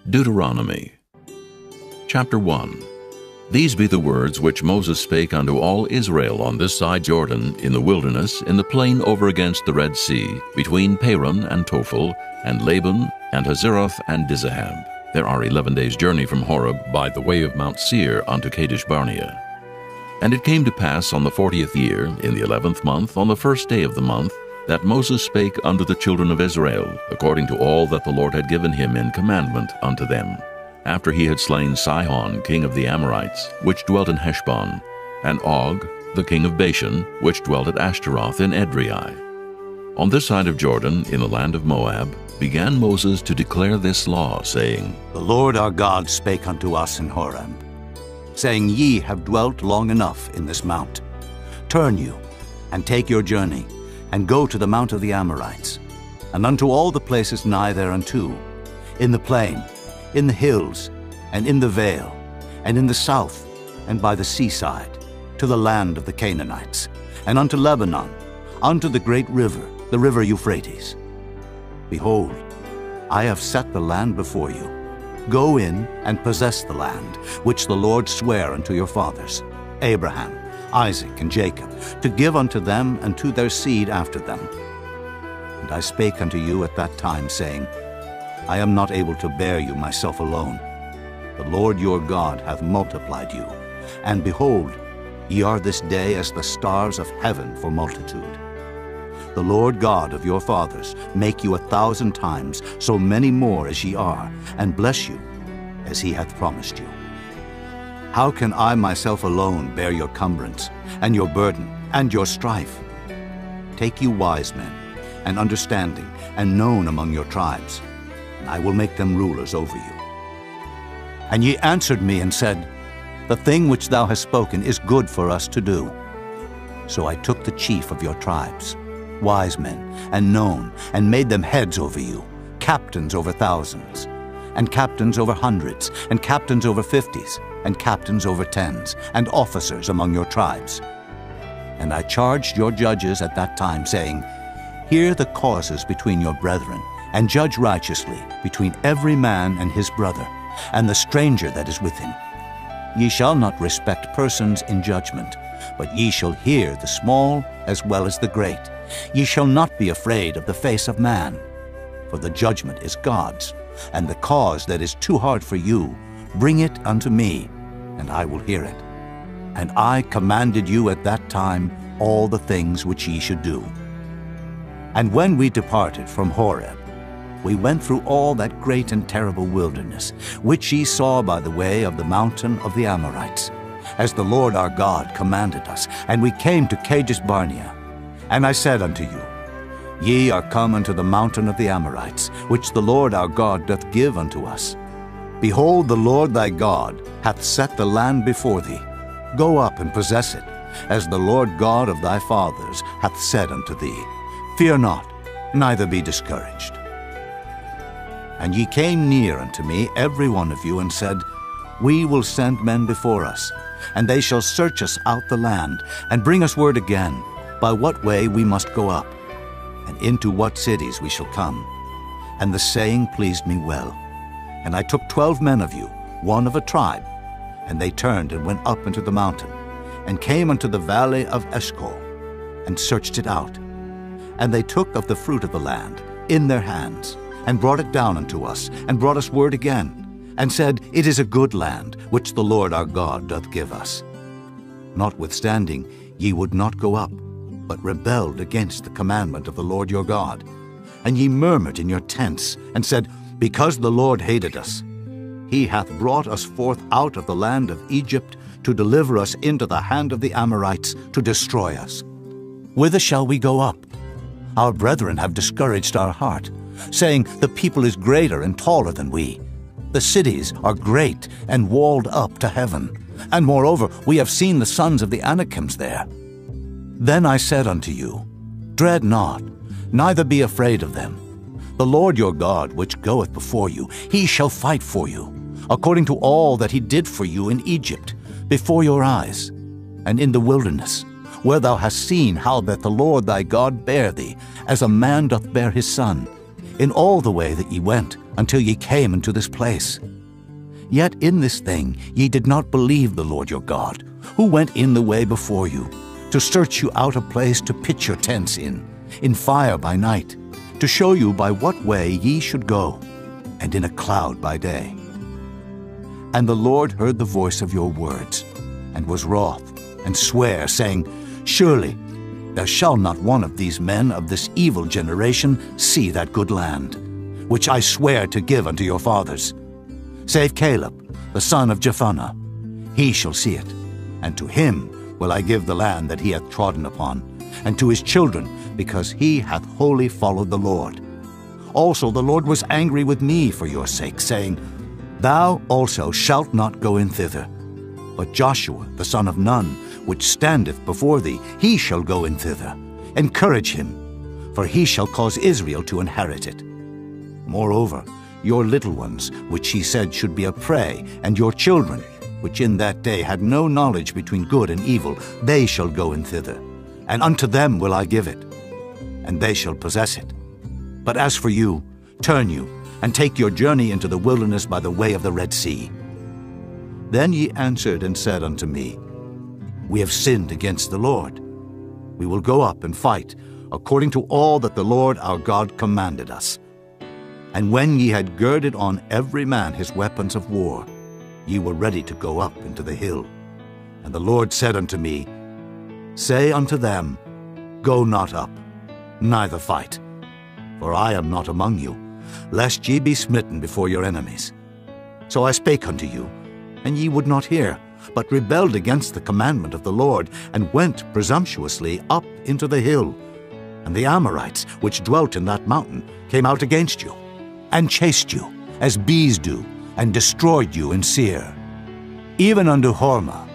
Deuteronomy Chapter 1. These be the words which Moses spake unto all Israel on this side Jordan, in the wilderness, in the plain over against the Red Sea, between Paran and Tophel, and Laban, and Hazeroth, and Dizahab. There are 11 days' journey from Horeb by the way of Mount Seir unto Kadesh Barnea. And it came to pass on the 40th year, in the 11th month, on the first day of the month, that Moses spake unto the children of Israel, according to all that the Lord had given him in commandment unto them, after he had slain Sihon king of the Amorites, which dwelt in Heshbon, and Og the king of Bashan, which dwelt at Ashtaroth in Edrei. On this side of Jordan, in the land of Moab, began Moses to declare this law, saying, The Lord our God spake unto us in Horeb, saying, Ye have dwelt long enough in this mount. Turn you, and take your journey, and go to the mount of the Amorites, and unto all the places nigh thereunto, in the plain, in the hills, and in the vale, and in the south, and by the seaside, to the land of the Canaanites, and unto Lebanon, unto the great river, the river Euphrates. Behold, I have set the land before you. Go in and possess the land, which the Lord sware unto your fathers, Abraham, Isaac, and Jacob, to give unto them and to their seed after them. And I spake unto you at that time, saying, I am not able to bear you myself alone. The Lord your God hath multiplied you, and behold, ye are this day as the stars of heaven for multitude. The Lord God of your fathers make you 1,000 times so many more as ye are, and bless you as he hath promised you. How can I myself alone bear your cumbrance, and your burden, and your strife? Take you wise men, and understanding, and known among your tribes, and I will make them rulers over you. And ye answered me and said, The thing which thou hast spoken is good for us to do. So I took the chief of your tribes, wise men, and known, and made them heads over you, captains over thousands, and captains over hundreds, and captains over 50s, and captains over 10s, and officers among your tribes. And I charged your judges at that time, saying, Hear the causes between your brethren, and judge righteously between every man and his brother, and the stranger that is with him. Ye shall not respect persons in judgment, but ye shall hear the small as well as the great. Ye shall not be afraid of the face of man, for the judgment is God's, and the cause that is too hard for you, bring it unto me, and I will hear it. And I commanded you at that time all the things which ye should do. And when we departed from Horeb, we went through all that great and terrible wilderness, which ye saw by the way of the mountain of the Amorites, as the Lord our God commanded us. And we came to Kadesh Barnea. And I said unto you, Ye are come unto the mountain of the Amorites, which the Lord our God doth give unto us. Behold, the Lord thy God hath set the land before thee. Go up and possess it, as the Lord God of thy fathers hath said unto thee. Fear not, neither be discouraged. And ye came near unto me, every one of you, and said, We will send men before us, and they shall search us out the land, and bring us word again, by what way we must go up, and into what cities we shall come. And the saying pleased me well. And I took 12 men of you, one of a tribe, and they turned and went up into the mountain, and came unto the valley of Eshcol, and searched it out. And they took of the fruit of the land in their hands, and brought it down unto us, and brought us word again, and said, It is a good land, which the Lord our God doth give us. Notwithstanding, ye would not go up, but rebelled against the commandment of the Lord your God. And ye murmured in your tents, and said, Because the Lord hated us, he hath brought us forth out of the land of Egypt, to deliver us into the hand of the Amorites, to destroy us. Whither shall we go up? Our brethren have discouraged our heart, saying, The people is greater and taller than we. The cities are great and walled up to heaven. And moreover, we have seen the sons of the Anakims there. Then I said unto you, Dread not, neither be afraid of them. The Lord your God, which goeth before you, he shall fight for you, according to all that he did for you in Egypt, before your eyes, and in the wilderness, where thou hast seen how that the Lord thy God bare thee, as a man doth bear his son. in all the way that ye went, until ye came into this place. Yet in this thing ye did not believe the Lord your God, who went in the way before you, to search you out a place to pitch your tents in fire by night, to show you by what way ye should go, and in a cloud by day. And the Lord heard the voice of your words, and was wroth, and sware, saying, Surely there shall not one of these men of this evil generation see that good land, which I swear to give unto your fathers, save Caleb, the son of Jephunneh. He shall see it, and to him will I give the land that he hath trodden upon, and to his children, because he hath wholly followed the Lord. Also the Lord was angry with me for your sake, saying, Thou also shalt not go in thither. But Joshua the son of Nun, which standeth before thee, he shall go in thither. Encourage him, for he shall cause Israel to inherit it. Moreover, your little ones, which he said should be a prey, and your children, which in that day had no knowledge between good and evil, they shall go in thither, and unto them will I give it, and they shall possess it. But as for you, turn you, and take your journey into the wilderness by the way of the Red Sea. Then ye answered and said unto me, We have sinned against the Lord. We will go up and fight, according to all that the Lord our God commanded us. And when ye had girded on every man his weapons of war, ye were ready to go up into the hill. And the Lord said unto me, Say unto them, Go not up, neither fight, for I am not among you, lest ye be smitten before your enemies. So I spake unto you, and ye would not hear, but rebelled against the commandment of the Lord, and went presumptuously up into the hill. And the Amorites, which dwelt in that mountain, came out against you, and chased you, as bees do, and destroyed you in Seir, even unto Hormah.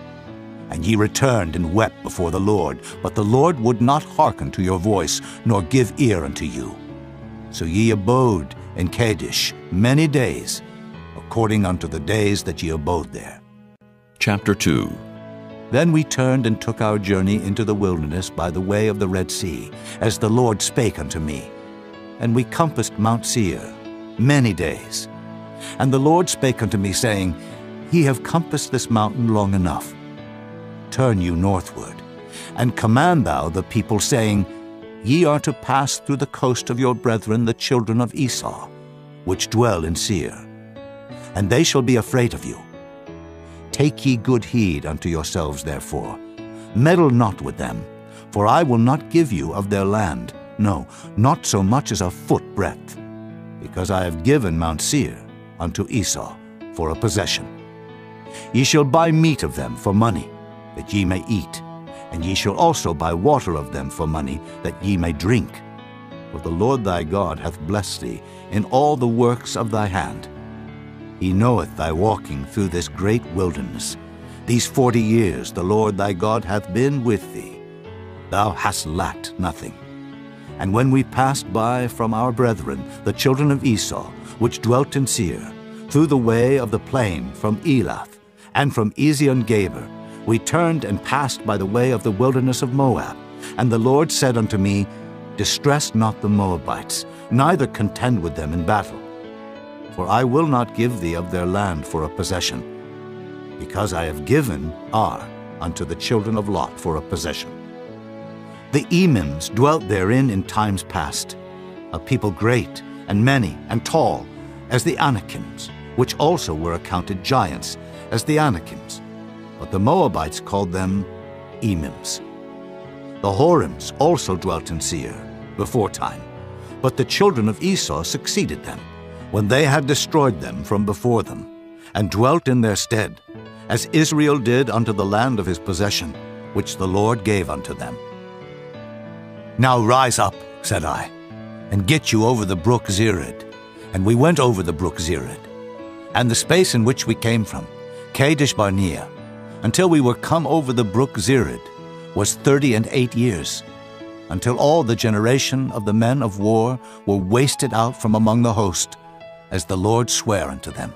And ye returned and wept before the Lord, but the Lord would not hearken to your voice, nor give ear unto you. So ye abode in Kadesh many days, according unto the days that ye abode there. Chapter 2. Then we turned and took our journey into the wilderness by the way of the Red Sea, as the Lord spake unto me. And we compassed Mount Seir many days. And the Lord spake unto me, saying, Ye have compassed this mountain long enough. Turn you northward, and command thou the people, saying, Ye are to pass through the coast of your brethren the children of Esau, which dwell in Seir, and they shall be afraid of you. Take ye good heed unto yourselves, therefore. Meddle not with them, for I will not give you of their land, no, not so much as a foot breadth, because I have given Mount Seir unto Esau for a possession. Ye shall buy meat of them for money, that ye may eat, and ye shall also buy water of them for money, that ye may drink. For the Lord thy God hath blessed thee in all the works of thy hand. He knoweth thy walking through this great wilderness. These 40 years the Lord thy God hath been with thee. Thou hast lacked nothing. And when we passed by from our brethren, the children of Esau, which dwelt in Seir, through the way of the plain from Elath, and from Ezion-Geber, we turned and passed by the way of the wilderness of Moab. And the Lord said unto me, Distress not the Moabites, neither contend with them in battle. For I will not give thee of their land for a possession, because I have given Ar unto the children of Lot for a possession. The Emims dwelt therein in times past, a people great and many and tall, as the Anakims, which also were accounted giants, as the Anakims. But the Moabites called them Emims. The Horims also dwelt in Seir beforetime, but the children of Esau succeeded them, when they had destroyed them from before them, and dwelt in their stead, as Israel did unto the land of his possession, which the Lord gave unto them. Now rise up, said I, and get you over the brook Zered. And we went over the brook Zered, and the space in which we came from, Kadesh Barnea, until we were come over the brook Zered, was 38 years, until all the generation of the men of war were wasted out from among the host, as the Lord sware unto them.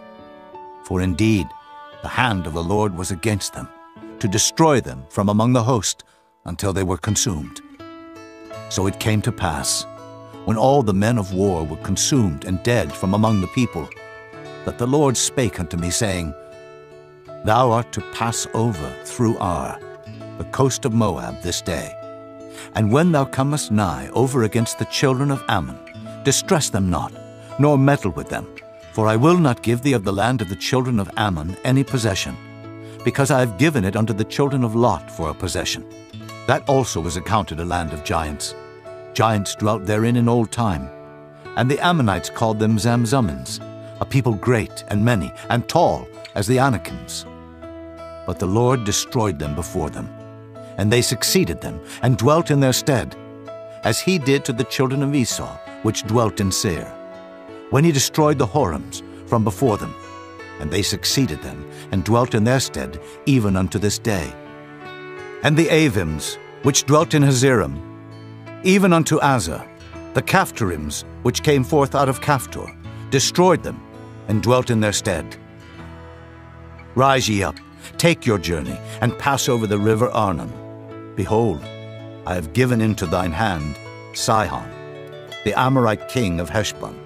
For indeed the hand of the Lord was against them, to destroy them from among the host, until they were consumed. So it came to pass, when all the men of war were consumed and dead from among the people, that the Lord spake unto me, saying, Thou art to pass over through Ar, the coast of Moab, this day. And when thou comest nigh over against the children of Ammon, distress them not, nor meddle with them, for I will not give thee of the land of the children of Ammon any possession, because I have given it unto the children of Lot for a possession. That also was accounted a land of giants. Giants dwelt therein in old time. And the Ammonites called them Zamzummins, a people great and many, and tall as the Anakims. But the Lord destroyed them before them, and they succeeded them, and dwelt in their stead, as he did to the children of Esau, which dwelt in Seir, when he destroyed the Horims from before them, and they succeeded them, and dwelt in their stead, even unto this day. And the Avims, which dwelt in Hazerim, even unto Azza, the Caphtorims, which came forth out of Caphtor, destroyed them, and dwelt in their stead. Rise ye up, take your journey, and pass over the river Arnon. Behold, I have given into thine hand Sihon, the Amorite king of Heshbon,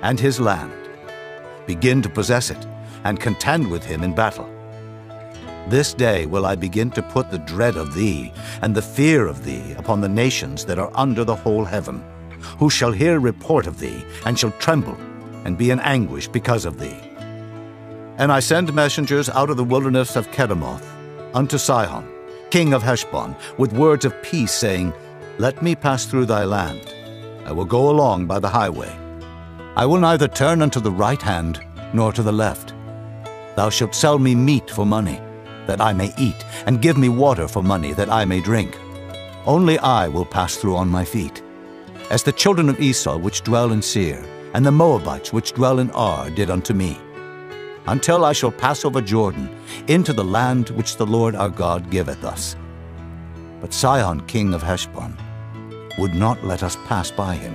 and his land. Begin to possess it, and contend with him in battle. This day will I begin to put the dread of thee, and the fear of thee, upon the nations that are under the whole heaven, who shall hear report of thee, and shall tremble, and be in anguish because of thee. And I send messengers out of the wilderness of Kedemoth unto Sihon, king of Heshbon, with words of peace, saying, Let me pass through thy land. I will go along by the highway. I will neither turn unto the right hand, nor to the left. Thou shalt sell me meat for money, that I may eat, and give me water for money, that I may drink. Only I will pass through on my feet, as the children of Esau which dwell in Seir, and the Moabites which dwell in Ar did unto me, until I shall pass over Jordan into the land which the Lord our God giveth us. But Sihon king of Heshbon would not let us pass by him,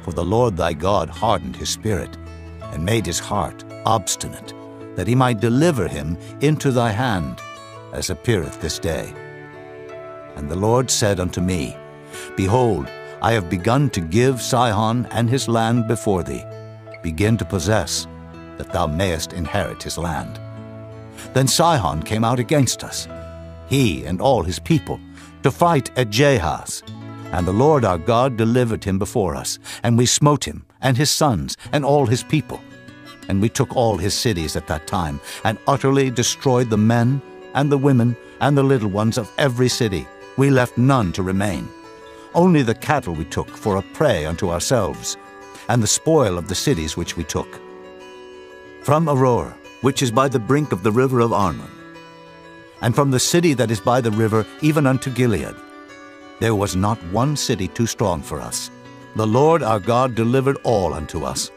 for the Lord thy God hardened his spirit, and made his heart obstinate, that he might deliver him into thy hand, as appeareth this day. And the Lord said unto me, Behold, I have begun to give Sihon and his land before thee. Begin to possess, that thou mayest inherit his land. Then Sihon came out against us, he and all his people, to fight at Jahaz. And the Lord our God delivered him before us, and we smote him, and his sons, and all his people. And we took all his cities at that time, and utterly destroyed the men, and the women, and the little ones of every city. We left none to remain. Only the cattle we took for a prey unto ourselves, and the spoil of the cities which we took. From Aroer, which is by the brink of the river of Arnon, and from the city that is by the river even unto Gilead, there was not one city too strong for us. The Lord our God delivered all unto us.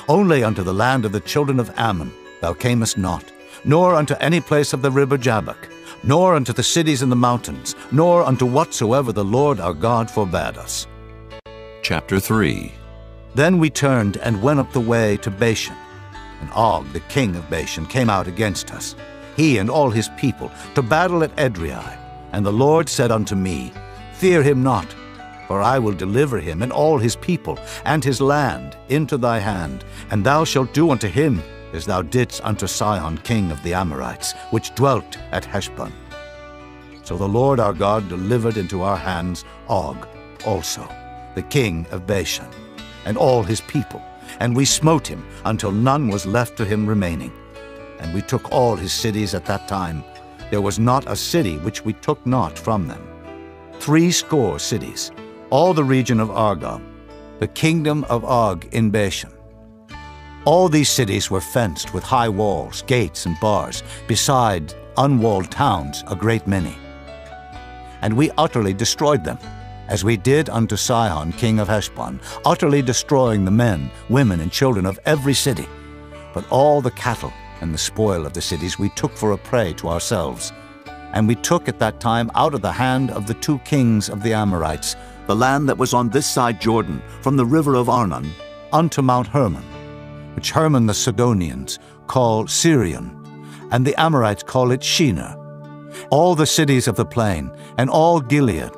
Only unto the land of the children of Ammon thou camest not, nor unto any place of the river Jabbok, nor unto the cities in the mountains, nor unto whatsoever the Lord our God forbade us. Chapter 3. Then we turned and went up the way to Bashan, and Og the king of Bashan came out against us, he and all his people, to battle at Edrei. And the Lord said unto me, Fear him not, for I will deliver him and all his people and his land into thy hand, and thou shalt do unto him as thou didst unto Sihon king of the Amorites, which dwelt at Heshbon. So the Lord our God delivered into our hands Og also, the king of Bashan, and all his people, and we smote him until none was left to him remaining. And we took all his cities at that time. There was not a city which we took not from them. 80 cities, all the region of Argob, the kingdom of Og in Bashan. All these cities were fenced with high walls, gates, and bars, beside unwalled towns a great many. And we utterly destroyed them, as we did unto Sihon king of Heshbon, utterly destroying the men, women, and children of every city. But all the cattle and the spoil of the cities we took for a prey to ourselves. And we took at that time out of the hand of the 2 kings of the Amorites the land that was on this side Jordan, from the river of Arnon unto Mount Hermon, which Hermon the Sidonians call Sirion, and the Amorites call it Shinar, all the cities of the plain, and all Gilead,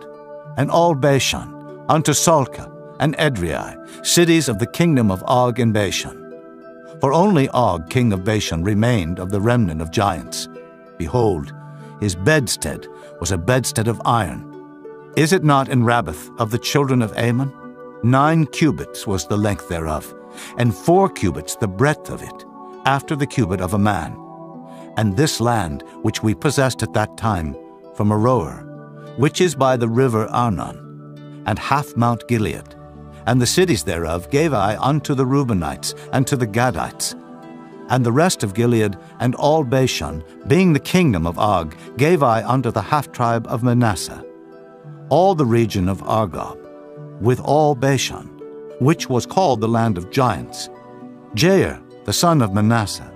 and all Bashan, unto Salcah, and Edrei, cities of the kingdom of Og in Bashan. For only Og, king of Bashan, remained of the remnant of giants. Behold, his bedstead was a bedstead of iron. Is it not in Rabbath of the children of Ammon? 9 cubits was the length thereof, and 4 cubits the breadth of it, after the cubit of a man. And this land which we possessed at that time from Aroer, which is by the river Arnon, and half Mount Gilead, and the cities thereof gave I unto the Reubenites and to the Gadites. And the rest of Gilead and all Bashan, being the kingdom of Og, gave I unto the half-tribe of Manasseh. All the region of Argob, with all Bashan, which was called the land of giants. Jair, the son of Manasseh,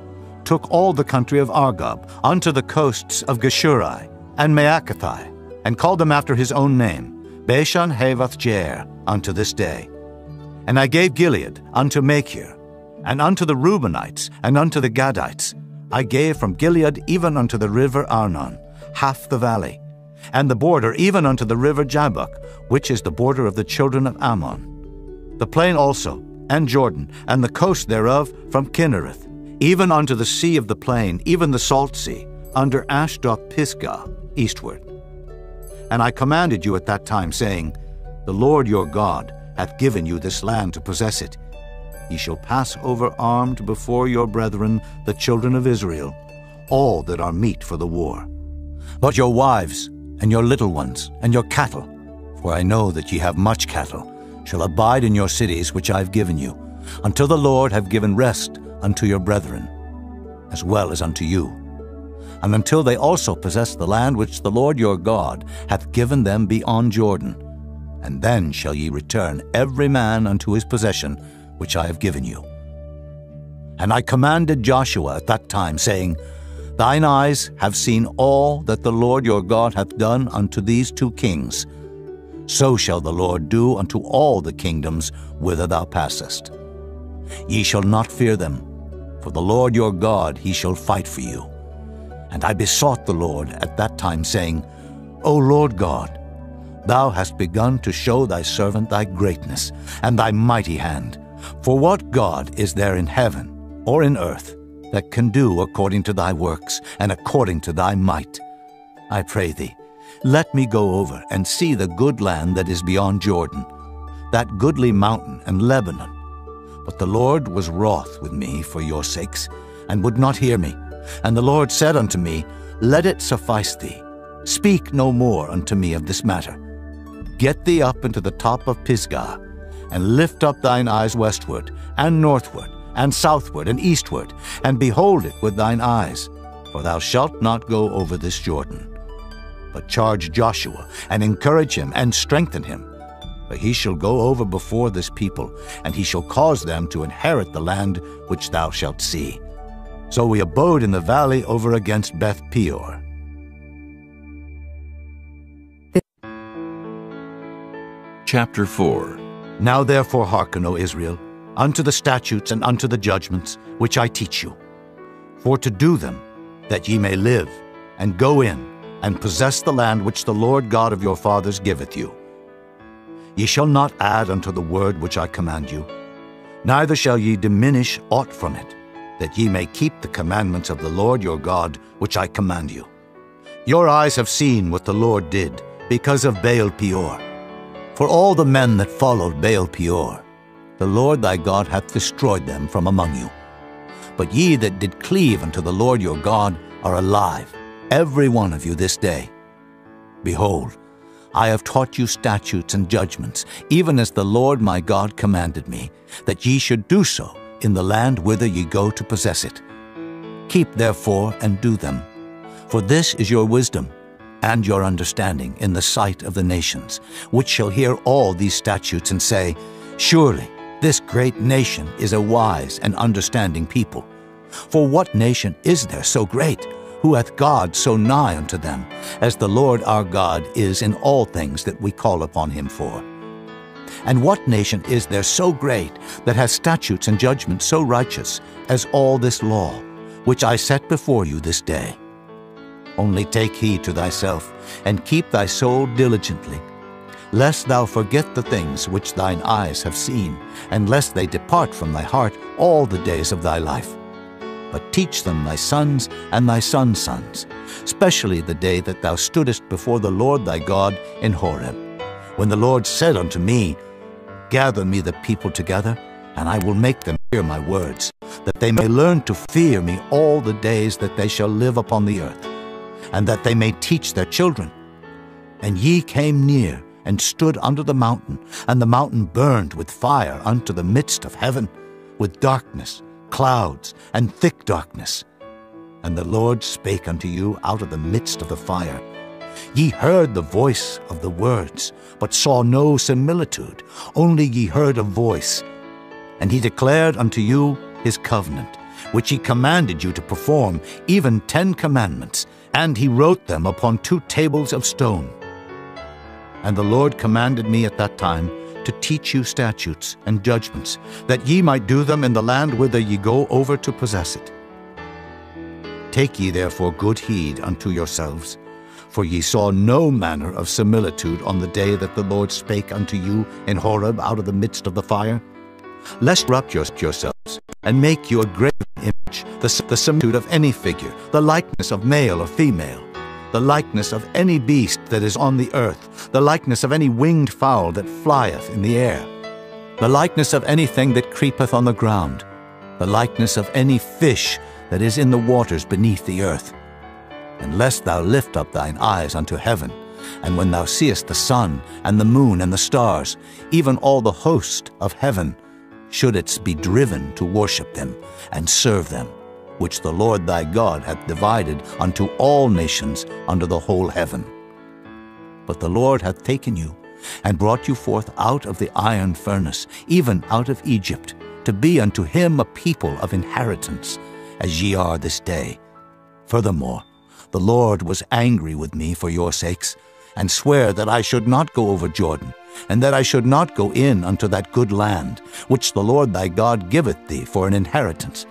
took all the country of Argob unto the coasts of Geshuri and Maacathai, and called them after his own name, Bashan Havoth Jair, unto this day. And I gave Gilead unto Machir, and unto the Reubenites, and unto the Gadites. I gave from Gilead even unto the river Arnon, half the valley, and the border even unto the river Jabbok, which is the border of the children of Ammon. The plain also, and Jordan, and the coast thereof from Kinnereth, even unto the sea of the plain, even the salt sea, under Ashdod Pisgah, eastward. And I commanded you at that time, saying, The Lord your God hath given you this land to possess it. Ye shall pass over armed before your brethren, the children of Israel, all that are meet for the war. But your wives, and your little ones, and your cattle, for I know that ye have much cattle, shall abide in your cities which I have given you, until the Lord have given rest unto your brethren, as well as unto you, and until they also possess the land which the Lord your God hath given them beyond Jordan. And then shall ye return every man unto his possession, which I have given you. And I commanded Joshua at that time, saying, Thine eyes have seen all that the Lord your God hath done unto these 2 kings. So shall the Lord do unto all the kingdoms whither thou passest. Ye shall not fear them, for the Lord your God, he shall fight for you. And I besought the Lord at that time, saying, O Lord God, thou hast begun to show thy servant thy greatness, and thy mighty hand. For what God is there in heaven or in earth that can do according to thy works, and according to thy might? I pray thee, let me go over and see the good land that is beyond Jordan, that goodly mountain and Lebanon. But the Lord was wroth with me for your sakes, and would not hear me. And the Lord said unto me, Let it suffice thee. Speak no more unto me of this matter. Get thee up into the top of Pisgah, and lift up thine eyes westward, and northward, and southward, and eastward, and behold it with thine eyes. For thou shalt not go over this Jordan. But charge Joshua, and encourage him, and strengthen him. For he shall go over before this people, and he shall cause them to inherit the land which thou shalt see. So we abode in the valley over against Beth Peor. Chapter 4. Now therefore hearken, O Israel, unto the statutes and unto the judgments which I teach you, for to do them, that ye may live, and go in, and possess the land which the Lord God of your fathers giveth you. Ye shall not add unto the word which I command you, neither shall ye diminish aught from it, that ye may keep the commandments of the Lord your God which I command you. Your eyes have seen what the Lord did because of Baal Peor. For all the men that followed Baal Peor, the Lord thy God hath destroyed them from among you. But ye that did cleave unto the Lord your God are alive, every one of you this day. Behold, I have taught you statutes and judgments, even as the Lord my God commanded me, that ye should do so in the land whither ye go to possess it. Keep therefore and do them, for this is your wisdom and your understanding in the sight of the nations, which shall hear all these statutes and say, Surely this great nation is a wise and understanding people. For what nation is there so great, who hath God so nigh unto them, as the Lord our God is in all things that we call upon him for? And what nation is there so great, that hath statutes and judgments so righteous, as all this law, which I set before you this day? Only take heed to thyself, and keep thy soul diligently, lest thou forget the things which thine eyes have seen, and lest they depart from thy heart all the days of thy life. But teach them thy sons and thy sons' sons, especially the day that thou stoodest before the Lord thy God in Horeb, when the Lord said unto me, Gather me the people together, and I will make them hear my words, that they may learn to fear me all the days that they shall live upon the earth, and that they may teach their children. And ye came near, and stood under the mountain, and the mountain burned with fire unto the midst of heaven, with darkness, clouds, and thick darkness. And the Lord spake unto you out of the midst of the fire. Ye heard the voice of the words, but saw no similitude, only ye heard a voice. And he declared unto you his covenant, which he commanded you to perform, even 10 commandments, and he wrote them upon 2 tables of stone. And the Lord commanded me at that time to teach you statutes and judgments, that ye might do them in the land whither ye go over to possess it. Take ye therefore good heed unto yourselves, for ye saw no manner of similitude on the day that the Lord spake unto you in Horeb out of the midst of the fire, lest corrupt yourselves, and make you a graven image, the similitude of any figure, the likeness of male or female, the likeness of any beast that is on the earth, the likeness of any winged fowl that flieth in the air, the likeness of anything that creepeth on the ground, the likeness of any fish that is in the waters beneath the earth. And lest thou lift up thine eyes unto heaven, and when thou seest the sun and the moon and the stars, even all the host of heaven, shouldest be driven to worship them and serve them, which the Lord thy God hath divided unto all nations under the whole heaven. But the Lord hath taken you, and brought you forth out of the iron furnace, even out of Egypt, to be unto him a people of inheritance, as ye are this day. Furthermore, the Lord was angry with me for your sakes, and sware that I should not go over Jordan, and that I should not go in unto that good land, which the Lord thy God giveth thee for an inheritance.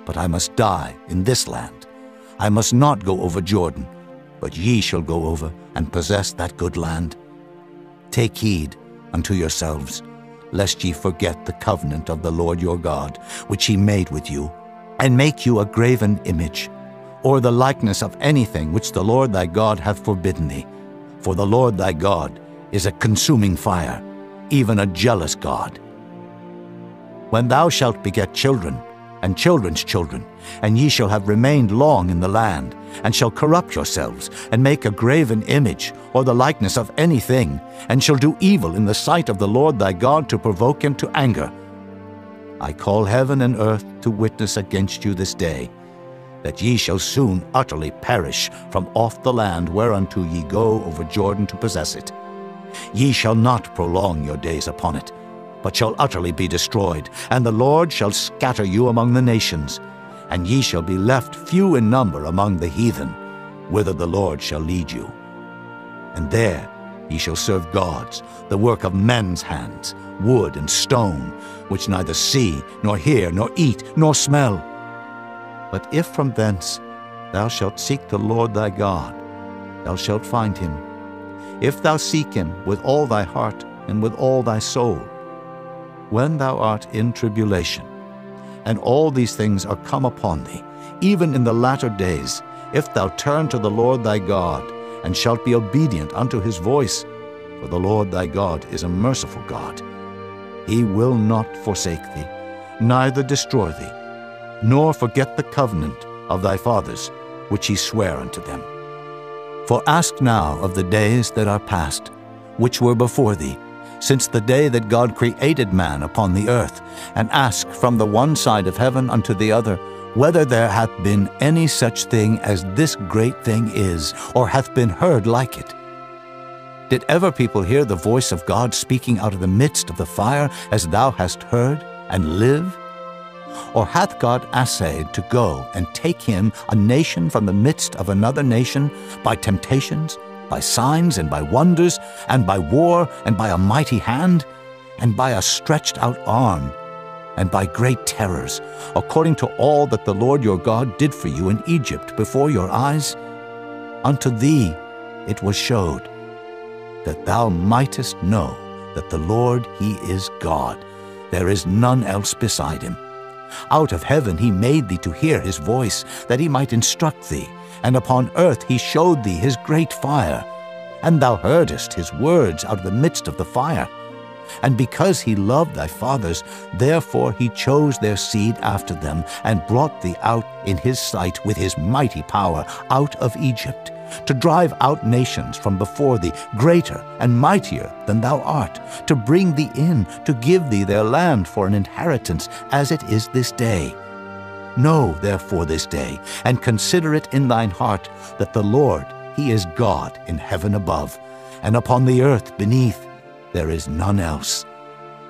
But I must die in this land. I must not go over Jordan, but ye shall go over and possess that good land. Take heed unto yourselves, lest ye forget the covenant of the Lord your God, which he made with you, and make you a graven image, or the likeness of anything which the Lord thy God hath forbidden thee. For the Lord thy God is a consuming fire, even a jealous God. When thou shalt beget children, and children's children, and ye shall have remained long in the land, and shall corrupt yourselves, and make a graven image, or the likeness of anything, and shall do evil in the sight of the Lord thy God to provoke him to anger, I call heaven and earth to witness against you this day, that ye shall soon utterly perish from off the land whereunto ye go over Jordan to possess it. Ye shall not prolong your days upon it, but shall utterly be destroyed, and the Lord shall scatter you among the nations, and ye shall be left few in number among the heathen, whither the Lord shall lead you. And there ye shall serve gods, the work of men's hands, wood and stone, which neither see, nor hear, nor eat, nor smell. But if from thence thou shalt seek the Lord thy God, thou shalt find him, if thou seek him with all thy heart and with all thy soul. When thou art in tribulation, and all these things are come upon thee, even in the latter days, if thou turn to the Lord thy God, and shalt be obedient unto his voice, for the Lord thy God is a merciful God. He will not forsake thee, neither destroy thee, nor forget the covenant of thy fathers, which he sware unto them. For ask now of the days that are past, which were before thee, since the day that God created man upon the earth, and ask from the one side of heaven unto the other, whether there hath been any such thing as this great thing is, or hath been heard like it. Did ever people hear the voice of God speaking out of the midst of the fire, as thou hast heard, and live? Or hath God assayed to go and take him, a nation from the midst of another nation, by temptations, by signs and by wonders, and by war, and by a mighty hand, and by a stretched out arm, and by great terrors, according to all that the Lord your God did for you in Egypt before your eyes? Unto thee it was showed. that thou mightest know that the Lord, he is God. There is none else beside him. Out of heaven he made thee to hear his voice, that he might instruct thee, and upon earth he showed thee his great fire. And thou heardest his words out of the midst of the fire. And because he loved thy fathers, therefore he chose their seed after them, and brought thee out in his sight with his mighty power out of Egypt, to drive out nations from before thee, greater and mightier than thou art, to bring thee in, to give thee their land for an inheritance, as it is this day. Know therefore this day, and consider it in thine heart, that the Lord, he is God in heaven above, and upon the earth beneath. There is none else.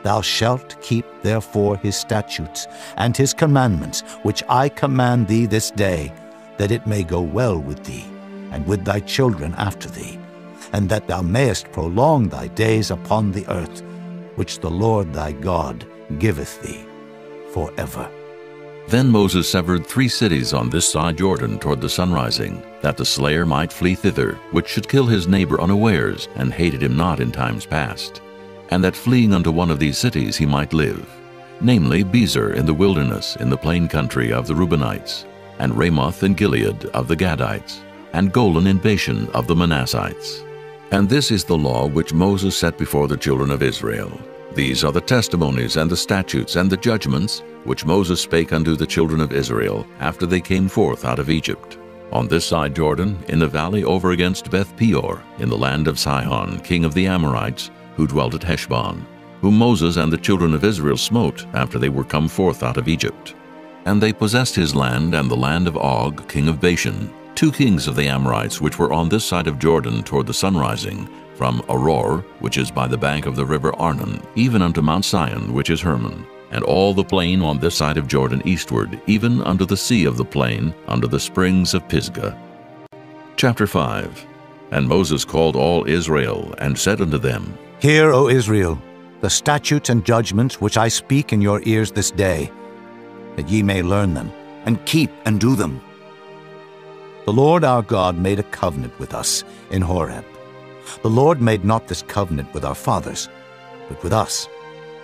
Thou shalt keep therefore his statutes and his commandments, which I command thee this day, that it may go well with thee, and with thy children after thee, and that thou mayest prolong thy days upon the earth, which the Lord thy God giveth thee forever. Then Moses severed 3 cities on this side Jordan toward the sunrising, that the slayer might flee thither, which should kill his neighbor unawares, and hated him not in times past, and that fleeing unto one of these cities he might live, namely Bezer in the wilderness in the plain country of the Reubenites, and Ramoth in Gilead of the Gadites, and Golan in Bashan of the Manassites. And this is the law which Moses set before the children of Israel. These are the testimonies and the statutes and the judgments which Moses spake unto the children of Israel after they came forth out of Egypt, on this side Jordan, in the valley over against Beth Peor, in the land of Sihon, king of the Amorites, who dwelt at Heshbon, whom Moses and the children of Israel smote after they were come forth out of Egypt. And they possessed his land and the land of Og, king of Bashan, 2 kings of the Amorites which were on this side of Jordan toward the sunrising, from Aror, which is by the bank of the river Arnon, even unto Mount Sion, which is Hermon, and all the plain on this side of Jordan eastward, even unto the sea of the plain, under the springs of Pisgah. Chapter 5. And Moses called all Israel, and said unto them, Hear, O Israel, the statutes and judgments which I speak in your ears this day, that ye may learn them, and keep and do them. The Lord our God made a covenant with us in Horeb. The Lord made not this covenant with our fathers, but with us,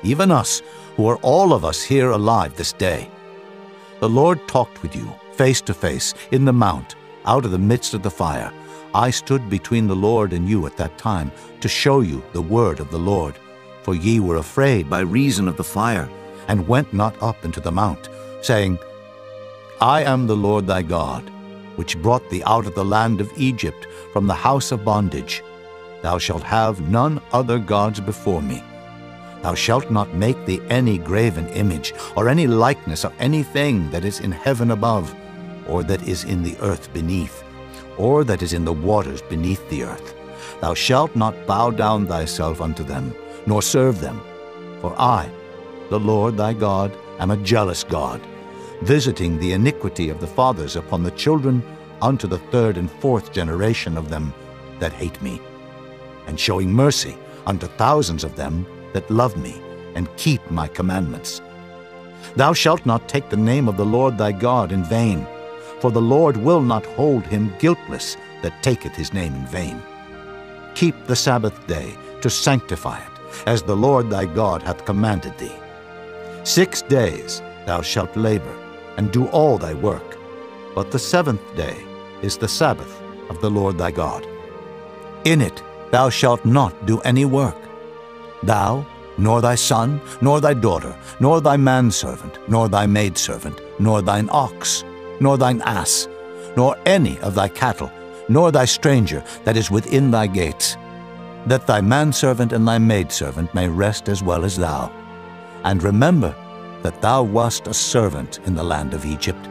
even us, who are all of us here alive this day. The Lord talked with you face to face in the mount, out of the midst of the fire. I stood between the Lord and you at that time, to show you the word of the Lord. For ye were afraid by reason of the fire, and went not up into the mount, saying, I am the Lord thy God, which brought thee out of the land of Egypt, from the house of bondage. Thou shalt have none other gods before me. Thou shalt not make thee any graven image, or any likeness of anything that is in heaven above, or that is in the earth beneath, or that is in the waters beneath the earth. Thou shalt not bow down thyself unto them, nor serve them. For I, the Lord thy God, am a jealous God, visiting the iniquity of the fathers upon the children unto the 3rd and 4th generation of them that hate me, and showing mercy unto thousands of them that love me, and keep my commandments. Thou shalt not take the name of the Lord thy God in vain, for the Lord will not hold him guiltless that taketh his name in vain. Keep the Sabbath day to sanctify it, as the Lord thy God hath commanded thee. 6 days thou shalt labor, and do all thy work, but the 7th day is the Sabbath of the Lord thy God. In it thou shalt not do any work, thou, nor thy son, nor thy daughter, nor thy manservant, nor thy maidservant, nor thine ox, nor thine ass, nor any of thy cattle, nor thy stranger that is within thy gates, that thy manservant and thy maidservant may rest as well as thou. And remember that thou wast a servant in the land of Egypt,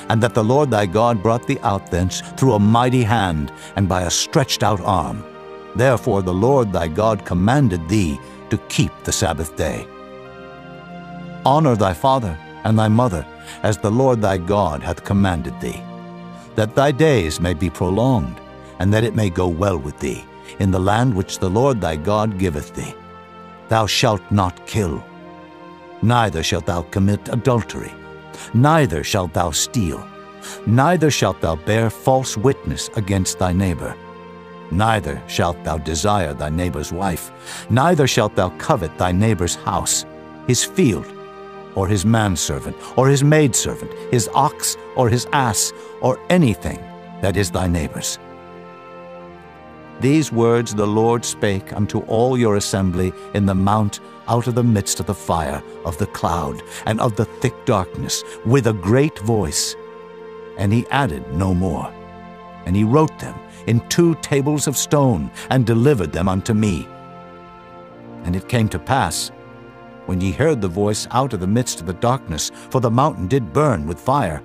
and that the Lord thy God brought thee out thence through a mighty hand and by a stretched out arm. Therefore the Lord thy God commanded thee to keep the Sabbath day. Honor thy father and thy mother, as the Lord thy God hath commanded thee, that thy days may be prolonged, and that it may go well with thee, in the land which the Lord thy God giveth thee. Thou shalt not kill, neither shalt thou commit adultery, neither shalt thou steal, neither shalt thou bear false witness against thy neighbor. Neither shalt thou desire thy neighbor's wife, neither shalt thou covet thy neighbor's house, his field, or his manservant, or his maidservant, his ox, or his ass, or anything that is thy neighbor's. These words the Lord spake unto all your assembly in the mount out of the midst of the fire, of the cloud, and of the thick darkness, with a great voice. And he added no more. And he wrote them in 2 tables of stone, and delivered them unto me. And it came to pass, when ye heard the voice out of the midst of the darkness, for the mountain did burn with fire,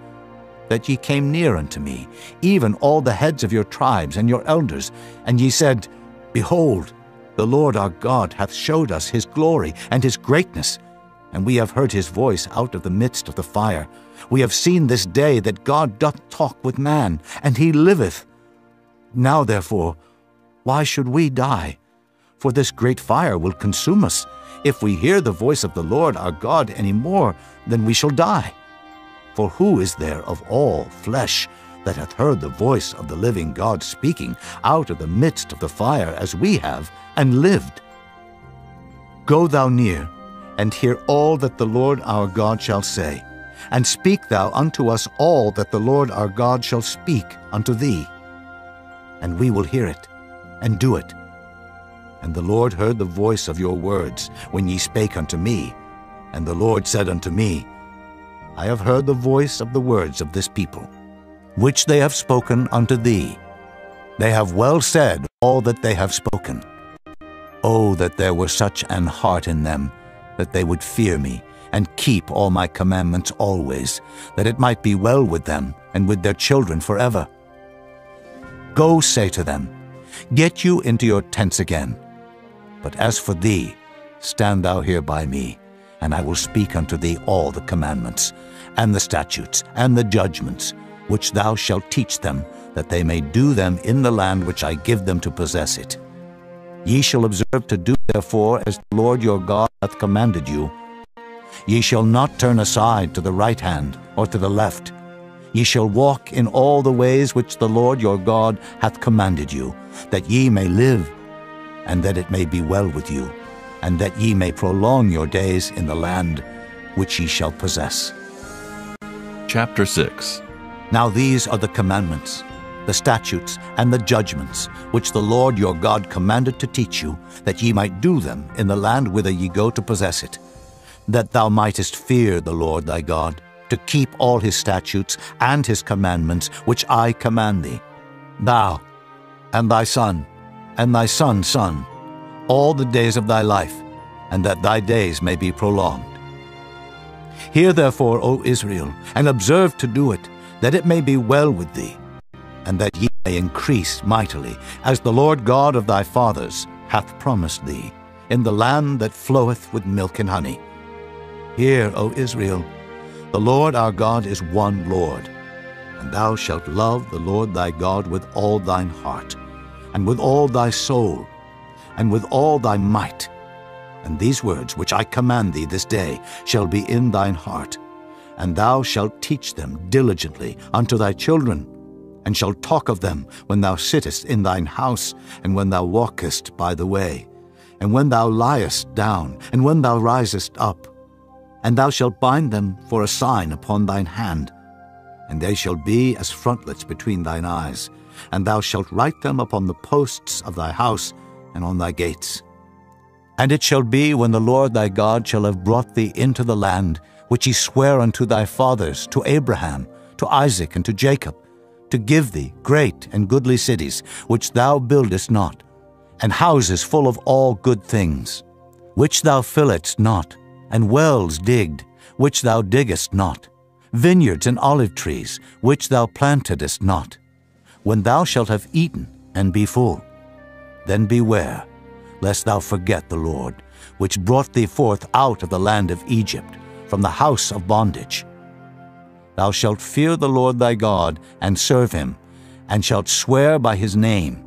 that ye came near unto me, even all the heads of your tribes and your elders, and ye said, Behold, the Lord our God hath showed us his glory and his greatness, and we have heard his voice out of the midst of the fire. We have seen this day that God doth talk with man, and he liveth. Now therefore, why should we die? For this great fire will consume us. If we hear the voice of the Lord our God any more, then we shall die. For who is there of all flesh that hath heard the voice of the living God speaking out of the midst of the fire as we have, and lived? Go thou near, and hear all that the Lord our God shall say, and speak thou unto us all that the Lord our God shall speak unto thee. And we will hear it, and do it. And the Lord heard the voice of your words when ye spake unto me. And the Lord said unto me, I have heard the voice of the words of this people, which they have spoken unto thee. They have well said all that they have spoken. Oh, that there were such an heart in them, that they would fear me, and keep all my commandments always, that it might be well with them, and with their children forever. Go say to them, Get you into your tents again. But as for thee, stand thou here by me, and I will speak unto thee all the commandments, and the statutes, and the judgments, which thou shalt teach them, that they may do them in the land which I give them to possess it. Ye shall observe to do therefore as the Lord your God hath commanded you. Ye shall not turn aside to the right hand or to the left. Ye shall walk in all the ways which the Lord your God hath commanded you, that ye may live, and that it may be well with you, and that ye may prolong your days in the land which ye shall possess. Chapter 6. Now these are the commandments, the statutes, and the judgments, which the Lord your God commanded to teach you, that ye might do them in the land whither ye go to possess it, that thou mightest fear the Lord thy God, to keep all his statutes and his commandments, which I command thee, thou, and thy son, and thy son's son, all the days of thy life, and that thy days may be prolonged. Hear therefore, O Israel, and observe to do it, that it may be well with thee, and that ye may increase mightily, as the Lord God of thy fathers hath promised thee, in the land that floweth with milk and honey. Hear, O Israel, the Lord our God is one Lord, and thou shalt love the Lord thy God with all thine heart, and with all thy soul, and with all thy might. And these words which I command thee this day shall be in thine heart, and thou shalt teach them diligently unto thy children, and shalt talk of them when thou sittest in thine house, and when thou walkest by the way, and when thou liest down, and when thou risest up. And thou shalt bind them for a sign upon thine hand, and they shall be as frontlets between thine eyes, and thou shalt write them upon the posts of thy house and on thy gates. And it shall be, when the Lord thy God shall have brought thee into the land, which he sware unto thy fathers, to Abraham, to Isaac, and to Jacob, to give thee great and goodly cities, which thou buildest not, and houses full of all good things, which thou filledst not, and wells digged, which thou diggest not, vineyards and olive trees, which thou plantedest not. When thou shalt have eaten and be full, then beware, lest thou forget the Lord, which brought thee forth out of the land of Egypt, from the house of bondage. Thou shalt fear the Lord thy God, and serve him, and shalt swear by his name.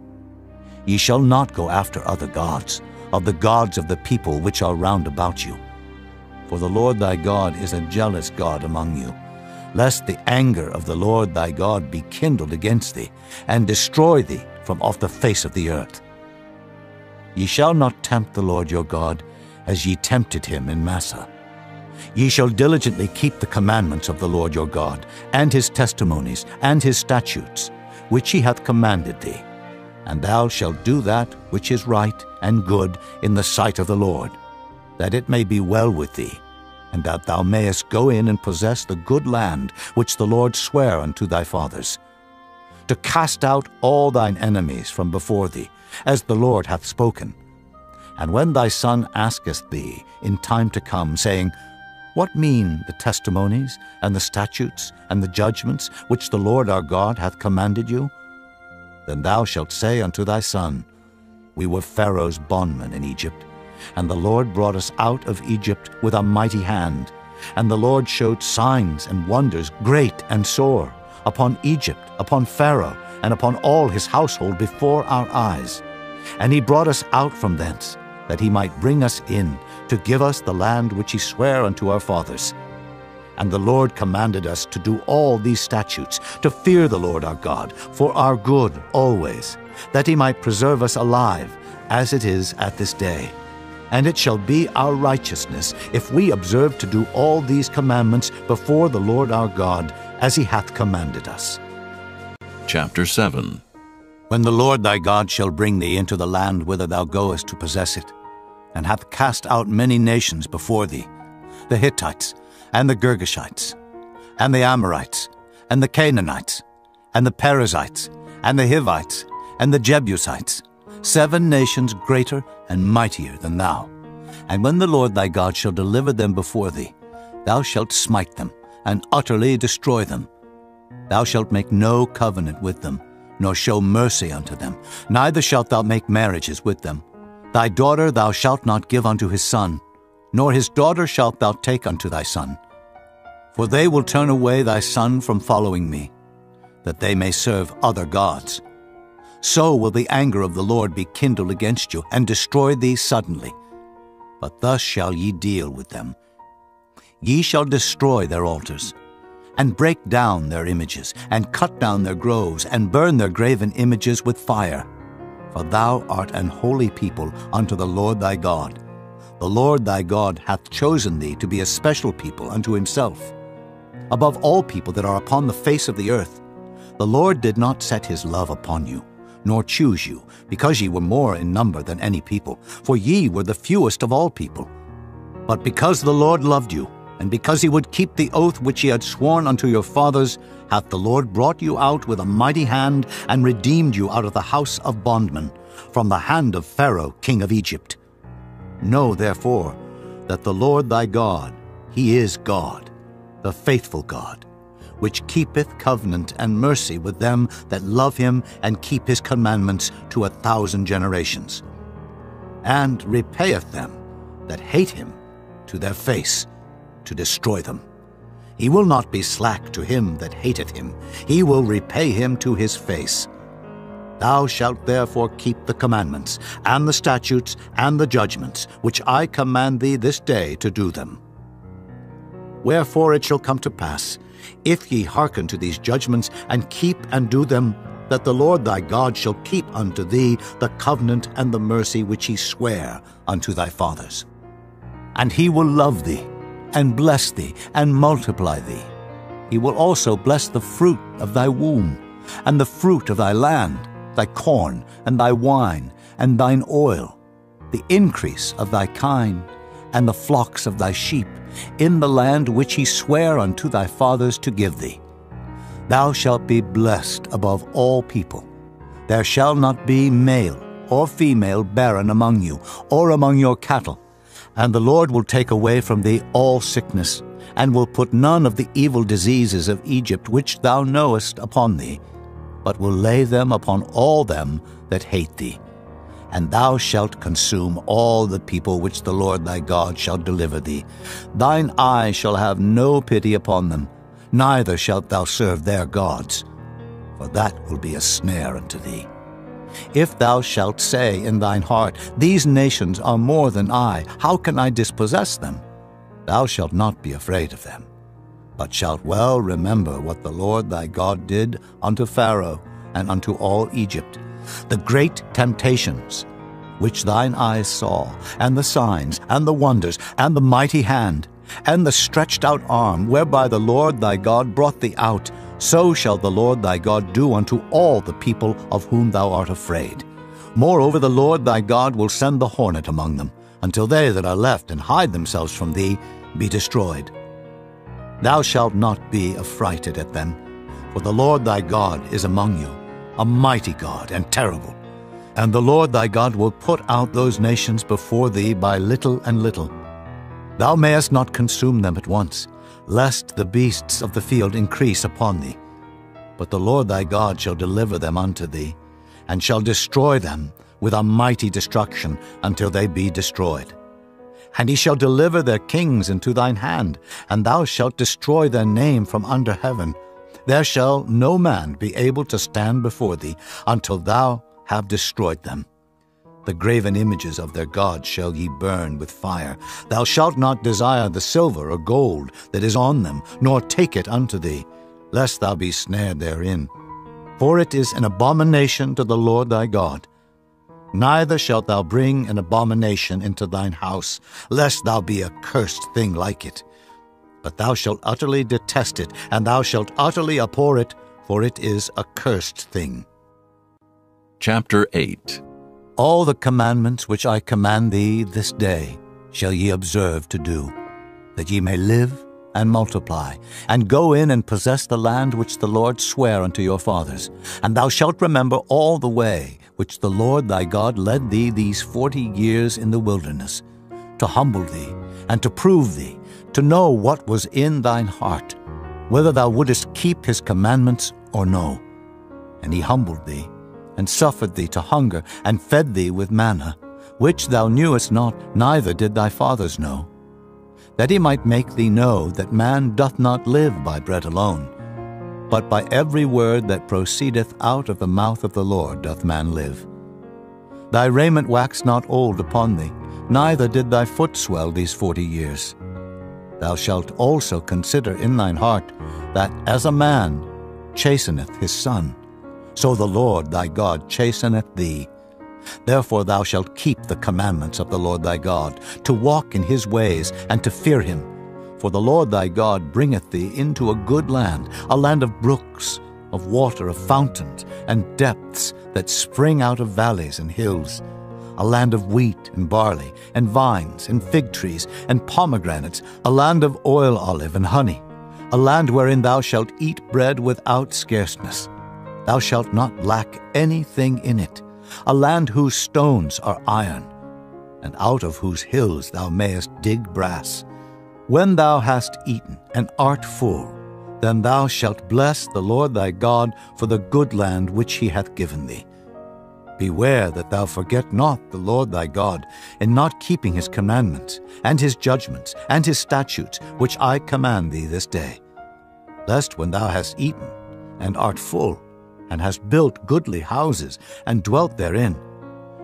Ye shall not go after other gods, of the gods of the people which are round about you. For the Lord thy God is a jealous God among you, lest the anger of the Lord thy God be kindled against thee, and destroy thee from off the face of the earth. Ye shall not tempt the Lord your God, as ye tempted him in Massah. Ye shall diligently keep the commandments of the Lord your God, and his testimonies, and his statutes, which he hath commanded thee. And thou shalt do that which is right and good in the sight of the Lord, that it may be well with thee, and that thou mayest go in and possess the good land which the Lord sware unto thy fathers, to cast out all thine enemies from before thee, as the Lord hath spoken. And when thy son asketh thee in time to come, saying, What mean the testimonies, and the statutes, and the judgments, which the Lord our God hath commanded you? Then thou shalt say unto thy son, We were Pharaoh's bondmen in Egypt, and the Lord brought us out of Egypt with a mighty hand. And the Lord showed signs and wonders great and sore upon Egypt, upon Pharaoh, and upon all his household before our eyes. And he brought us out from thence, that he might bring us in, to give us the land which he sware unto our fathers. And the Lord commanded us to do all these statutes, to fear the Lord our God, for our good always, that he might preserve us alive, as it is at this day. And it shall be our righteousness, if we observe to do all these commandments before the Lord our God, as he hath commanded us. Chapter 7. When the Lord thy God shall bring thee into the land whither thou goest to possess it, and hath cast out many nations before thee, the Hittites, and the Girgashites, and the Amorites, and the Canaanites, and the Perizzites, and the Hivites, and the Jebusites, 7 nations greater and mightier than thou. And when the Lord thy God shall deliver them before thee, thou shalt smite them, and utterly destroy them. Thou shalt make no covenant with them, nor show mercy unto them, neither shalt thou make marriages with them. Thy daughter thou shalt not give unto his son, nor his daughter shalt thou take unto thy son. For they will turn away thy son from following me, that they may serve other gods. So will the anger of the Lord be kindled against you, and destroy thee suddenly. But thus shall ye deal with them. Ye shall destroy their altars, and break down their images, and cut down their groves, and burn their graven images with fire. For thou art an holy people unto the Lord thy God. The Lord thy God hath chosen thee to be a special people unto himself. Above all people that are upon the face of the earth, the Lord did not set his love upon you, nor choose you, because ye were more in number than any people, for ye were the fewest of all people. But because the Lord loved you, and because he would keep the oath which he had sworn unto your fathers, hath the Lord brought you out with a mighty hand, and redeemed you out of the house of bondmen, from the hand of Pharaoh king of Egypt. Know therefore that the Lord thy God, he is God, the faithful God, which keepeth covenant and mercy with them that love him and keep his commandments to 1,000 generations, and repayeth them that hate him to their face, to destroy them. He will not be slack to him that hateth him. He will repay him to his face. Thou shalt therefore keep the commandments, and the statutes, and the judgments, which I command thee this day to do them. Wherefore it shall come to pass, if ye hearken to these judgments, and keep and do them, that the Lord thy God shall keep unto thee the covenant and the mercy which he sware unto thy fathers. And he will love thee, and bless thee, and multiply thee. He will also bless the fruit of thy womb, and the fruit of thy land, thy corn, and thy wine, and thine oil, the increase of thy kine, and the flocks of thy sheep, in the land which he sware unto thy fathers to give thee. Thou shalt be blessed above all people. There shall not be male or female barren among you, or among your cattle. And the Lord will take away from thee all sickness, and will put none of the evil diseases of Egypt which thou knowest upon thee, but will lay them upon all them that hate thee. And thou shalt consume all the people which the Lord thy God shall deliver thee. Thine eye shall have no pity upon them, neither shalt thou serve their gods, for that will be a snare unto thee. If thou shalt say in thine heart, These nations are more than I, how can I dispossess them? Thou shalt not be afraid of them. but shalt well remember what the Lord thy God did unto Pharaoh and unto all Egypt, the great temptations which thine eyes saw, and the signs, and the wonders, and the mighty hand, and the stretched out arm, whereby the Lord thy God brought thee out, so shall the Lord thy God do unto all the people of whom thou art afraid. Moreover, the Lord thy God will send the hornet among them, until they that are left and hide themselves from thee be destroyed. Thou shalt not be affrighted at them, for the Lord thy God is among you, a mighty God and terrible. And the Lord thy God will put out those nations before thee by little and little. Thou mayest not consume them at once, lest the beasts of the field increase upon thee. But the Lord thy God shall deliver them unto thee, and shall destroy them with a mighty destruction until they be destroyed. And he shall deliver their kings into thine hand, and thou shalt destroy their name from under heaven. There shall no man be able to stand before thee until thou have destroyed them. The graven images of their gods shall ye burn with fire. Thou shalt not desire the silver or gold that is on them, nor take it unto thee, lest thou be snared therein. For it is an abomination to the Lord thy God. Neither shalt thou bring an abomination into thine house, lest thou be a cursed thing like it. But thou shalt utterly detest it, and thou shalt utterly abhor it, for it is a cursed thing. Chapter 8. All the commandments which I command thee this day shall ye observe to do, that ye may live and multiply, and go in and possess the land which the Lord sware unto your fathers. And thou shalt remember all the way which the Lord thy God led thee these 40 years in the wilderness, to humble thee, and to prove thee, to know what was in thine heart, whether thou wouldest keep his commandments or no. And he humbled thee, and suffered thee to hunger, and fed thee with manna, which thou knewest not, neither did thy fathers know, that he might make thee know that man doth not live by bread alone, but by every word that proceedeth out of the mouth of the Lord doth man live. Thy raiment waxed not old upon thee, neither did thy foot swell these 40 years. Thou shalt also consider in thine heart that as a man chasteneth his son, so the Lord thy God chasteneth thee. Therefore thou shalt keep the commandments of the Lord thy God, to walk in his ways, and to fear him. For the Lord thy God bringeth thee into a good land, a land of brooks, of water, of fountains, and depths that spring out of valleys and hills, a land of wheat and barley, and vines, and fig trees, and pomegranates, a land of oil olive and honey, a land wherein thou shalt eat bread without scarceness. Thou shalt not lack anything in it, a land whose stones are iron, and out of whose hills thou mayest dig brass. When thou hast eaten and art full, then thou shalt bless the Lord thy God for the good land which he hath given thee. Beware that thou forget not the Lord thy God in not keeping his commandments, and his judgments, and his statutes, which I command thee this day, lest when thou hast eaten and art full, and hast built goodly houses, and dwelt therein,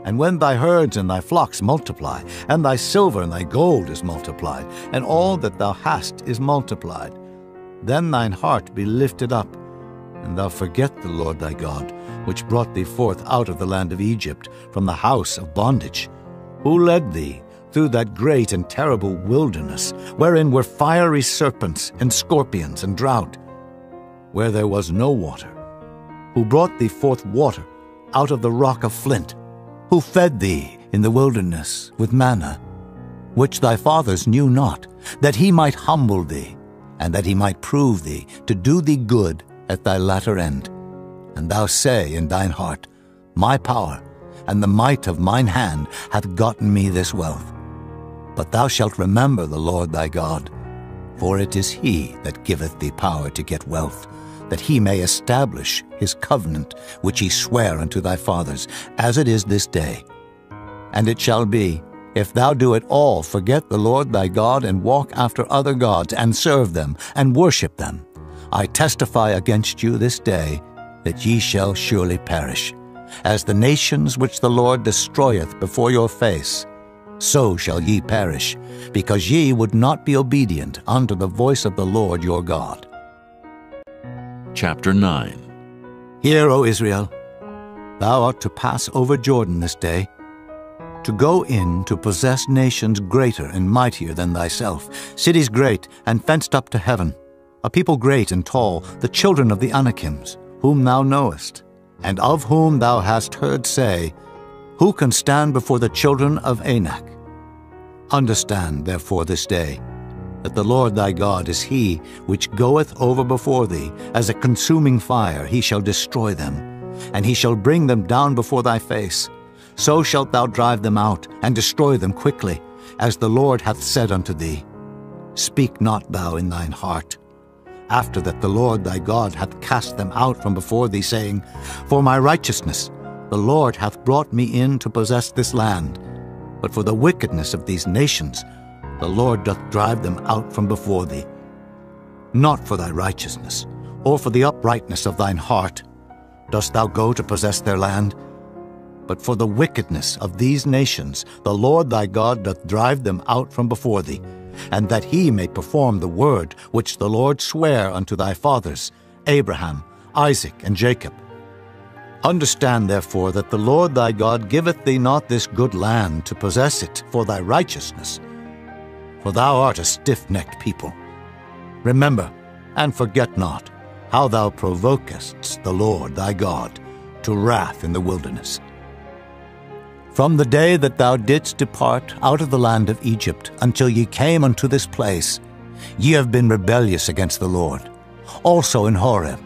and when thy herds and thy flocks multiply, and thy silver and thy gold is multiplied, and all that thou hast is multiplied, then thine heart be lifted up, and thou forget the Lord thy God, which brought thee forth out of the land of Egypt, from the house of bondage, who led thee through that great and terrible wilderness, wherein were fiery serpents and scorpions and drought, where there was no water, who brought thee forth water out of the rock of flint, who fed thee in the wilderness with manna, which thy fathers knew not, that he might humble thee, and that he might prove thee, to do thee good at thy latter end. And thou say in thine heart, My power and the might of mine hand hath gotten me this wealth. But thou shalt remember the Lord thy God, for it is he that giveth thee power to get wealth, that he may establish his covenant which he sware unto thy fathers, as it is this day. And it shall be, if thou do at all forget the Lord thy God, and walk after other gods, and serve them, and worship them, I testify against you this day, that ye shall surely perish. As the nations which the Lord destroyeth before your face, so shall ye perish, because ye would not be obedient unto the voice of the Lord your God. Chapter 9. Hear, O Israel, thou art to pass over Jordan this day, to go in to possess nations greater and mightier than thyself, cities great and fenced up to heaven, a people great and tall, the children of the Anakims, whom thou knowest, and of whom thou hast heard say, Who can stand before the children of Anak? Understand, therefore, this day, that the Lord thy God is he which goeth over before thee, as a consuming fire he shall destroy them, and he shall bring them down before thy face. So shalt thou drive them out, and destroy them quickly, as the Lord hath said unto thee. Speak not thou in thine heart, after that the Lord thy God hath cast them out from before thee, saying, For my righteousness the Lord hath brought me in to possess this land. But for the wickedness of these nations the Lord doth drive them out from before thee. Not for thy righteousness, or for the uprightness of thine heart, dost thou go to possess their land, but for the wickedness of these nations the Lord thy God doth drive them out from before thee, and that he may perform the word which the Lord sware unto thy fathers, Abraham, Isaac, and Jacob. Understand therefore that the Lord thy God giveth thee not this good land to possess it for thy righteousness, for thou art a stiff-necked people. Remember, and forget not, how thou provokest the Lord thy God to wrath in the wilderness. From the day that thou didst depart out of the land of Egypt until ye came unto this place, ye have been rebellious against the Lord. Also in Horeb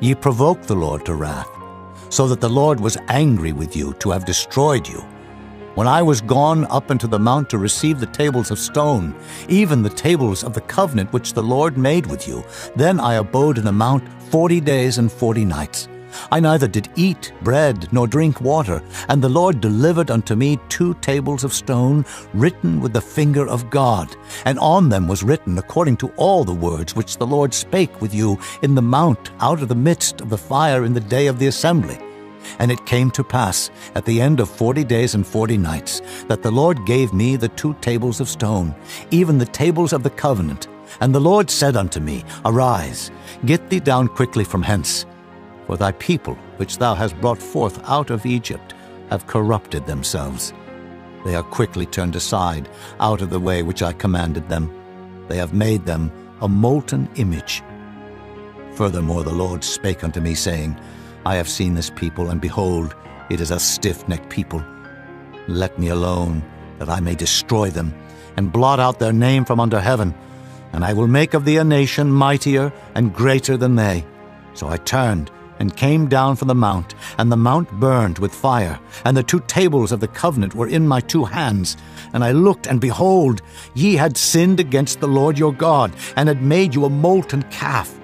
ye provoked the Lord to wrath, so that the Lord was angry with you to have destroyed you. When I was gone up into the mount to receive the tables of stone, even the tables of the covenant which the Lord made with you, then I abode in the mount 40 days and 40 nights. I neither did eat bread nor drink water, and the Lord delivered unto me 2 tables of stone, written with the finger of God, and on them was written according to all the words which the Lord spake with you in the mount out of the midst of the fire in the day of the assembly. And it came to pass, at the end of 40 days and 40 nights, that the Lord gave me the 2 tables of stone, even the tables of the covenant. And the Lord said unto me, Arise, get thee down quickly from hence. For thy people, which thou hast brought forth out of Egypt, have corrupted themselves. They are quickly turned aside out of the way which I commanded them. They have made them a molten image. Furthermore the Lord spake unto me, saying, I have seen this people, and behold, it is a stiff-necked people. Let me alone, that I may destroy them, and blot out their name from under heaven. And I will make of thee a nation mightier and greater than they. So I turned, and came down from the mount, and the mount burned with fire, and the 2 tables of the covenant were in my 2 hands. And I looked, and behold, ye had sinned against the Lord your God, and had made you a molten calf.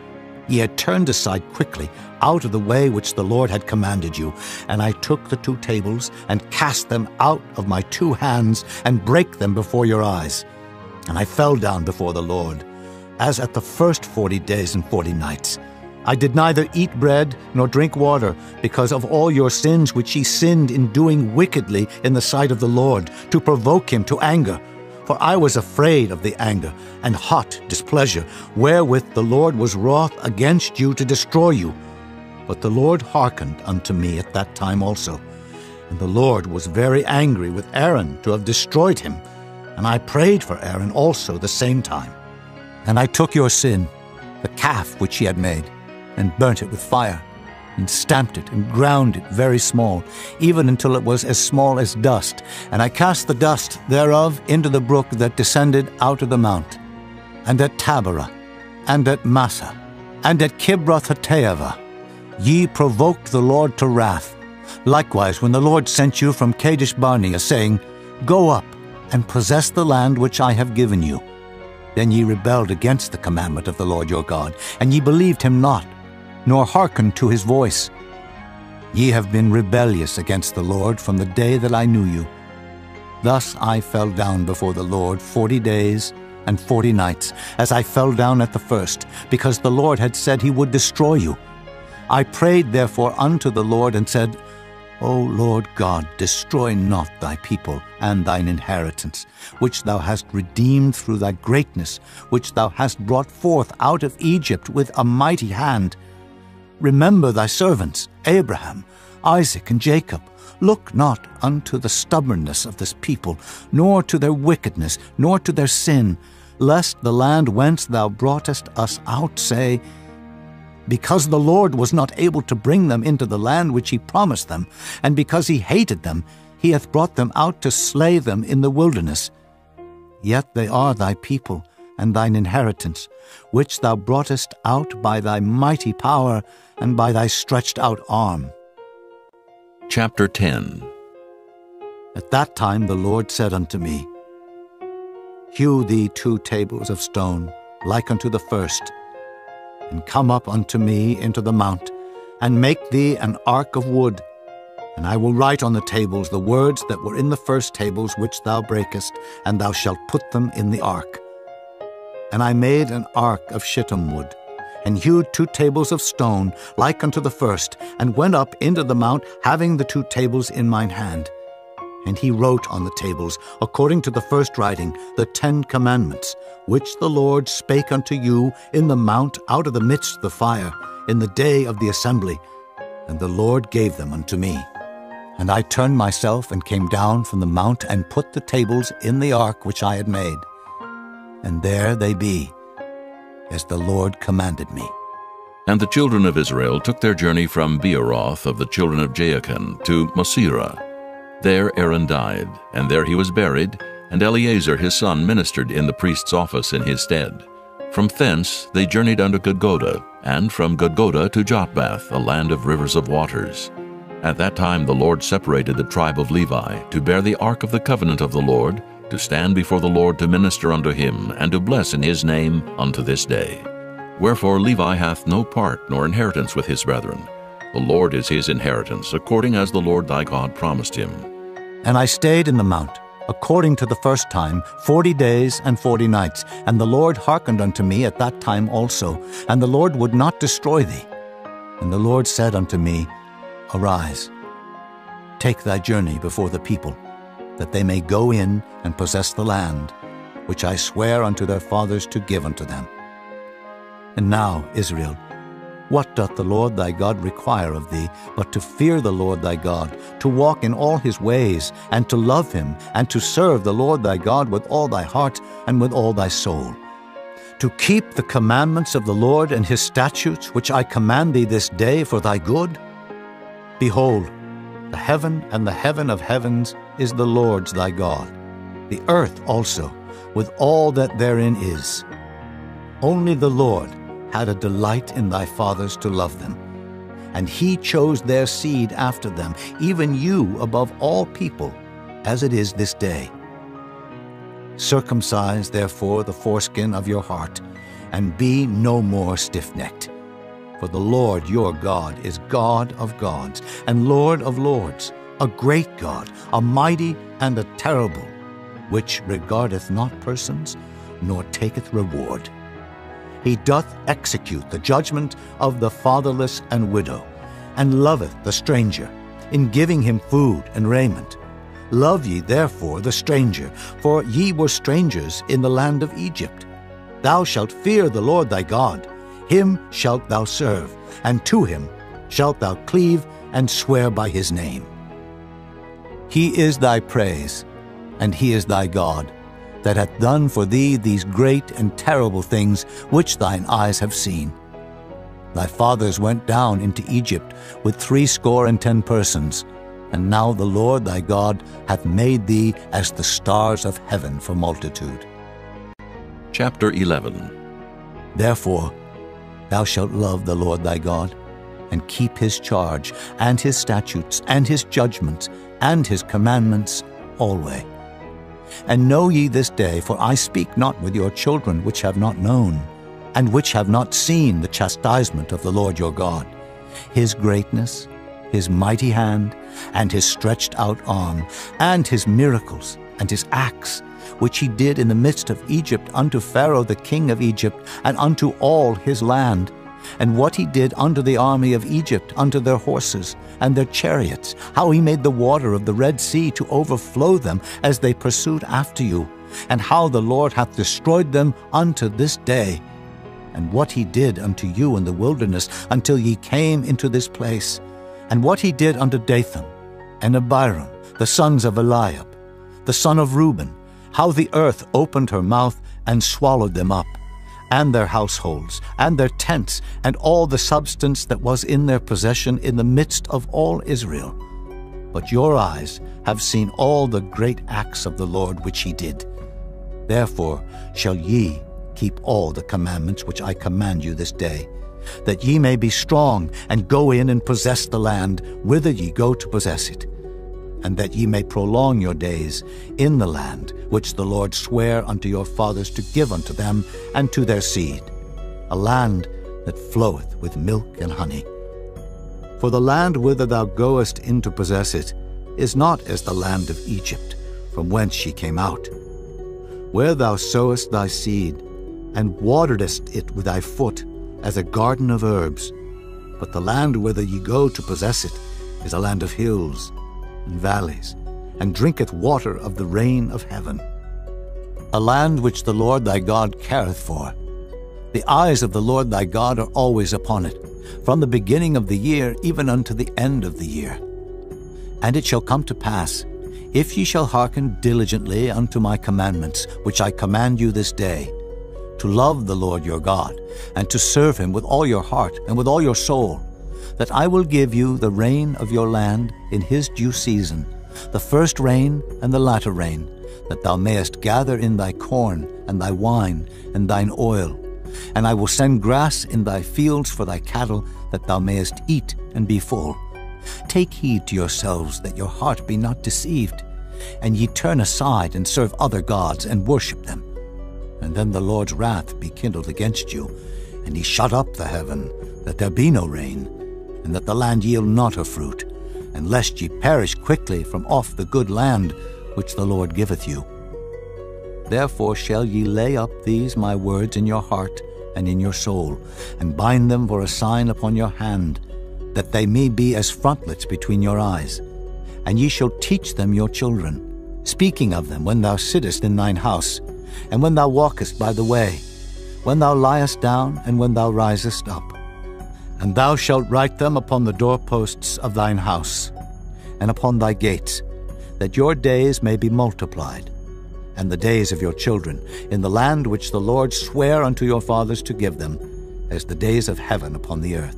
Ye had turned aside quickly out of the way which the Lord had commanded you. And I took the 2 tables, and cast them out of my 2 hands, and brake them before your eyes. And I fell down before the Lord, as at the first 40 days and 40 nights. I did neither eat bread nor drink water, because of all your sins which ye sinned in doing wickedly in the sight of the Lord, to provoke him to anger. For I was afraid of the anger and hot displeasure, wherewith the Lord was wroth against you to destroy you. But the Lord hearkened unto me at that time also. And the Lord was very angry with Aaron to have destroyed him. And I prayed for Aaron also the same time. And I took your sin, the calf which ye had made, and burnt it with fire, and stamped it, and ground it very small, even until it was as small as dust. And I cast the dust thereof into the brook that descended out of the mount. And at Taberah, and at Massa, and at Kibroth-hattaavah, ye provoked the Lord to wrath. Likewise, when the Lord sent you from Kadesh-barnea, saying, Go up, and possess the land which I have given you. Then ye rebelled against the commandment of the Lord your God, and ye believed him not, nor hearkened to his voice. Ye have been rebellious against the Lord from the day that I knew you. Thus I fell down before the Lord 40 days and 40 nights, as I fell down at the first, because the Lord had said he would destroy you. I prayed therefore unto the Lord, and said, O Lord God, destroy not thy people and thine inheritance, which thou hast redeemed through thy greatness, which thou hast brought forth out of Egypt with a mighty hand. Remember thy servants, Abraham, Isaac, and Jacob. Look not unto the stubbornness of this people, nor to their wickedness, nor to their sin, lest the land whence thou broughtest us out say, because the Lord was not able to bring them into the land which he promised them, and because he hated them, he hath brought them out to slay them in the wilderness. Yet they are thy people and thine inheritance, which thou broughtest out by thy mighty power and by thy stretched out arm. Chapter 10. At that time the Lord said unto me, Hew thee 2 tables of stone, like unto the first, and come up unto me into the mount, and make thee an ark of wood. And I will write on the tables the words that were in the first tables which thou breakest, and thou shalt put them in the ark. And I made an ark of shittim wood, and hewed 2 tables of stone, like unto the first, and went up into the mount, having the 2 tables in mine hand. And he wrote on the tables, according to the first writing, the 10 commandments, which the Lord spake unto you in the mount out of the midst of the fire, in the day of the assembly. And the Lord gave them unto me. And I turned myself and came down from the mount, and put the tables in the ark which I had made. And there they be, as the Lord commanded me. And the children of Israel took their journey from Beeroth of the children of Jaakan to Mosera. There Aaron died, and there he was buried, and Eleazar his son ministered in the priest's office in his stead. From thence they journeyed unto Gudgoda, and from Gudgoda to Jotbath, a land of rivers of waters. At that time the Lord separated the tribe of Levi, to bear the ark of the covenant of the Lord, to stand before the Lord to minister unto him, and to bless in his name unto this day. Wherefore Levi hath no part nor inheritance with his brethren. The Lord is his inheritance, according as the Lord thy God promised him. And I stayed in the mount, according to the first time, 40 days and 40 nights. And the Lord hearkened unto me at that time also, and the Lord would not destroy thee. And the Lord said unto me, Arise, take thy journey before the people, that they may go in and possess the land, which I swear unto their fathers to give unto them. And now, Israel, what doth the Lord thy God require of thee, but to fear the Lord thy God, to walk in all his ways, and to love him, and to serve the Lord thy God with all thy heart and with all thy soul, to keep the commandments of the Lord and his statutes, which I command thee this day for thy good? Behold, the heaven and the heaven of heavens is the Lord's thy God, the earth also, with all that therein is. Only the Lord had a delight in thy fathers to love them, and he chose their seed after them, even you above all people, as it is this day. Circumcise therefore the foreskin of your heart, and be no more stiff-necked. For the Lord your God is God of gods, and Lord of lords, a great God, a mighty and a terrible, which regardeth not persons, nor taketh reward. He doth execute the judgment of the fatherless and widow, and loveth the stranger, in giving him food and raiment. Love ye therefore the stranger, for ye were strangers in the land of Egypt. Thou shalt fear the Lord thy God, him shalt thou serve, and to him shalt thou cleave and swear by his name. He is thy praise, and he is thy God, that hath done for thee these great and terrible things which thine eyes have seen. Thy fathers went down into Egypt with 70 persons, and now the Lord thy God hath made thee as the stars of heaven for multitude. Chapter 11. Therefore thou shalt love the Lord thy God, and keep his charge, and his statutes, and his judgments, and his commandments always. And know ye this day, for I speak not with your children which have not known, and which have not seen the chastisement of the Lord your God, his greatness, his mighty hand, and his stretched out arm, and his miracles, and his acts, which he did in the midst of Egypt unto Pharaoh the king of Egypt, and unto all his land, and what he did unto the army of Egypt, unto their horses and their chariots, how he made the water of the Red Sea to overflow them as they pursued after you, and how the Lord hath destroyed them unto this day, and what he did unto you in the wilderness until ye came into this place, and what he did unto Dathan and Abiram, the sons of Eliab, the son of Reuben, how the earth opened her mouth and swallowed them up, and their households, and their tents, and all the substance that was in their possession in the midst of all Israel. But your eyes have seen all the great acts of the Lord which he did. Therefore shall ye keep all the commandments which I command you this day, that ye may be strong, and go in and possess the land whither ye go to possess it, and that ye may prolong your days in the land which the Lord sware unto your fathers to give unto them and to their seed, a land that floweth with milk and honey. For the land whither thou goest in to possess it is not as the land of Egypt, from whence ye came out, where thou sowest thy seed, and waterest it with thy foot, as a garden of herbs. But the land whither ye go to possess it is a land of hills and valleys, and drinketh water of the rain of heaven, a land which the Lord thy God careth for. The eyes of the Lord thy God are always upon it, from the beginning of the year even unto the end of the year. And it shall come to pass, if ye shall hearken diligently unto my commandments, which I command you this day, to love the Lord your God, and to serve him with all your heart and with all your soul, that I will give you the rain of your land in his due season, the first rain and the latter rain, that thou mayest gather in thy corn and thy wine and thine oil. And I will send grass in thy fields for thy cattle, that thou mayest eat and be full. Take heed to yourselves that your heart be not deceived, and ye turn aside and serve other gods and worship them. And then the Lord's wrath be kindled against you, and he shut up the heaven, that there be no rain, and that the land yield not her fruit, and lest ye perish quickly from off the good land which the Lord giveth you. Therefore shall ye lay up these my words in your heart and in your soul, and bind them for a sign upon your hand, that they may be as frontlets between your eyes. And ye shall teach them your children, speaking of them when thou sittest in thine house, and when thou walkest by the way, when thou liest down, and when thou risest up. And thou shalt write them upon the doorposts of thine house, and upon thy gates, that your days may be multiplied, and the days of your children, in the land which the Lord sware unto your fathers to give them, as the days of heaven upon the earth.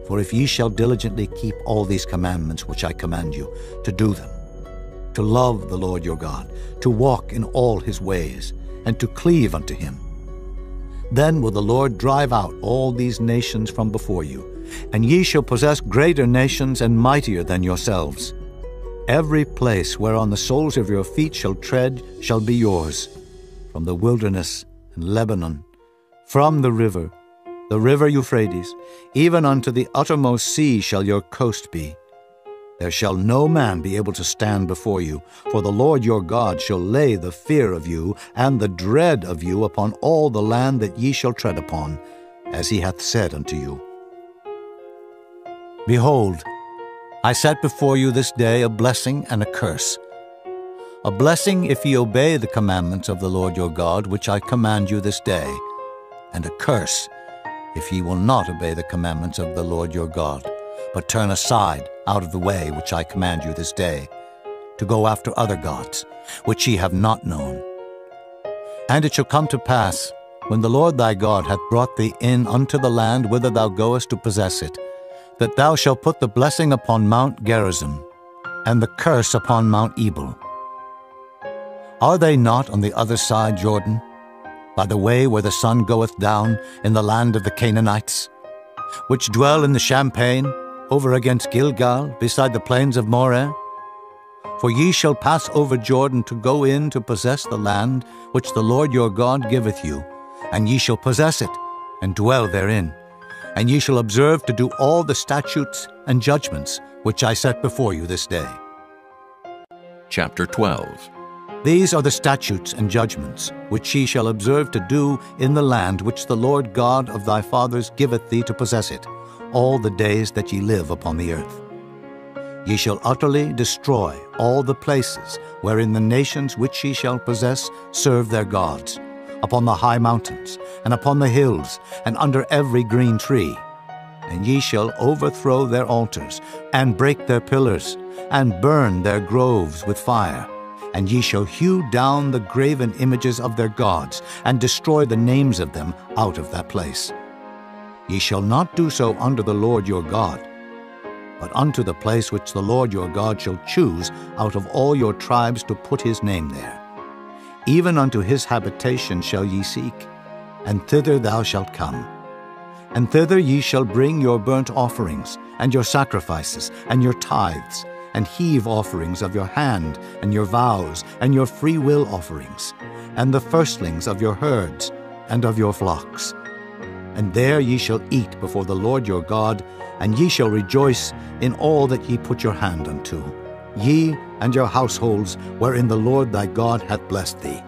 For if ye shall diligently keep all these commandments which I command you, to do them, to love the Lord your God, to walk in all his ways, and to cleave unto him, then will the Lord drive out all these nations from before you, and ye shall possess greater nations and mightier than yourselves. Every place whereon the soles of your feet shall tread shall be yours, from the wilderness and Lebanon, from the river Euphrates, even unto the uttermost sea shall your coast be. There shall no man be able to stand before you, for the Lord your God shall lay the fear of you and the dread of you upon all the land that ye shall tread upon, as he hath said unto you. Behold, I set before you this day a blessing and a curse. A blessing if ye obey the commandments of the Lord your God, which I command you this day, and a curse if ye will not obey the commandments of the Lord your God, but turn aside out of the way which I command you this day, to go after other gods, which ye have not known. And it shall come to pass, when the Lord thy God hath brought thee in unto the land whither thou goest to possess it, that thou shalt put the blessing upon Mount Gerizim, and the curse upon Mount Ebal. Are they not on the other side Jordan, by the way where the sun goeth down, in the land of the Canaanites, which dwell in the champaign, over against Gilgal, beside the plains of Moreh? For ye shall pass over Jordan to go in to possess the land which the Lord your God giveth you, and ye shall possess it, and dwell therein. And ye shall observe to do all the statutes and judgments which I set before you this day. Chapter 12. These are the statutes and judgments which ye shall observe to do in the land which the Lord God of thy fathers giveth thee to possess it, all the days that ye live upon the earth. Ye shall utterly destroy all the places wherein the nations which ye shall possess serve their gods, upon the high mountains, and upon the hills, and under every green tree. And ye shall overthrow their altars, and break their pillars, and burn their groves with fire. And ye shall hew down the graven images of their gods, and destroy the names of them out of that place. Ye shall not do so unto the Lord your God, but unto the place which the Lord your God shall choose out of all your tribes to put his name there. Even unto his habitation shall ye seek, and thither thou shalt come. And thither ye shall bring your burnt offerings, and your sacrifices, and your tithes, and heave offerings of your hand, and your vows, and your freewill offerings, and the firstlings of your herds, and of your flocks. And there ye shall eat before the Lord your God, and ye shall rejoice in all that ye put your hand unto, ye and your households wherein the Lord thy God hath blessed thee.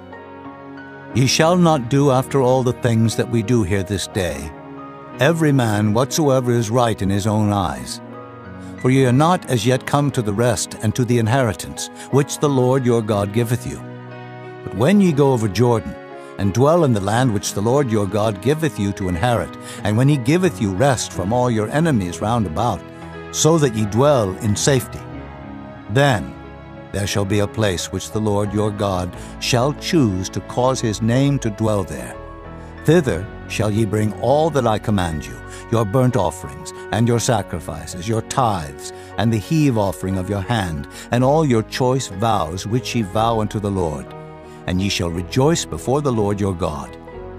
Ye shall not do after all the things that we do here this day, every man whatsoever is right in his own eyes. For ye are not as yet come to the rest and to the inheritance, which the Lord your God giveth you. But when ye go over Jordan, and dwell in the land which the Lord your God giveth you to inherit, and when he giveth you rest from all your enemies round about, so that ye dwell in safety, then there shall be a place which the Lord your God shall choose to cause his name to dwell there. Thither shall ye bring all that I command you, your burnt offerings, and your sacrifices, your tithes, and the heave offering of your hand, and all your choice vows which ye vow unto the Lord. And ye shall rejoice before the Lord your God,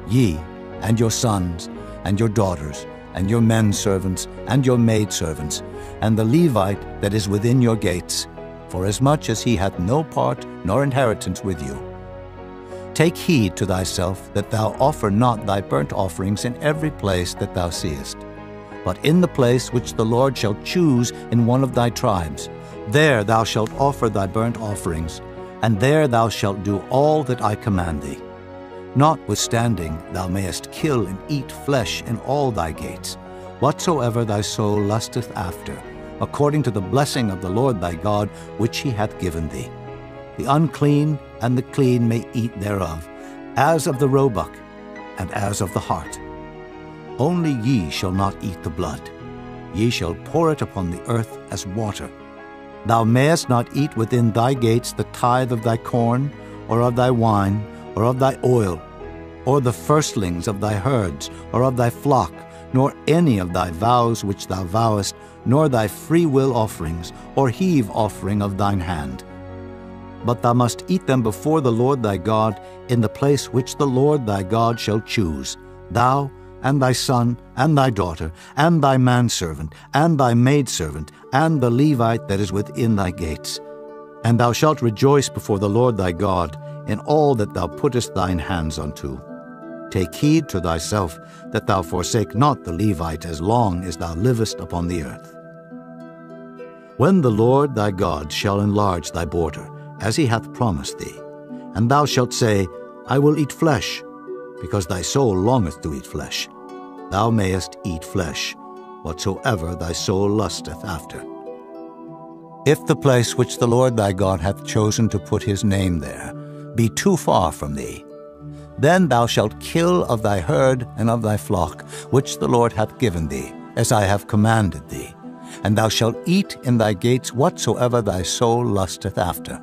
ye, and your sons, and your daughters, and your men servants, and your maidservants, and the Levite that is within your gates, forasmuch as he hath no part nor inheritance with you. Take heed to thyself that thou offer not thy burnt offerings in every place that thou seest, but in the place which the Lord shall choose in one of thy tribes, there thou shalt offer thy burnt offerings, and there thou shalt do all that I command thee. Notwithstanding, thou mayest kill and eat flesh in all thy gates, whatsoever thy soul lusteth after, according to the blessing of the Lord thy God, which he hath given thee. The unclean and the clean may eat thereof, as of the roebuck, and as of the hart. Only ye shall not eat the blood. Ye shall pour it upon the earth as water. Thou mayest not eat within thy gates the tithe of thy corn, or of thy wine, or of thy oil, or the firstlings of thy herds, or of thy flock, nor any of thy vows which thou vowest, nor thy freewill offerings, or heave offering of thine hand. But thou must eat them before the Lord thy God in the place which the Lord thy God shall choose, thou, and thy son, and thy daughter, and thy manservant, and thy maidservant, and the Levite that is within thy gates. And thou shalt rejoice before the Lord thy God in all that thou puttest thine hands unto. Take heed to thyself that thou forsake not the Levite as long as thou livest upon the earth. When the Lord thy God shall enlarge thy border, as he hath promised thee, and thou shalt say, I will eat flesh, because thy soul longeth to eat flesh, thou mayest eat flesh, whatsoever thy soul lusteth after. If the place which the Lord thy God hath chosen to put his name there be too far from thee, then thou shalt kill of thy herd and of thy flock, which the Lord hath given thee, as I have commanded thee, and thou shalt eat in thy gates whatsoever thy soul lusteth after.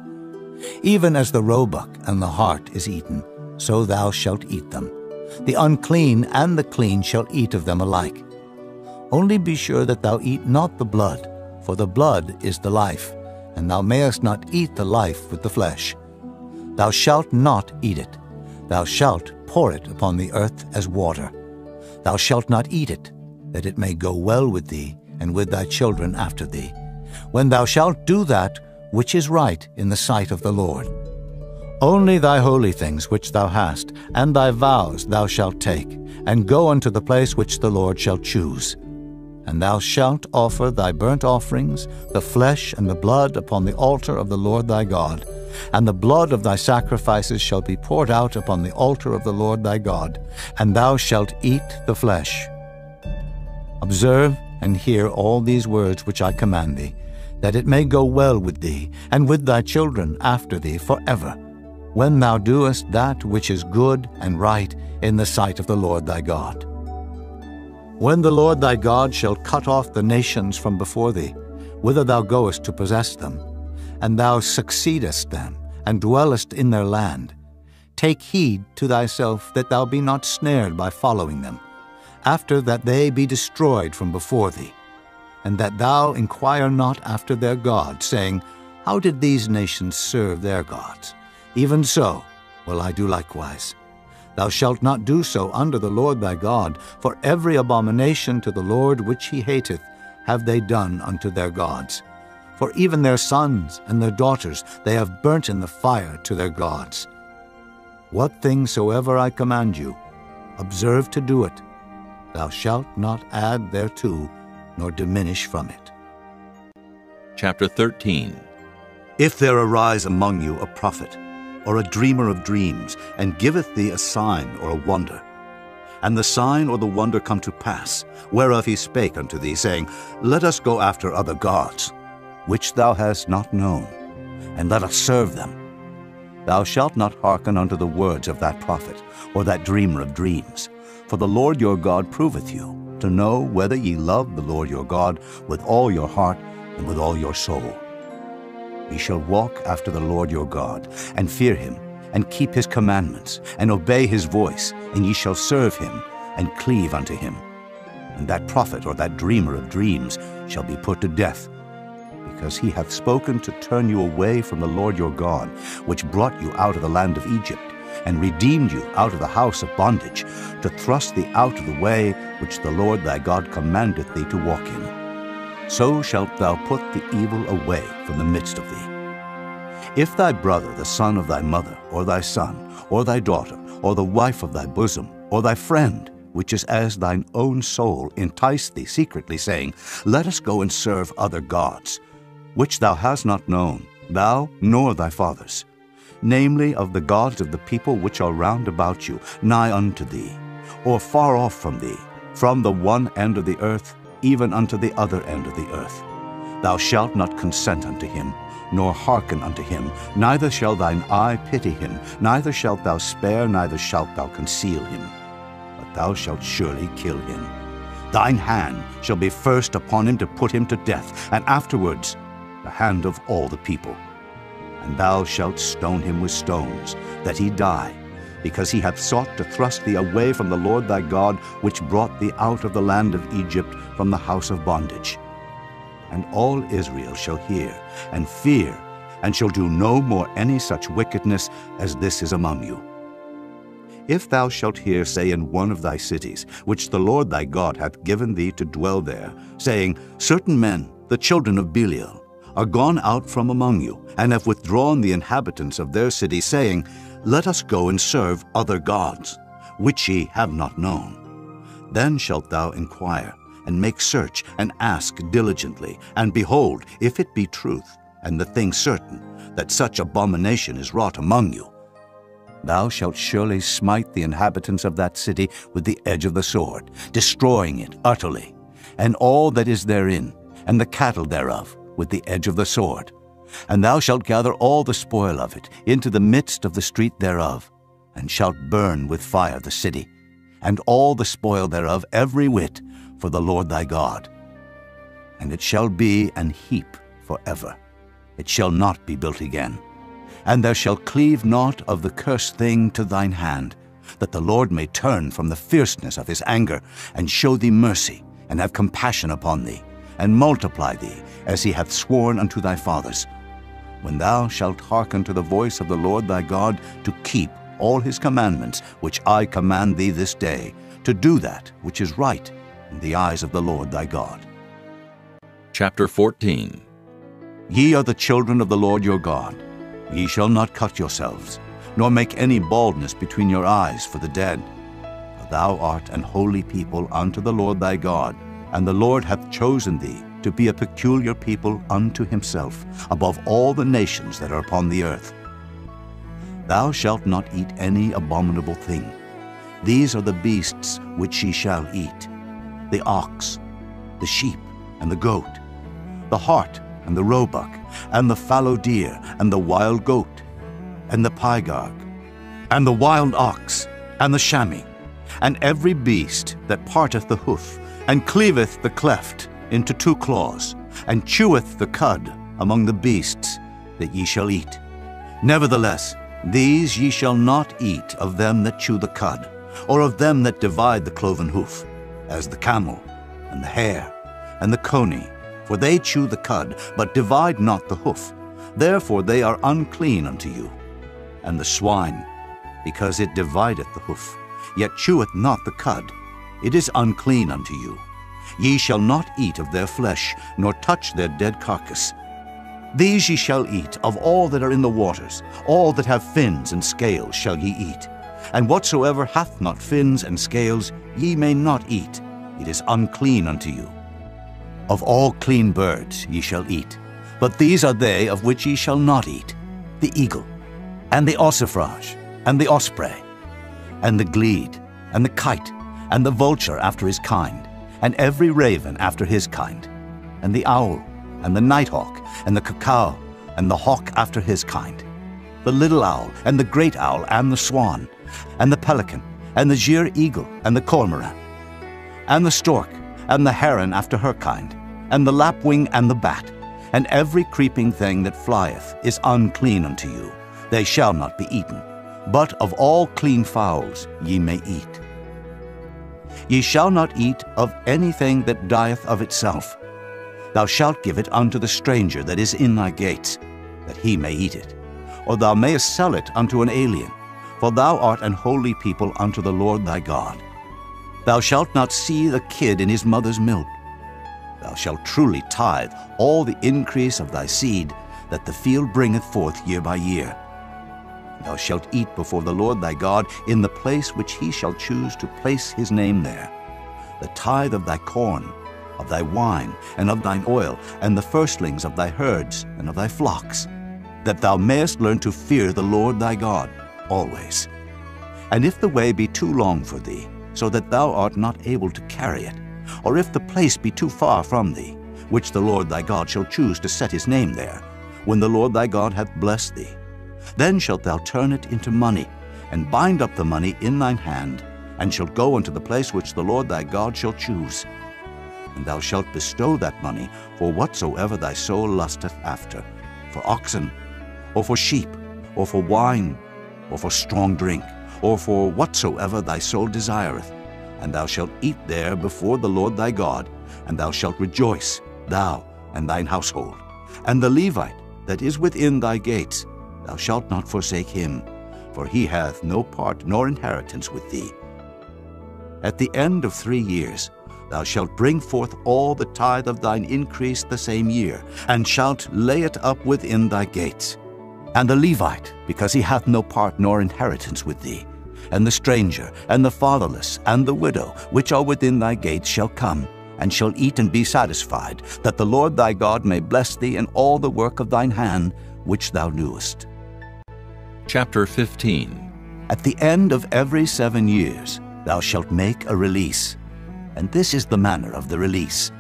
Even as the roebuck and the hart is eaten, so thou shalt eat them. The unclean and the clean shall eat of them alike. Only be sure that thou eat not the blood, for the blood is the life, and thou mayest not eat the life with the flesh. Thou shalt not eat it. Thou shalt pour it upon the earth as water. Thou shalt not eat it, that it may go well with thee and with thy children after thee, when thou shalt do that which is right in the sight of the Lord. Only thy holy things which thou hast, and thy vows thou shalt take, and go unto the place which the Lord shall choose. And thou shalt offer thy burnt offerings, the flesh and the blood, upon the altar of the Lord thy God. And the blood of thy sacrifices shall be poured out upon the altar of the Lord thy God, and thou shalt eat the flesh. Observe and hear all these words which I command thee, that it may go well with thee, and with thy children after thee forever, when thou doest that which is good and right in the sight of the Lord thy God. When the Lord thy God shall cut off the nations from before thee, whither thou goest to possess them, and thou succeedest them, and dwellest in their land, take heed to thyself that thou be not snared by following them, after that they be destroyed from before thee, and that thou inquire not after their gods, saying, How did these nations serve their gods? Even so will I do likewise. Thou shalt not do so under the Lord thy God, for every abomination to the Lord which he hateth have they done unto their gods. For even their sons and their daughters they have burnt in the fire to their gods. What thing soever I command you, observe to do it. Thou shalt not add thereto, nor diminish from it. Chapter 13. If there arise among you a prophet, or a dreamer of dreams, and giveth thee a sign or a wonder, and the sign or the wonder come to pass, whereof he spake unto thee, saying, Let us go after other gods, which thou hast not known, and let us serve them. Thou shalt not hearken unto the words of that prophet, or that dreamer of dreams. For the Lord your God proveth you, to know whether ye love the Lord your God with all your heart and with all your soul. Ye shall walk after the Lord your God, and fear him, and keep his commandments, and obey his voice, and ye shall serve him, and cleave unto him. And that prophet or that dreamer of dreams shall be put to death, because he hath spoken to turn you away from the Lord your God, which brought you out of the land of Egypt, and redeemed you out of the house of bondage, to thrust thee out of the way which the Lord thy God commandeth thee to walk in. So shalt thou put the evil away from the midst of thee. If thy brother, the son of thy mother, or thy son, or thy daughter, or the wife of thy bosom, or thy friend, which is as thine own soul, entice thee secretly, saying, Let us go and serve other gods, which thou hast not known, thou nor thy fathers, namely of the gods of the people which are round about you, nigh unto thee, or far off from thee, from the one end of the earth, even unto the other end of the earth. Thou shalt not consent unto him, nor hearken unto him, neither shall thine eye pity him, neither shalt thou spare, neither shalt thou conceal him. But thou shalt surely kill him. Thine hand shall be first upon him to put him to death, and afterwards the hand of all the people. And thou shalt stone him with stones, that he die, because he hath sought to thrust thee away from the Lord thy God, which brought thee out of the land of Egypt, from the house of bondage. And all Israel shall hear, and fear, and shall do no more any such wickedness as this is among you. If thou shalt hear say in one of thy cities, which the Lord thy God hath given thee to dwell there, saying, Certain men, the children of Belial, are gone out from among you, and have withdrawn the inhabitants of their city, saying, Let us go and serve other gods, which ye have not known. Then shalt thou inquire, and make search, and ask diligently, and behold, if it be truth, and the thing certain, that such abomination is wrought among you, thou shalt surely smite the inhabitants of that city with the edge of the sword, destroying it utterly, and all that is therein, and the cattle thereof, with the edge of the sword. And thou shalt gather all the spoil of it into the midst of the street thereof, and shalt burn with fire the city, and all the spoil thereof every whit, for the Lord thy God. And it shall be an heap forever. It shall not be built again. And there shall cleave naught of the cursed thing to thine hand, that the Lord may turn from the fierceness of his anger, and show thee mercy, and have compassion upon thee, and multiply thee, as he hath sworn unto thy fathers, when thou shalt hearken to the voice of the Lord thy God, to keep all his commandments which I command thee this day, to do that which is right in the eyes of the Lord thy God. Chapter 14. Ye are the children of the Lord your God. Ye shall not cut yourselves, nor make any baldness between your eyes for the dead. For thou art an holy people unto the Lord thy God, and the Lord hath chosen thee to be a peculiar people unto himself, above all the nations that are upon the earth. Thou shalt not eat any abominable thing. These are the beasts which ye shall eat: the ox, the sheep, and the goat, the hart, and the roebuck, and the fallow deer, and the wild goat, and the pygarg, and the wild ox, and the chamois, and every beast that parteth the hoof, and cleaveth the cleft into two claws, and cheweth the cud among the beasts that ye shall eat. Nevertheless, these ye shall not eat of them that chew the cud, or of them that divide the cloven hoof, as the camel, and the hare, and the coney, for they chew the cud, but divide not the hoof. Therefore they are unclean unto you. And the swine, because it divideth the hoof, yet cheweth not the cud, it is unclean unto you. Ye shall not eat of their flesh, nor touch their dead carcass. These ye shall eat of all that are in the waters, all that have fins and scales shall ye eat. And whatsoever hath not fins and scales ye may not eat, it is unclean unto you. Of all clean birds ye shall eat, but these are they of which ye shall not eat: the eagle, and the ossifrage, and the osprey, and the glede, and the kite, and the vulture after his kind, and every raven after his kind, and the owl, and the nighthawk, and the cuckoo, and the hawk after his kind, the little owl, and the great owl, and the swan, and the pelican, and the gier eagle, and the cormorant, and the stork, and the heron after her kind, and the lapwing, and the bat, and every creeping thing that flieth is unclean unto you. They shall not be eaten. But of all clean fowls ye may eat. Ye shall not eat of anything that dieth of itself. Thou shalt give it unto the stranger that is in thy gates, that he may eat it. Or thou mayest sell it unto an alien, for thou art an holy people unto the Lord thy God. Thou shalt not see the kid in his mother's milk. Thou shalt truly tithe all the increase of thy seed that the field bringeth forth year by year. Thou shalt eat before the Lord thy God in the place which he shall choose to place his name there, the tithe of thy corn, of thy wine, and of thine oil, and the firstlings of thy herds and of thy flocks, that thou mayest learn to fear the Lord thy God always. And if the way be too long for thee, so that thou art not able to carry it, or if the place be too far from thee, which the Lord thy God shall choose to set his name there, when the Lord thy God hath blessed thee, then shalt thou turn it into money, and bind up the money in thine hand, and shalt go unto the place which the Lord thy God shall choose. And thou shalt bestow that money for whatsoever thy soul lusteth after, for oxen, or for sheep, or for wine, or for strong drink, or for whatsoever thy soul desireth. And thou shalt eat there before the Lord thy God, and thou shalt rejoice, thou and thine household. And the Levite that is within thy gates, thou shalt not forsake him, for he hath no part nor inheritance with thee. At the end of 3 years thou shalt bring forth all the tithe of thine increase the same year, and shalt lay it up within thy gates. And the Levite, because he hath no part nor inheritance with thee, and the stranger, and the fatherless, and the widow, which are within thy gates, shall come, and shall eat and be satisfied, that the Lord thy God may bless thee in all the work of thine hand, which thou doest. Chapter 15. At the end of every 7 years thou shalt make a release, and this is the manner of the release.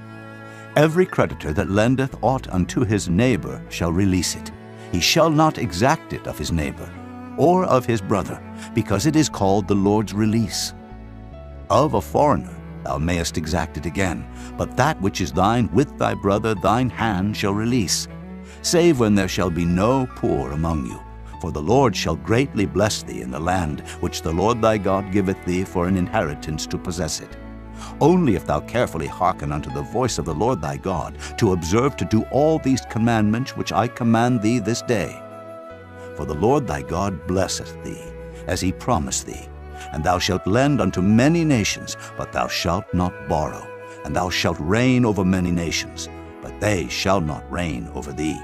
Every creditor that lendeth aught unto his neighbor shall release it. He shall not exact it of his neighbor, or of his brother, because it is called the Lord's release. Of a foreigner thou mayest exact it again, but that which is thine with thy brother thine hand shall release, save when there shall be no poor among you. For the Lord shall greatly bless thee in the land which the Lord thy God giveth thee for an inheritance to possess it. Only if thou carefully hearken unto the voice of the Lord thy God, to observe to do all these commandments which I command thee this day. For the Lord thy God blesseth thee, as he promised thee. And thou shalt lend unto many nations, but thou shalt not borrow. And thou shalt reign over many nations, but they shall not reign over thee.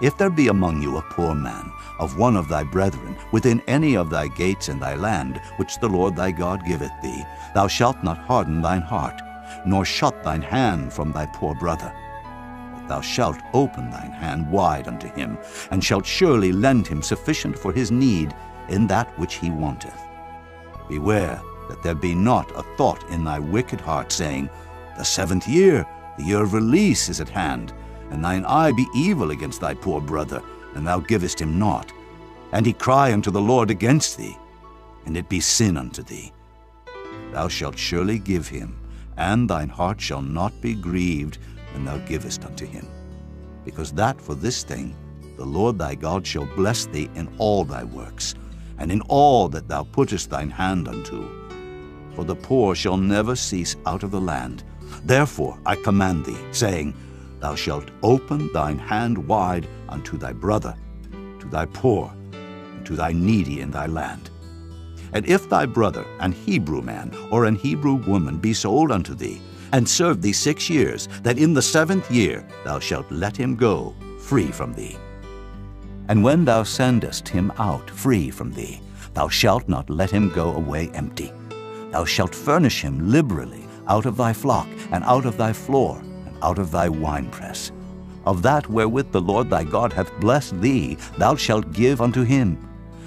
If there be among you a poor man, of one of thy brethren, within any of thy gates in thy land, which the Lord thy God giveth thee, thou shalt not harden thine heart, nor shut thine hand from thy poor brother. But thou shalt open thine hand wide unto him, and shalt surely lend him sufficient for his need in that which he wanteth. Beware that there be not a thought in thy wicked heart, saying, The 7th year, the year of release, is at hand, and thine eye be evil against thy poor brother, and thou givest him naught. And he cry unto the Lord against thee, and it be sin unto thee. Thou shalt surely give him, and thine heart shall not be grieved when thou givest unto him. Because that for this thing the Lord thy God shall bless thee in all thy works, and in all that thou puttest thine hand unto. For the poor shall never cease out of the land. Therefore I command thee, saying, Thou shalt open thine hand wide unto thy brother, to thy poor, and to thy needy in thy land. And if thy brother, an Hebrew man or an Hebrew woman, be sold unto thee, and serve thee 6 years, that in the 7th year thou shalt let him go free from thee. And when thou sendest him out free from thee, thou shalt not let him go away empty. Thou shalt furnish him liberally out of thy flock, and out of thy floor, and out of thy winepress. Of that wherewith the Lord thy God hath blessed thee, thou shalt give unto him.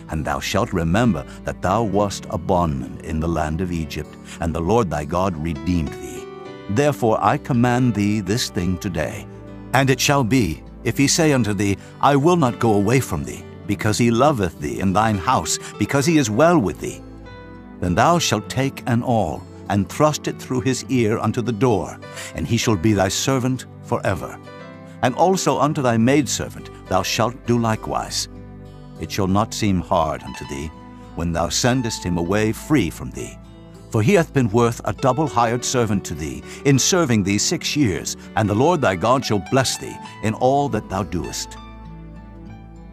And thou shalt remember that thou wast a bondman in the land of Egypt, and the Lord thy God redeemed thee. Therefore I command thee this thing today. And it shall be, if he say unto thee, I will not go away from thee, because he loveth thee in thine house, because he is well with thee, then thou shalt take an awl, and thrust it through his ear unto the door, and he shall be thy servant forever. And also unto thy maidservant thou shalt do likewise. It shall not seem hard unto thee, when thou sendest him away free from thee. For he hath been worth a double hired servant to thee, in serving thee 6 years, and the Lord thy God shall bless thee in all that thou doest.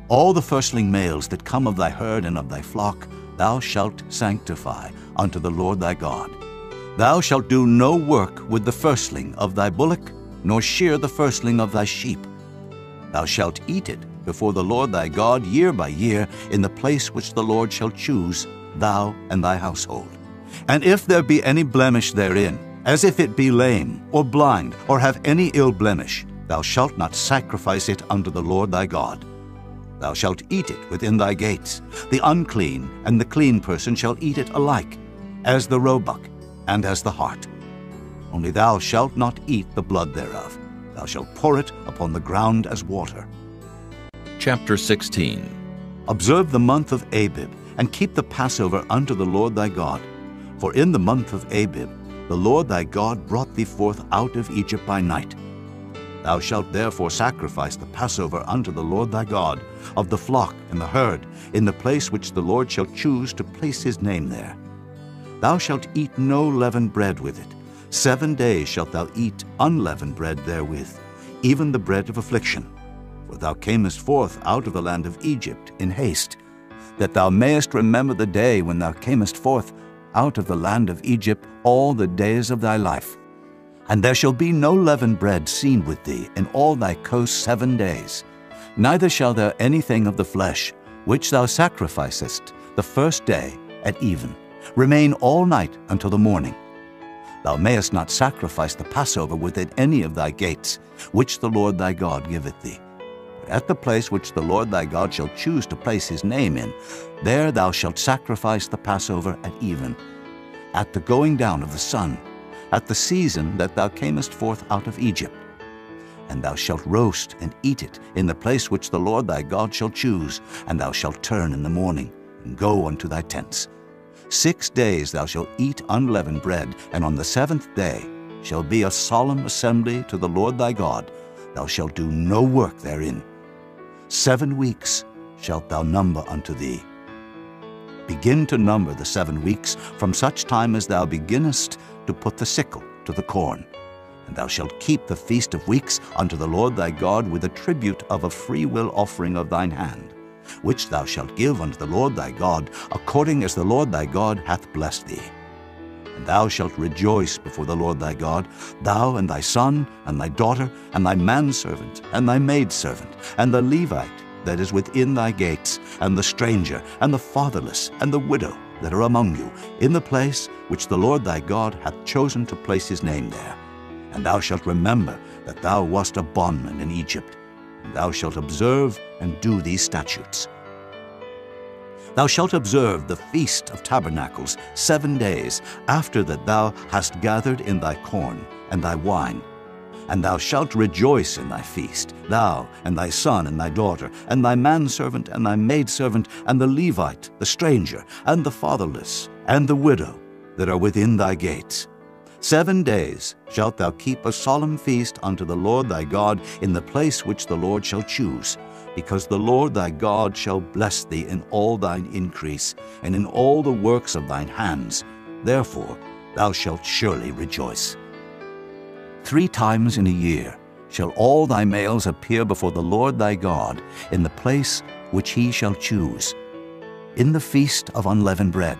All the firstling males that come of thy herd and of thy flock thou shalt sanctify unto the Lord thy God. Thou shalt do no work with the firstling of thy bullock, nor shear the firstling of thy sheep. Thou shalt eat it before the Lord thy God year by year in the place which the Lord shall choose, thou and thy household. And if there be any blemish therein, as if it be lame, or blind, or have any ill blemish, thou shalt not sacrifice it unto the Lord thy God. Thou shalt eat it within thy gates. The unclean and the clean person shall eat it alike, as the roebuck and as the hart. Only thou shalt not eat the blood thereof. Thou shalt pour it upon the ground as water. Chapter 16. Observe the month of Abib, and keep the Passover unto the Lord thy God. For in the month of Abib the Lord thy God brought thee forth out of Egypt by night. Thou shalt therefore sacrifice the Passover unto the Lord thy God, of the flock and the herd, in the place which the Lord shall choose to place his name there. Thou shalt eat no leavened bread with it. 7 days shalt thou eat unleavened bread therewith, even the bread of affliction. For thou camest forth out of the land of Egypt in haste, that thou mayest remember the day when thou camest forth out of the land of Egypt all the days of thy life. And there shall be no leavened bread seen with thee in all thy coasts 7 days. Neither shall there anything of the flesh, which thou sacrificest the first day at even, remain all night until the morning. Thou mayest not sacrifice the Passover within any of thy gates, which the Lord thy God giveth thee. But at the place which the Lord thy God shall choose to place his name in, there thou shalt sacrifice the Passover at even, at the going down of the sun, at the season that thou camest forth out of Egypt. And thou shalt roast and eat it in the place which the Lord thy God shall choose, and thou shalt turn in the morning, and go unto thy tents. 6 days thou shalt eat unleavened bread, and on the 7th day shall be a solemn assembly to the Lord thy God. Thou shalt do no work therein. 7 weeks shalt thou number unto thee. Begin to number the 7 weeks from such time as thou beginnest to put the sickle to the corn. And thou shalt keep the feast of weeks unto the Lord thy God with a tribute of a freewill offering of thine hand, which thou shalt give unto the Lord thy God, according as the Lord thy God hath blessed thee. And thou shalt rejoice before the Lord thy God, thou and thy son, and thy daughter, and thy manservant, and thy maidservant, and the Levite that is within thy gates, and the stranger, and the fatherless, and the widow, that are among you, in the place which the Lord thy God hath chosen to place his name there. And thou shalt remember that thou wast a bondman in Egypt, and thou shalt observe and do these statutes. Thou shalt observe the Feast of Tabernacles 7 days, after that thou hast gathered in thy corn and thy wine. And thou shalt rejoice in thy feast, thou and thy son and thy daughter, and thy manservant and thy maidservant, and the Levite, the stranger, and the fatherless, and the widow that are within thy gates. 7 days shalt thou keep a solemn feast unto the Lord thy God in the place which the Lord shall choose, because the Lord thy God shall bless thee in all thine increase, and in all the works of thine hands. Therefore thou shalt surely rejoice. 3 times in a year shall all thy males appear before the Lord thy God in the place which he shall choose, in the feast of unleavened bread,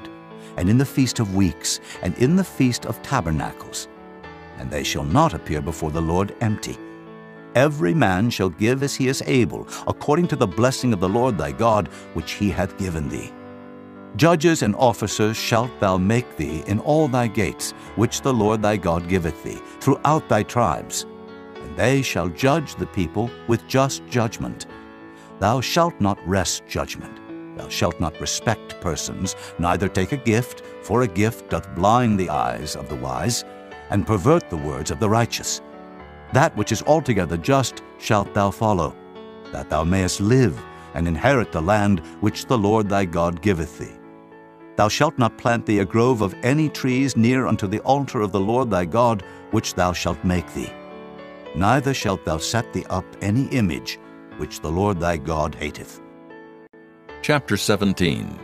and in the feast of weeks, and in the feast of tabernacles. And they shall not appear before the Lord empty. Every man shall give as he is able, according to the blessing of the Lord thy God, which he hath given thee. Judges and officers shalt thou make thee in all thy gates, which the Lord thy God giveth thee, throughout thy tribes. And they shall judge the people with just judgment. Thou shalt not wrest judgment. Thou shalt not respect persons, neither take a gift, for a gift doth blind the eyes of the wise, and pervert the words of the righteous. That which is altogether just shalt thou follow, that thou mayest live, and inherit the land which the Lord thy God giveth thee. Thou shalt not plant thee a grove of any trees near unto the altar of the Lord thy God, which thou shalt make thee. Neither shalt thou set thee up any image, which the Lord thy God hateth. Chapter 17.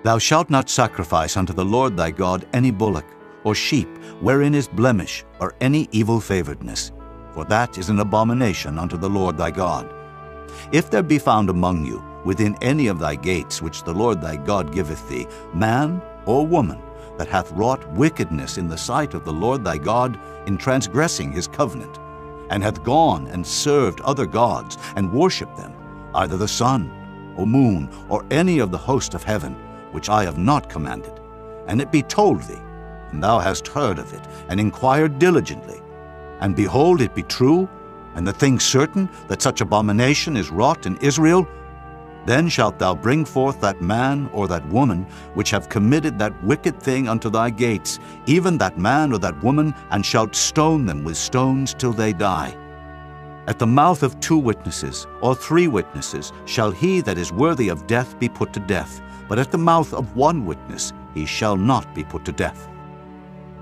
Thou shalt not sacrifice unto the Lord thy God any bullock, or sheep, wherein is blemish, or any evil favoredness, for that is an abomination unto the Lord thy God. If there be found among you, within any of thy gates which the Lord thy God giveth thee, man or woman that hath wrought wickedness in the sight of the Lord thy God in transgressing his covenant, and hath gone and served other gods, and worshipped them, either the sun, or moon, or any of the host of heaven, which I have not commanded, and it be told thee, and thou hast heard of it, and inquired diligently, and behold, it be true, and the thing certain that such abomination is wrought in Israel, then shalt thou bring forth that man or that woman which have committed that wicked thing unto thy gates, even that man or that woman, and shalt stone them with stones till they die. At the mouth of 2 witnesses or 3 witnesses shall he that is worthy of death be put to death, but at the mouth of 1 witness he shall not be put to death.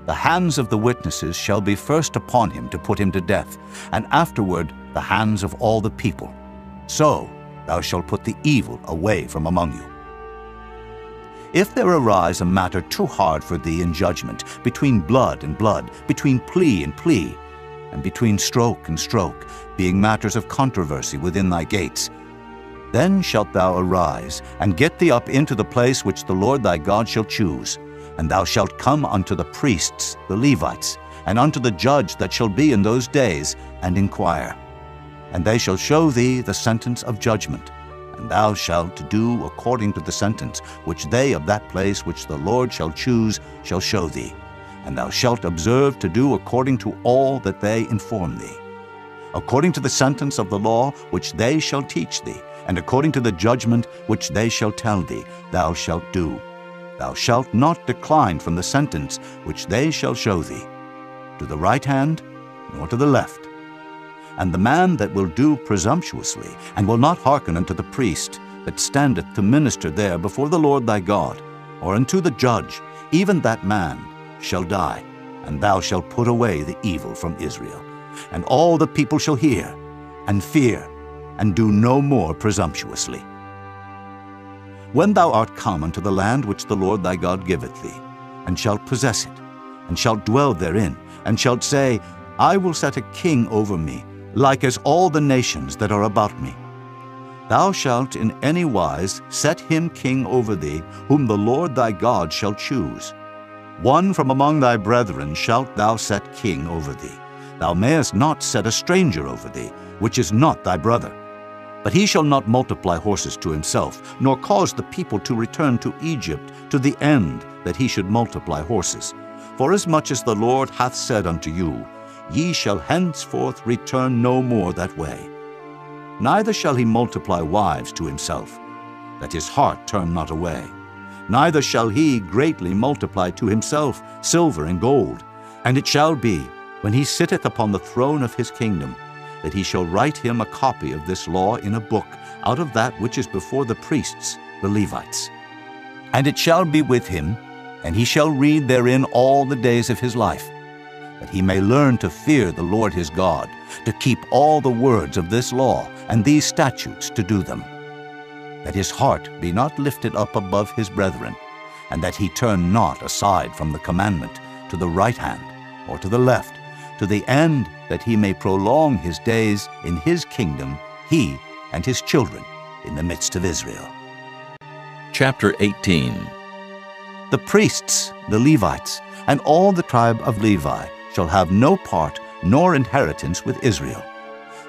The hands of the witnesses shall be first upon him to put him to death, and afterward the hands of all the people. So thou shalt put the evil away from among you. If there arise a matter too hard for thee in judgment, between blood and blood, between plea and plea, and between stroke and stroke, being matters of controversy within thy gates, then shalt thou arise, and get thee up into the place which the Lord thy God shall choose, and thou shalt come unto the priests, the Levites, and unto the judge that shall be in those days, and inquire. And they shall show thee the sentence of judgment, and thou shalt do according to the sentence which they of that place which the Lord shall choose shall show thee. And thou shalt observe to do according to all that they inform thee. According to the sentence of the law which they shall teach thee, and according to the judgment which they shall tell thee, thou shalt do. Thou shalt not decline from the sentence which they shall show thee, to the right hand, nor to the left. And the man that will do presumptuously, and will not hearken unto the priest that standeth to minister there before the Lord thy God, or unto the judge, even that man shall die, and thou shalt put away the evil from Israel. And all the people shall hear, and fear, and do no more presumptuously. When thou art come unto the land which the Lord thy God giveth thee, and shalt possess it, and shalt dwell therein, and shalt say, I will set a king over me, like as all the nations that are about me. Thou shalt in any wise set him king over thee, whom the Lord thy God shall choose. One from among thy brethren shalt thou set king over thee. Thou mayest not set a stranger over thee, which is not thy brother. But he shall not multiply horses to himself, nor cause the people to return to Egypt, to the end that he should multiply horses. Forasmuch as the Lord hath said unto you, Ye shall henceforth return no more that way. Neither shall he multiply wives to himself, that his heart turn not away. Neither shall he greatly multiply to himself silver and gold. And it shall be, when he sitteth upon the throne of his kingdom, that he shall write him a copy of this law in a book, out of that which is before the priests, the Levites. And it shall be with him, and he shall read therein all the days of his life, that he may learn to fear the Lord his God, to keep all the words of this law and these statutes to do them, that his heart be not lifted up above his brethren, and that he turn not aside from the commandment to the right hand or to the left, to the end that he may prolong his days in his kingdom, he and his children in the midst of Israel. Chapter 18. The priests, the Levites, and all the tribe of Levi shall have no part nor inheritance with Israel.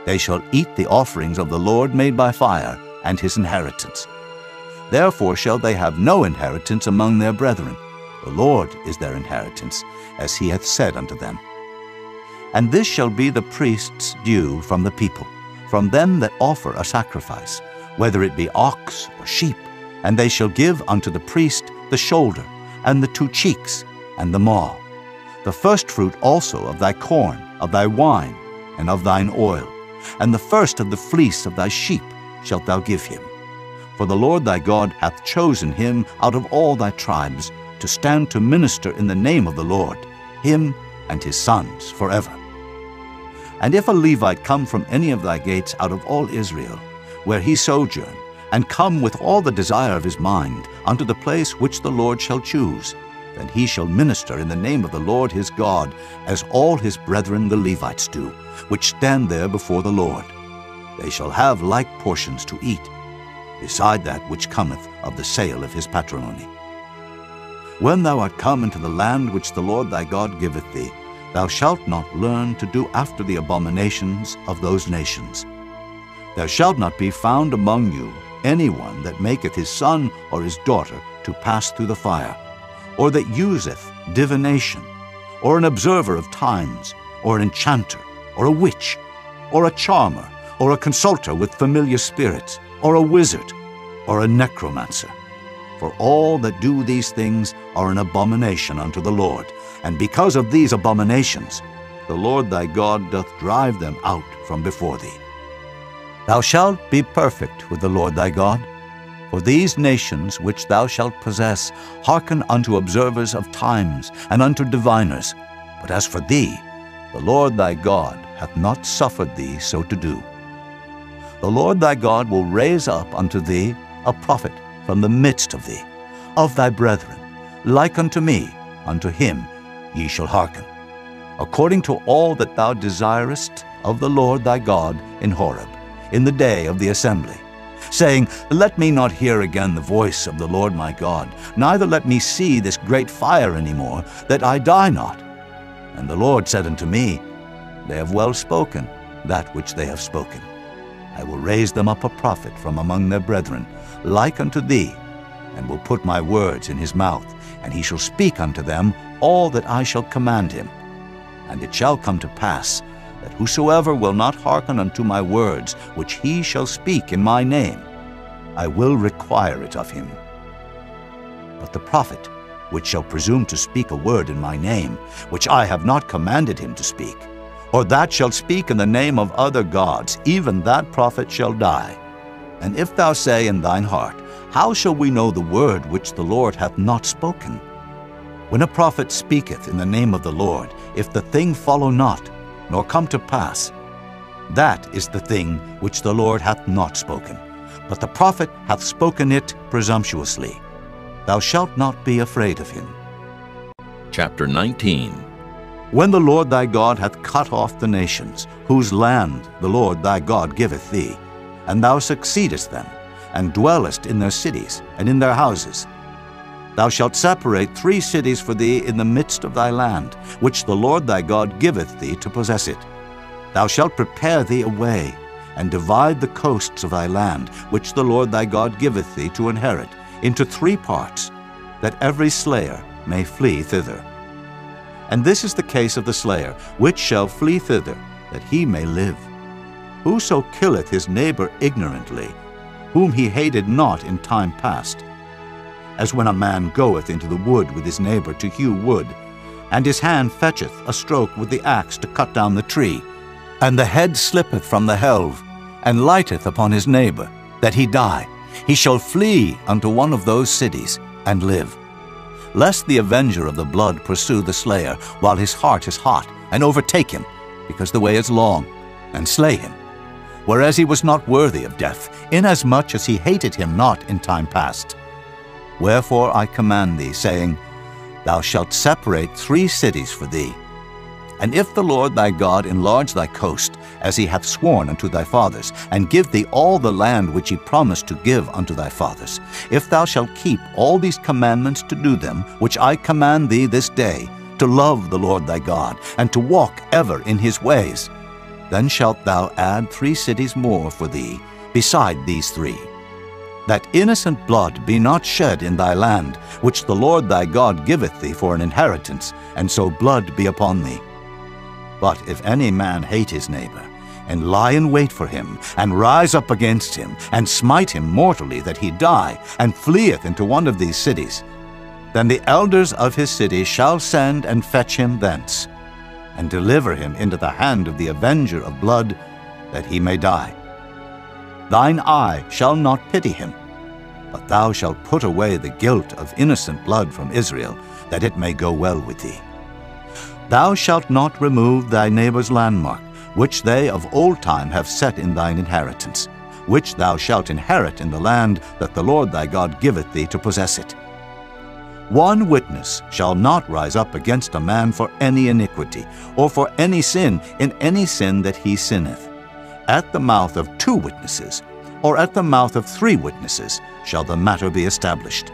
They shall eat the offerings of the Lord made by fire, and his inheritance. Therefore shall they have no inheritance among their brethren. The Lord is their inheritance, as he hath said unto them. And this shall be the priest's due from the people, from them that offer a sacrifice, whether it be ox or sheep, and they shall give unto the priest the shoulder, and the 2 cheeks, and the maw. The firstfruit also of thy corn, of thy wine, and of thine oil, and the first of the fleece of thy sheep shalt thou give him. For the Lord thy God hath chosen him out of all thy tribes, to stand to minister in the name of the Lord, him and his sons forever. And if a Levite come from any of thy gates out of all Israel, where he sojourn, and come with all the desire of his mind unto the place which the Lord shall choose, then he shall minister in the name of the Lord his God, as all his brethren the Levites do, which stand there before the Lord. They shall have like portions to eat, beside that which cometh of the sale of his patrimony. When thou art come into the land which the Lord thy God giveth thee, thou shalt not learn to do after the abominations of those nations. There shall not be found among you any one that maketh his son or his daughter to pass through the fire, or that useth divination, or an observer of times, or an enchanter, or a witch, or a charmer, or a consulter with familiar spirits, or a wizard, or a necromancer. For all that do these things are an abomination unto the Lord, and because of these abominations the Lord thy God doth drive them out from before thee. Thou shalt be perfect with the Lord thy God, for these nations which thou shalt possess hearken unto observers of times and unto diviners. But as for thee, the Lord thy God hath not suffered thee so to do. The Lord thy God will raise up unto thee a prophet from the midst of thee, of thy brethren, like unto me, unto him ye shall hearken, according to all that thou desirest of the Lord thy God in Horeb, in the day of the assembly, saying, Let me not hear again the voice of the Lord my God, neither let me see this great fire any more, that I die not. And the Lord said unto me, They have well spoken that which they have spoken. I will raise them up a prophet from among their brethren, like unto thee, and will put my words in his mouth, and he shall speak unto them all that I shall command him. And it shall come to pass, that whosoever will not hearken unto my words, which he shall speak in my name, I will require it of him. But the prophet, which shall presume to speak a word in my name, which I have not commanded him to speak, or that shall speak in the name of other gods, even that prophet shall die. And if thou say in thine heart, How shall we know the word which the Lord hath not spoken? When a prophet speaketh in the name of the Lord, if the thing follow not, nor come to pass, that is the thing which the Lord hath not spoken. But the prophet hath spoken it presumptuously. Thou shalt not be afraid of him. Chapter 19. When the Lord thy God hath cut off the nations, whose land the Lord thy God giveth thee, and thou succeedest them, and dwellest in their cities and in their houses, thou shalt separate 3 cities for thee in the midst of thy land, which the Lord thy God giveth thee to possess it. Thou shalt prepare thee a way, and divide the coasts of thy land, which the Lord thy God giveth thee to inherit, into 3 parts, that every slayer may flee thither. And this is the case of the slayer, which shall flee thither, that he may live. Whoso killeth his neighbor ignorantly, whom he hated not in time past, as when a man goeth into the wood with his neighbor to hew wood, and his hand fetcheth a stroke with the axe to cut down the tree, and the head slippeth from the helve, and lighteth upon his neighbor, that he die, he shall flee unto one of those cities, and live. Lest the avenger of the blood pursue the slayer while his heart is hot, and overtake him, because the way is long, and slay him, whereas he was not worthy of death, inasmuch as he hated him not in time past. Wherefore I command thee, saying, Thou shalt separate 3 cities for thee. And if the Lord thy God enlarge thy coast, as he hath sworn unto thy fathers, and give thee all the land which he promised to give unto thy fathers, if thou shalt keep all these commandments to do them, which I command thee this day, to love the Lord thy God, and to walk ever in his ways, then shalt thou add 3 cities more for thee, beside these 3, that innocent blood be not shed in thy land, which the Lord thy God giveth thee for an inheritance, and so blood be upon thee. But if any man hate his neighbor, and lie in wait for him, and rise up against him, and smite him mortally that he die, and fleeth into one of these cities, then the elders of his city shall send and fetch him thence, and deliver him into the hand of the avenger of blood, that he may die. Thine eye shall not pity him, but thou shalt put away the guilt of innocent blood from Israel, that it may go well with thee. Thou shalt not remove thy neighbor's landmark, which they of old time have set in thine inheritance, which thou shalt inherit in the land that the Lord thy God giveth thee to possess it. 1 witness shall not rise up against a man for any iniquity, or for any sin in any sin that he sinneth. At the mouth of 2 witnesses, or at the mouth of 3 witnesses, shall the matter be established.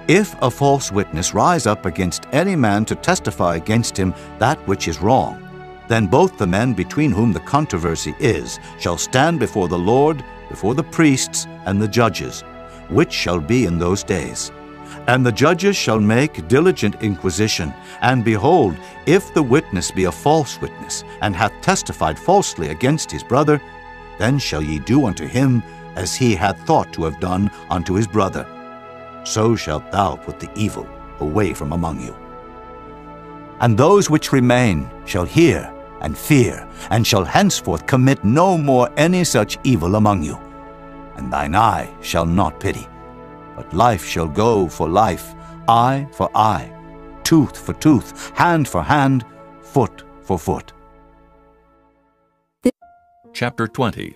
If a false witness rise up against any man to testify against him that which is wrong, then both the men between whom the controversy is shall stand before the Lord, before the priests and the judges, which shall be in those days. And the judges shall make diligent inquisition, and behold, if the witness be a false witness, and hath testified falsely against his brother, then shall ye do unto him as he hath thought to have done unto his brother. So shalt thou put the evil away from among you. And those which remain shall hear and fear, and shall henceforth commit no more any such evil among you. And thine eye shall not pity, but life shall go for life, eye for eye, tooth for tooth, hand for hand, foot for foot. Chapter 20.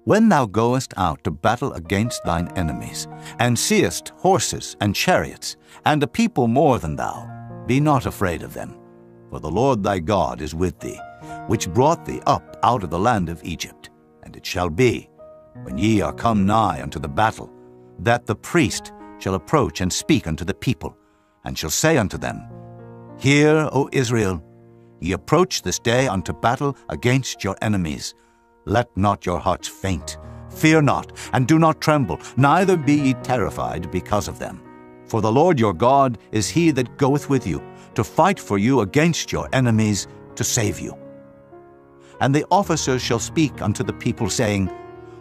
When thou goest out to battle against thine enemies, and seest horses and chariots, and a people more than thou, be not afraid of them, for the Lord thy God is with thee, which brought thee up out of the land of Egypt. And it shall be, when ye are come nigh unto the battle, that the priest shall approach and speak unto the people, and shall say unto them, Hear, O Israel, ye approach this day unto battle against your enemies. Let not your hearts faint, fear not, and do not tremble, neither be ye terrified because of them. For the Lord your God is he that goeth with you, to fight for you against your enemies, to save you. And the officers shall speak unto the people, saying,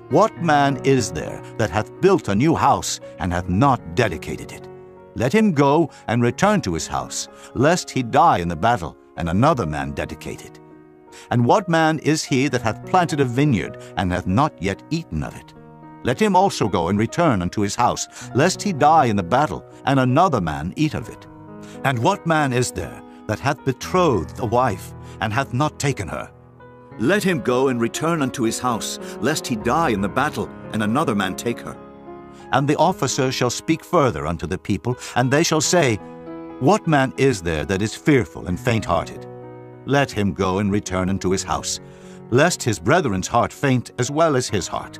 What man is there that hath built a new house, and hath not dedicated it? Let him go and return to his house, lest he die in the battle, and another man dedicate it. And what man is he that hath planted a vineyard, and hath not yet eaten of it? Let him also go and return unto his house, lest he die in the battle, and another man eat of it. And what man is there that hath betrothed a wife, and hath not taken her? Let him go and return unto his house, lest he die in the battle, and another man take her. And the officer shall speak further unto the people, and they shall say, What man is there that is fearful and faint-hearted? Let him go and return unto his house, lest his brethren's heart faint as well as his heart.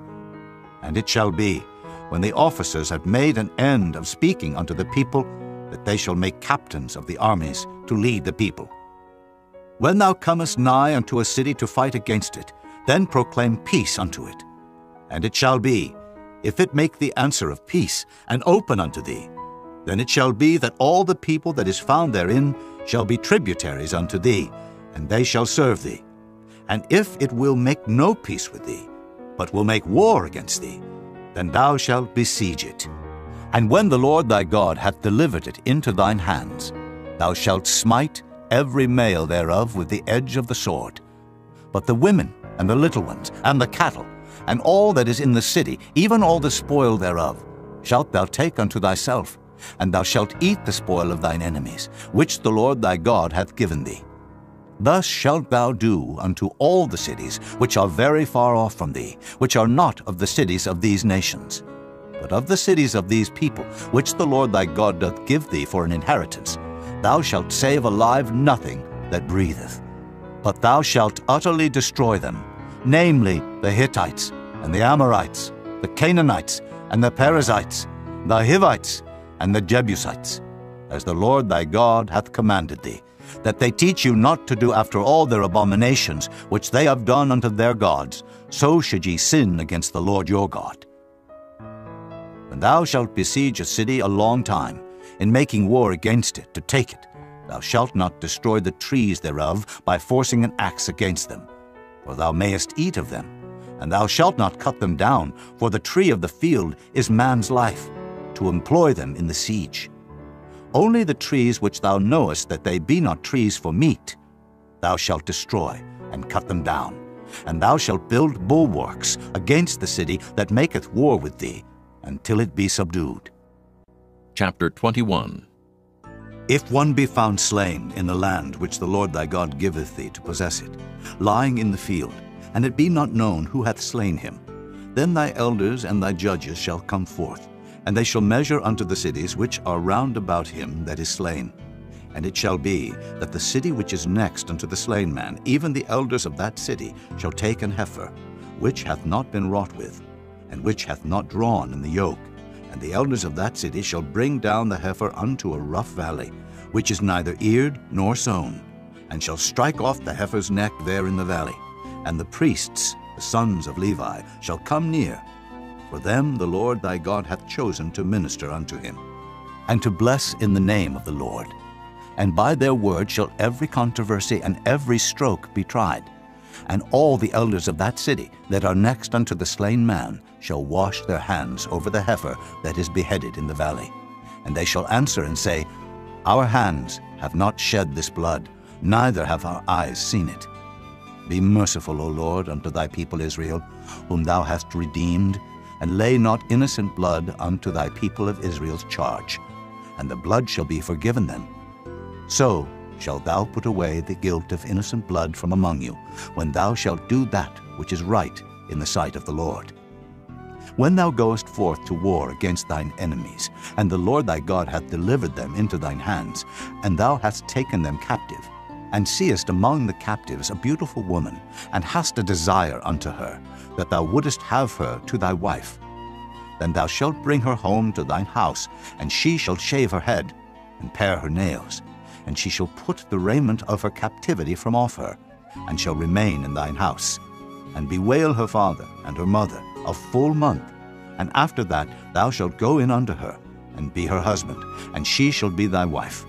And it shall be, when the officers have made an end of speaking unto the people, that they shall make captains of the armies to lead the people. When thou comest nigh unto a city to fight against it, Then proclaim peace unto it. And it shall be, if it make the answer of peace, and open unto thee, then it shall be that all the people that is found therein shall be tributaries unto thee, and they shall serve thee. And if it will make no peace with thee, but will make war against thee, then thou shalt besiege it. And when the Lord thy God hath delivered it into thine hands, thou shalt smite every male thereof with the edge of the sword. But the women, and the little ones, and the cattle, and all that is in the city, even all the spoil thereof, shalt thou take unto thyself, and thou shalt eat the spoil of thine enemies, which the Lord thy God hath given thee. Thus shalt thou do unto all the cities which are very far off from thee, which are not of the cities of these nations. But of the cities of these people, which the Lord thy God doth give thee for an inheritance, thou shalt save alive nothing that breatheth. But thou shalt utterly destroy them, namely the Hittites, and the Amorites, the Canaanites, and the Perizzites, the Hivites, and the Jebusites, as the Lord thy God hath commanded thee, that they teach you not to do after all their abominations which they have done unto their gods, so should ye sin against the Lord your God. When thou shalt besiege a city a long time, in making war against it to take it, thou shalt not destroy the trees thereof by forcing an axe against them, for thou mayest eat of them. And thou shalt not cut them down, for the tree of the field is man's life, to employ them in the siege. Only the trees which thou knowest that they be not trees for meat, thou shalt destroy and cut them down. And thou shalt build bulwarks against the city that maketh war with thee, until it be subdued. Chapter 21. If one be found slain in the land which the Lord thy God giveth thee to possess it, lying in the field, and it be not known who hath slain him, then thy elders and thy judges shall come forth, and they shall measure unto the cities which are round about him that is slain. And it shall be that the city which is next unto the slain man, even the elders of that city, shall take an heifer, which hath not been wrought with, and which hath not drawn in the yoke. And the elders of that city shall bring down the heifer unto a rough valley, which is neither eared nor sown, and shall strike off the heifer's neck there in the valley. And the priests, the sons of Levi, shall come near. For them the Lord thy God hath chosen to minister unto him, and to bless in the name of the Lord. And by their word shall every controversy and every stroke be tried. And all the elders of that city that are next unto the slain man shall wash their hands over the heifer that is beheaded in the valley. And they shall answer and say, Our hands have not shed this blood, neither have our eyes seen it. Be merciful, O Lord, unto thy people Israel, whom thou hast redeemed, and lay not innocent blood unto thy people of Israel's charge, and the blood shall be forgiven them. So shalt thou put away the guilt of innocent blood from among you, when thou shalt do that which is right in the sight of the Lord. When thou goest forth to war against thine enemies, and the Lord thy God hath delivered them into thine hands, and thou hast taken them captive, and seest among the captives a beautiful woman, and hast a desire unto her, that thou wouldest have her to thy wife, then thou shalt bring her home to thine house, and she shall shave her head, and pare her nails, and she shall put the raiment of her captivity from off her, and shall remain in thine house, and bewail her father and her mother a full month. And after that thou shalt go in unto her, and be her husband, and she shall be thy wife.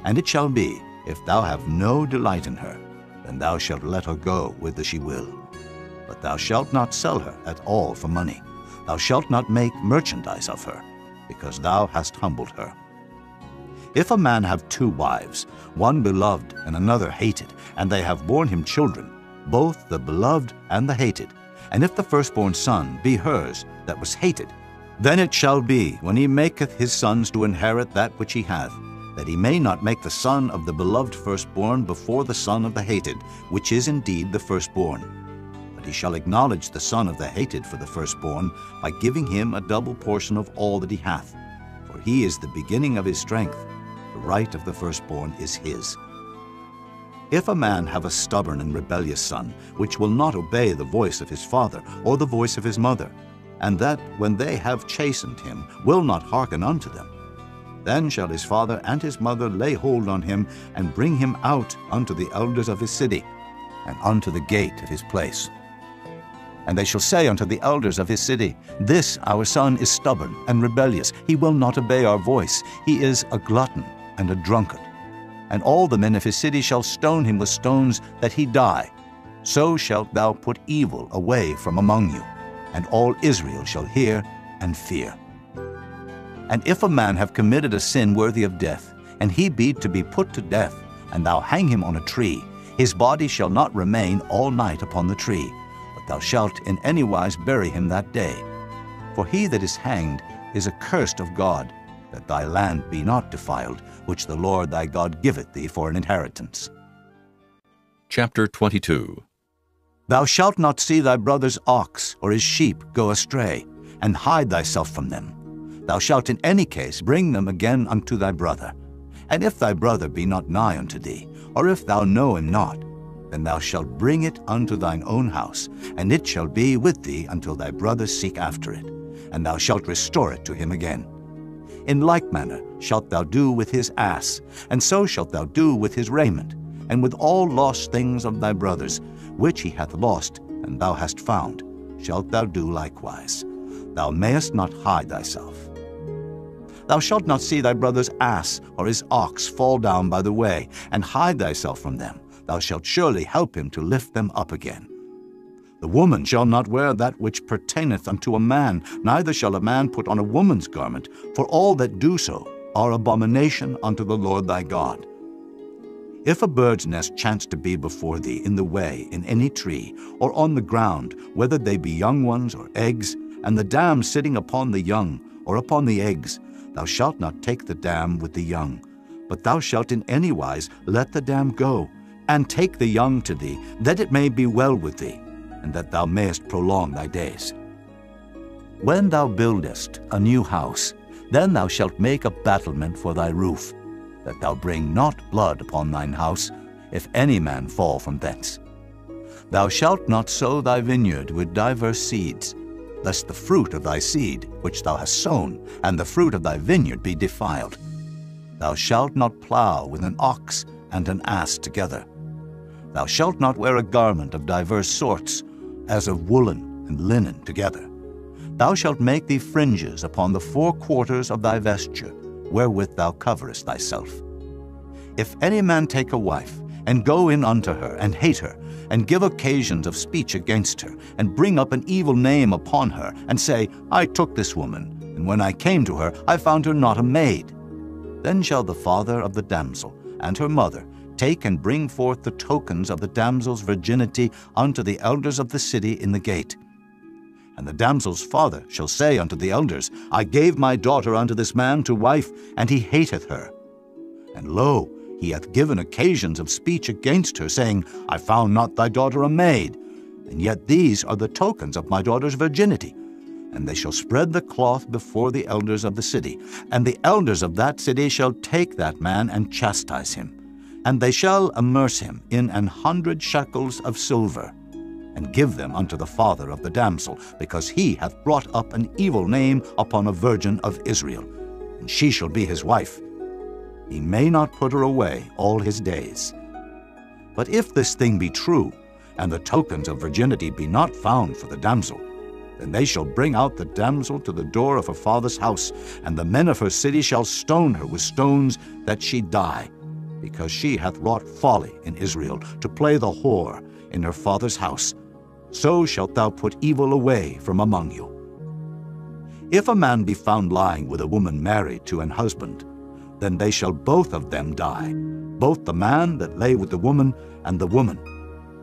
And it shall be, if thou have no delight in her, then thou shalt let her go whither she will. But thou shalt not sell her at all for money. Thou shalt not make merchandise of her, because thou hast humbled her. If a man have 2 wives, one beloved and another hated, and they have borne him children, both the beloved and the hated, and if the firstborn son be hers that was hated, then it shall be, when he maketh his sons to inherit that which he hath, that he may not make the son of the beloved firstborn before the son of the hated, which is indeed the firstborn. But he shall acknowledge the son of the hated for the firstborn, by giving him a double portion of all that he hath. For he is the beginning of his strength. The right of the firstborn is his. If a man have a stubborn and rebellious son, which will not obey the voice of his father or the voice of his mother, and that, when they have chastened him, will not hearken unto them, then shall his father and his mother lay hold on him, and bring him out unto the elders of his city, and unto the gate of his place. And they shall say unto the elders of his city, This our son is stubborn and rebellious. He will not obey our voice. He is a glutton and a drunkard. And all the men of his city shall stone him with stones, that he die. So shalt thou put evil away from among you, and all Israel shall hear and fear. And if a man have committed a sin worthy of death, and he be to be put to death, and thou hang him on a tree, his body shall not remain all night upon the tree, but thou shalt in any wise bury him that day. For he that is hanged is accursed of God, that thy land be not defiled, which the Lord thy God giveth thee for an inheritance. Chapter 22. Thou shalt not see thy brother's ox or his sheep go astray, and hide thyself from them. Thou shalt in any case bring them again unto thy brother. And if thy brother be not nigh unto thee, or if thou know him not, then thou shalt bring it unto thine own house, and it shall be with thee until thy brother seek after it, and thou shalt restore it to him again. In like manner shalt thou do with his ass, and so shalt thou do with his raiment, and with all lost things of thy brothers, which he hath lost, and thou hast found, shalt thou do likewise. Thou mayest not hide thyself. Thou shalt not see thy brother's ass or his ox fall down by the way, and hide thyself from them. Thou shalt surely help him to lift them up again. The woman shall not wear that which pertaineth unto a man, neither shall a man put on a woman's garment, for all that do so are abomination unto the Lord thy God. If a bird's nest chance to be before thee in the way, in any tree, or on the ground, whether they be young ones or eggs, and the dam sitting upon the young, or upon the eggs, thou shalt not take the dam with the young, but thou shalt in any wise let the dam go, and take the young to thee, that it may be well with thee, and that thou mayest prolong thy days. When thou buildest a new house, then thou shalt make a battlement for thy roof, that thou bring not blood upon thine house, if any man fall from thence. Thou shalt not sow thy vineyard with divers seeds, lest the fruit of thy seed which thou hast sown, and the fruit of thy vineyard be defiled. Thou shalt not plow with an ox and an ass together. Thou shalt not wear a garment of divers sorts, as of woolen and linen together. Thou shalt make thee fringes upon the four quarters of thy vesture, wherewith thou coverest thyself. If any man take a wife, and go in unto her, and hate her, and give occasions of speech against her, and bring up an evil name upon her, and say, I took this woman, and when I came to her, I found her not a maid, then shall the father of the damsel and her mother take and bring forth the tokens of the damsel's virginity unto the elders of the city in the gate. And the damsel's father shall say unto the elders, I gave my daughter unto this man to wife, and he hateth her. And lo, he hath given occasions of speech against her, saying, I found not thy daughter a maid, and yet these are the tokens of my daughter's virginity. And they shall spread the cloth before the elders of the city, and the elders of that city shall take that man and chastise him. And they shall immerse him in 100 shekels of silver, and give them unto the father of the damsel, because he hath brought up an evil name upon a virgin of Israel, and she shall be his wife. He may not put her away all his days. But if this thing be true, and the tokens of virginity be not found for the damsel, then they shall bring out the damsel to the door of her father's house, and the men of her city shall stone her with stones, that she die, because she hath wrought folly in Israel, to play the whore in her father's house. So shalt thou put evil away from among you. If a man be found lying with a woman married to an husband, then they shall both of them die, both the man that lay with the woman, and the woman.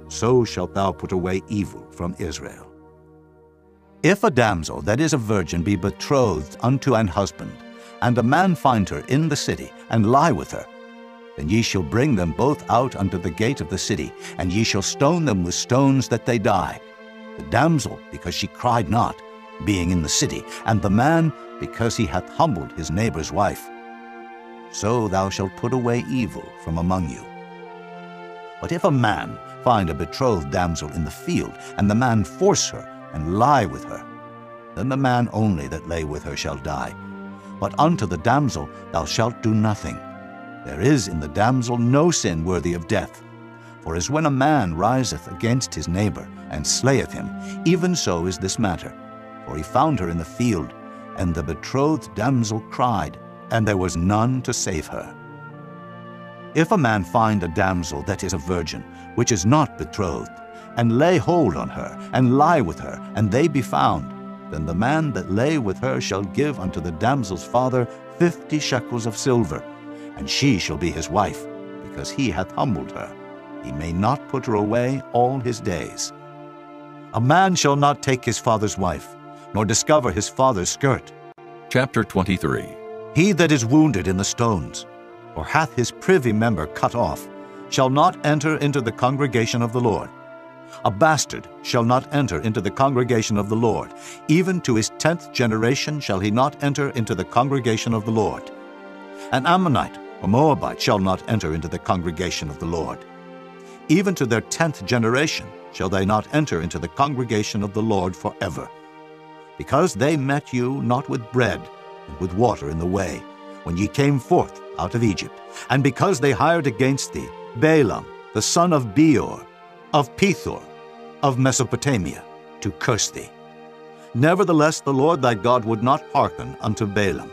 So shalt thou put away evil from Israel. If a damsel that is a virgin be betrothed unto an husband, and a man find her in the city, and lie with her, then ye shall bring them both out unto the gate of the city, and ye shall stone them with stones that they die, the damsel because she cried not, being in the city, and the man because he hath humbled his neighbor's wife. So thou shalt put away evil from among you. But if a man find a betrothed damsel in the field, and the man force her, and lie with her, then the man only that lay with her shall die. But unto the damsel thou shalt do nothing. There is in the damsel no sin worthy of death. For as when a man riseth against his neighbor, and slayeth him, even so is this matter. For he found her in the field, and the betrothed damsel cried, and there was none to save her. If a man find a damsel that is a virgin, which is not betrothed, and lay hold on her, and lie with her, and they be found, then the man that lay with her shall give unto the damsel's father 50 shekels of silver, and she shall be his wife, because he hath humbled her. He may not put her away all his days. A man shall not take his father's wife, nor discover his father's skirt. Chapter 23. He that is wounded in the stones, or hath his privy member cut off, shall not enter into the congregation of the Lord. A bastard shall not enter into the congregation of the Lord. Even to his 10th generation shall he not enter into the congregation of the Lord. An Ammonite or Moabite shall not enter into the congregation of the Lord. Even to their 10th generation shall they not enter into the congregation of the Lord forever. Because they met you not with bread and with water in the way, when ye came forth out of Egypt, and because they hired against thee Balaam, the son of Beor, of Pethor, of Mesopotamia, to curse thee. Nevertheless the Lord thy God would not hearken unto Balaam.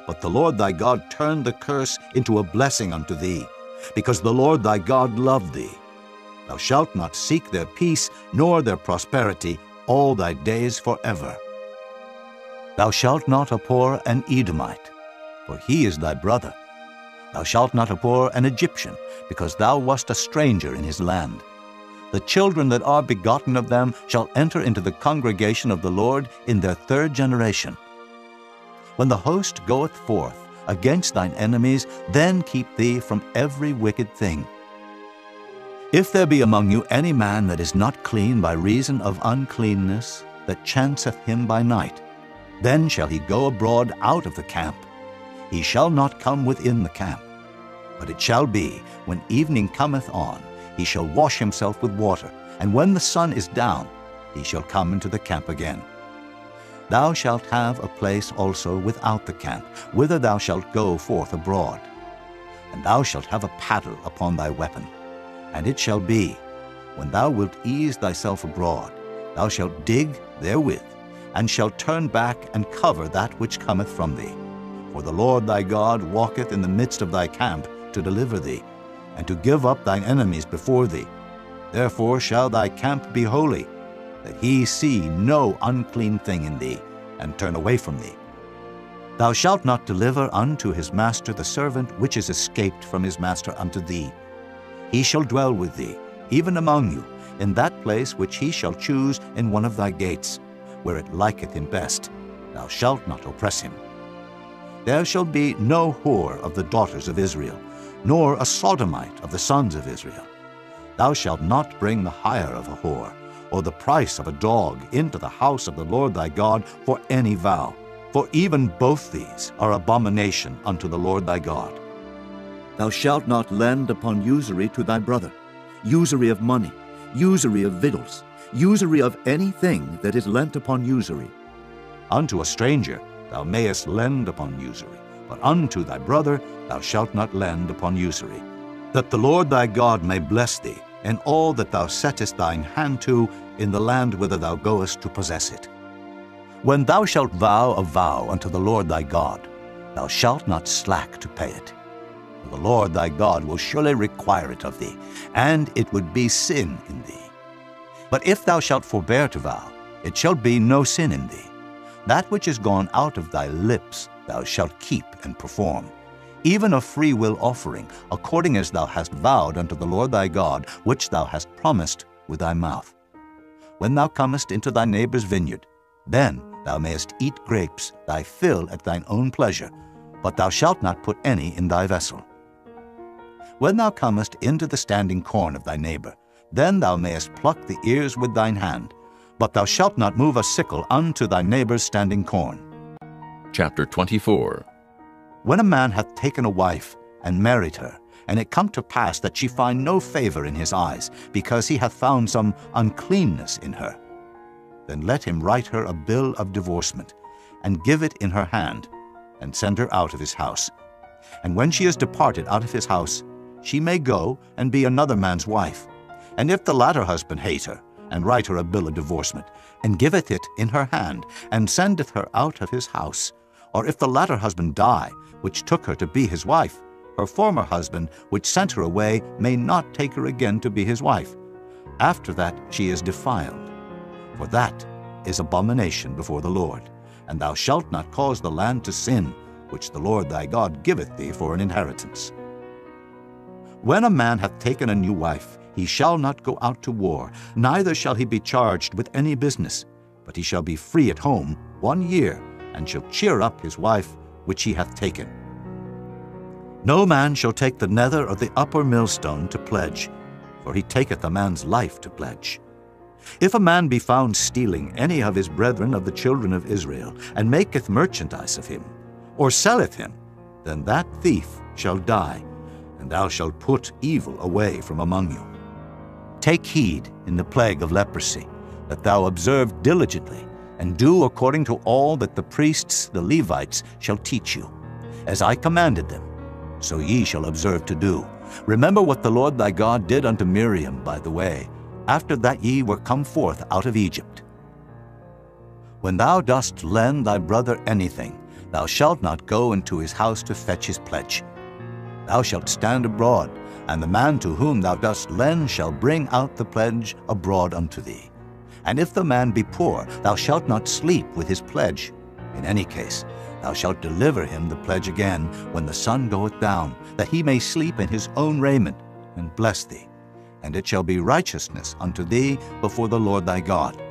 But the Lord thy God turned the curse into a blessing unto thee, because the Lord thy God loved thee. Thou shalt not seek their peace, nor their prosperity, all thy days forever. Thou shalt not abhor an Edomite, for he is thy brother. Thou shalt not abhor an Egyptian, because thou wast a stranger in his land. The children that are begotten of them shall enter into the congregation of the Lord in their 3rd generation. When the host goeth forth against thine enemies, then keep thee from every wicked thing. If there be among you any man that is not clean by reason of uncleanness, that chanceth him by night, then shall he go abroad out of the camp. He shall not come within the camp. But it shall be, when evening cometh on, he shall wash himself with water, and when the sun is down, he shall come into the camp again. Thou shalt have a place also without the camp, whither thou shalt go forth abroad. And thou shalt have a paddle upon thy weapon. And it shall be, when thou wilt ease thyself abroad, thou shalt dig therewith, and shalt turn back and cover that which cometh from thee. For the Lord thy God walketh in the midst of thy camp to deliver thee, and to give up thine enemies before thee. Therefore shall thy camp be holy, that he see no unclean thing in thee, and turn away from thee. Thou shalt not deliver unto his master the servant which is escaped from his master unto thee. He shall dwell with thee, even among you, in that place which he shall choose in one of thy gates, where it liketh him best. Thou shalt not oppress him. There shall be no whore of the daughters of Israel, nor a sodomite of the sons of Israel. Thou shalt not bring the hire of a whore, or the price of a dog into the house of the Lord thy God for any vow, for even both these are abomination unto the Lord thy God. Thou shalt not lend upon usury to thy brother, usury of money, usury of victuals, usury of anything that is lent upon usury. Unto a stranger thou mayest lend upon usury, but unto thy brother thou shalt not lend upon usury, that the Lord thy God may bless thee in all that thou settest thine hand to in the land whither thou goest to possess it. When thou shalt vow a vow unto the Lord thy God, thou shalt not slack to pay it. For the Lord thy God will surely require it of thee, and it would be sin in thee. But if thou shalt forbear to vow, it shall be no sin in thee. That which is gone out of thy lips thou shalt keep and perform, even a free will offering, according as thou hast vowed unto the Lord thy God, which thou hast promised with thy mouth. When thou comest into thy neighbor's vineyard, then thou mayest eat grapes, thy fill at thine own pleasure, but thou shalt not put any in thy vessel. When thou comest into the standing corn of thy neighbor, then thou mayest pluck the ears with thine hand, but thou shalt not move a sickle unto thy neighbor's standing corn. Chapter 24. When a man hath taken a wife and married her, and it come to pass that she find no favor in his eyes, because he hath found some uncleanness in her, then let him write her a bill of divorcement, and give it in her hand, and send her out of his house. And when she is departed out of his house, she may go and be another man's wife. And if the latter husband hate her, and write her a bill of divorcement, and giveth it in her hand, and sendeth her out of his house, or if the latter husband die, which took her to be his wife, her former husband, which sent her away, may not take her again to be his wife. After that she is defiled. For that is abomination before the Lord. And thou shalt not cause the land to sin, which the Lord thy God giveth thee for an inheritance. When a man hath taken a new wife, he shall not go out to war, neither shall he be charged with any business, but he shall be free at home 1 year, and shall cheer up his wife which he hath taken. No man shall take the nether or the upper millstone to pledge, for he taketh a man's life to pledge. If a man be found stealing any of his brethren of the children of Israel, and maketh merchandise of him, or selleth him, then that thief shall die, and thou shalt put evil away from among you. Take heed in the plague of leprosy, that thou observe diligently, and do according to all that the priests, the Levites, shall teach you. As I commanded them, so ye shall observe to do. Remember what the Lord thy God did unto Miriam by the way, after that ye were come forth out of Egypt. When thou dost lend thy brother anything, thou shalt not go into his house to fetch his pledge. Thou shalt stand abroad, and the man to whom thou dost lend shall bring out the pledge abroad unto thee. And if the man be poor, thou shalt not sleep with his pledge. In any case, thou shalt deliver him the pledge again when the sun goeth down, that he may sleep in his own raiment, and bless thee. And it shall be righteousness unto thee before the Lord thy God.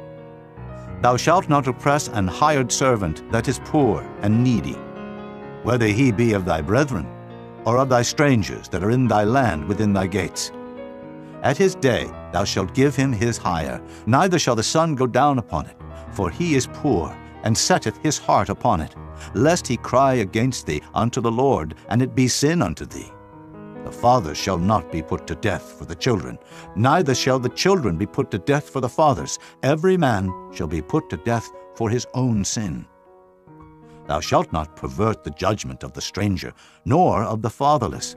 Thou shalt not oppress an hired servant that is poor and needy, whether he be of thy brethren, or of thy strangers that are in thy land within thy gates. At his day thou shalt give him his hire, neither shall the sun go down upon it, for he is poor, and setteth his heart upon it, lest he cry against thee unto the Lord, and it be sin unto thee. The fathers shall not be put to death for the children, neither shall the children be put to death for the fathers. Every man shall be put to death for his own sin. Thou shalt not pervert the judgment of the stranger, nor of the fatherless,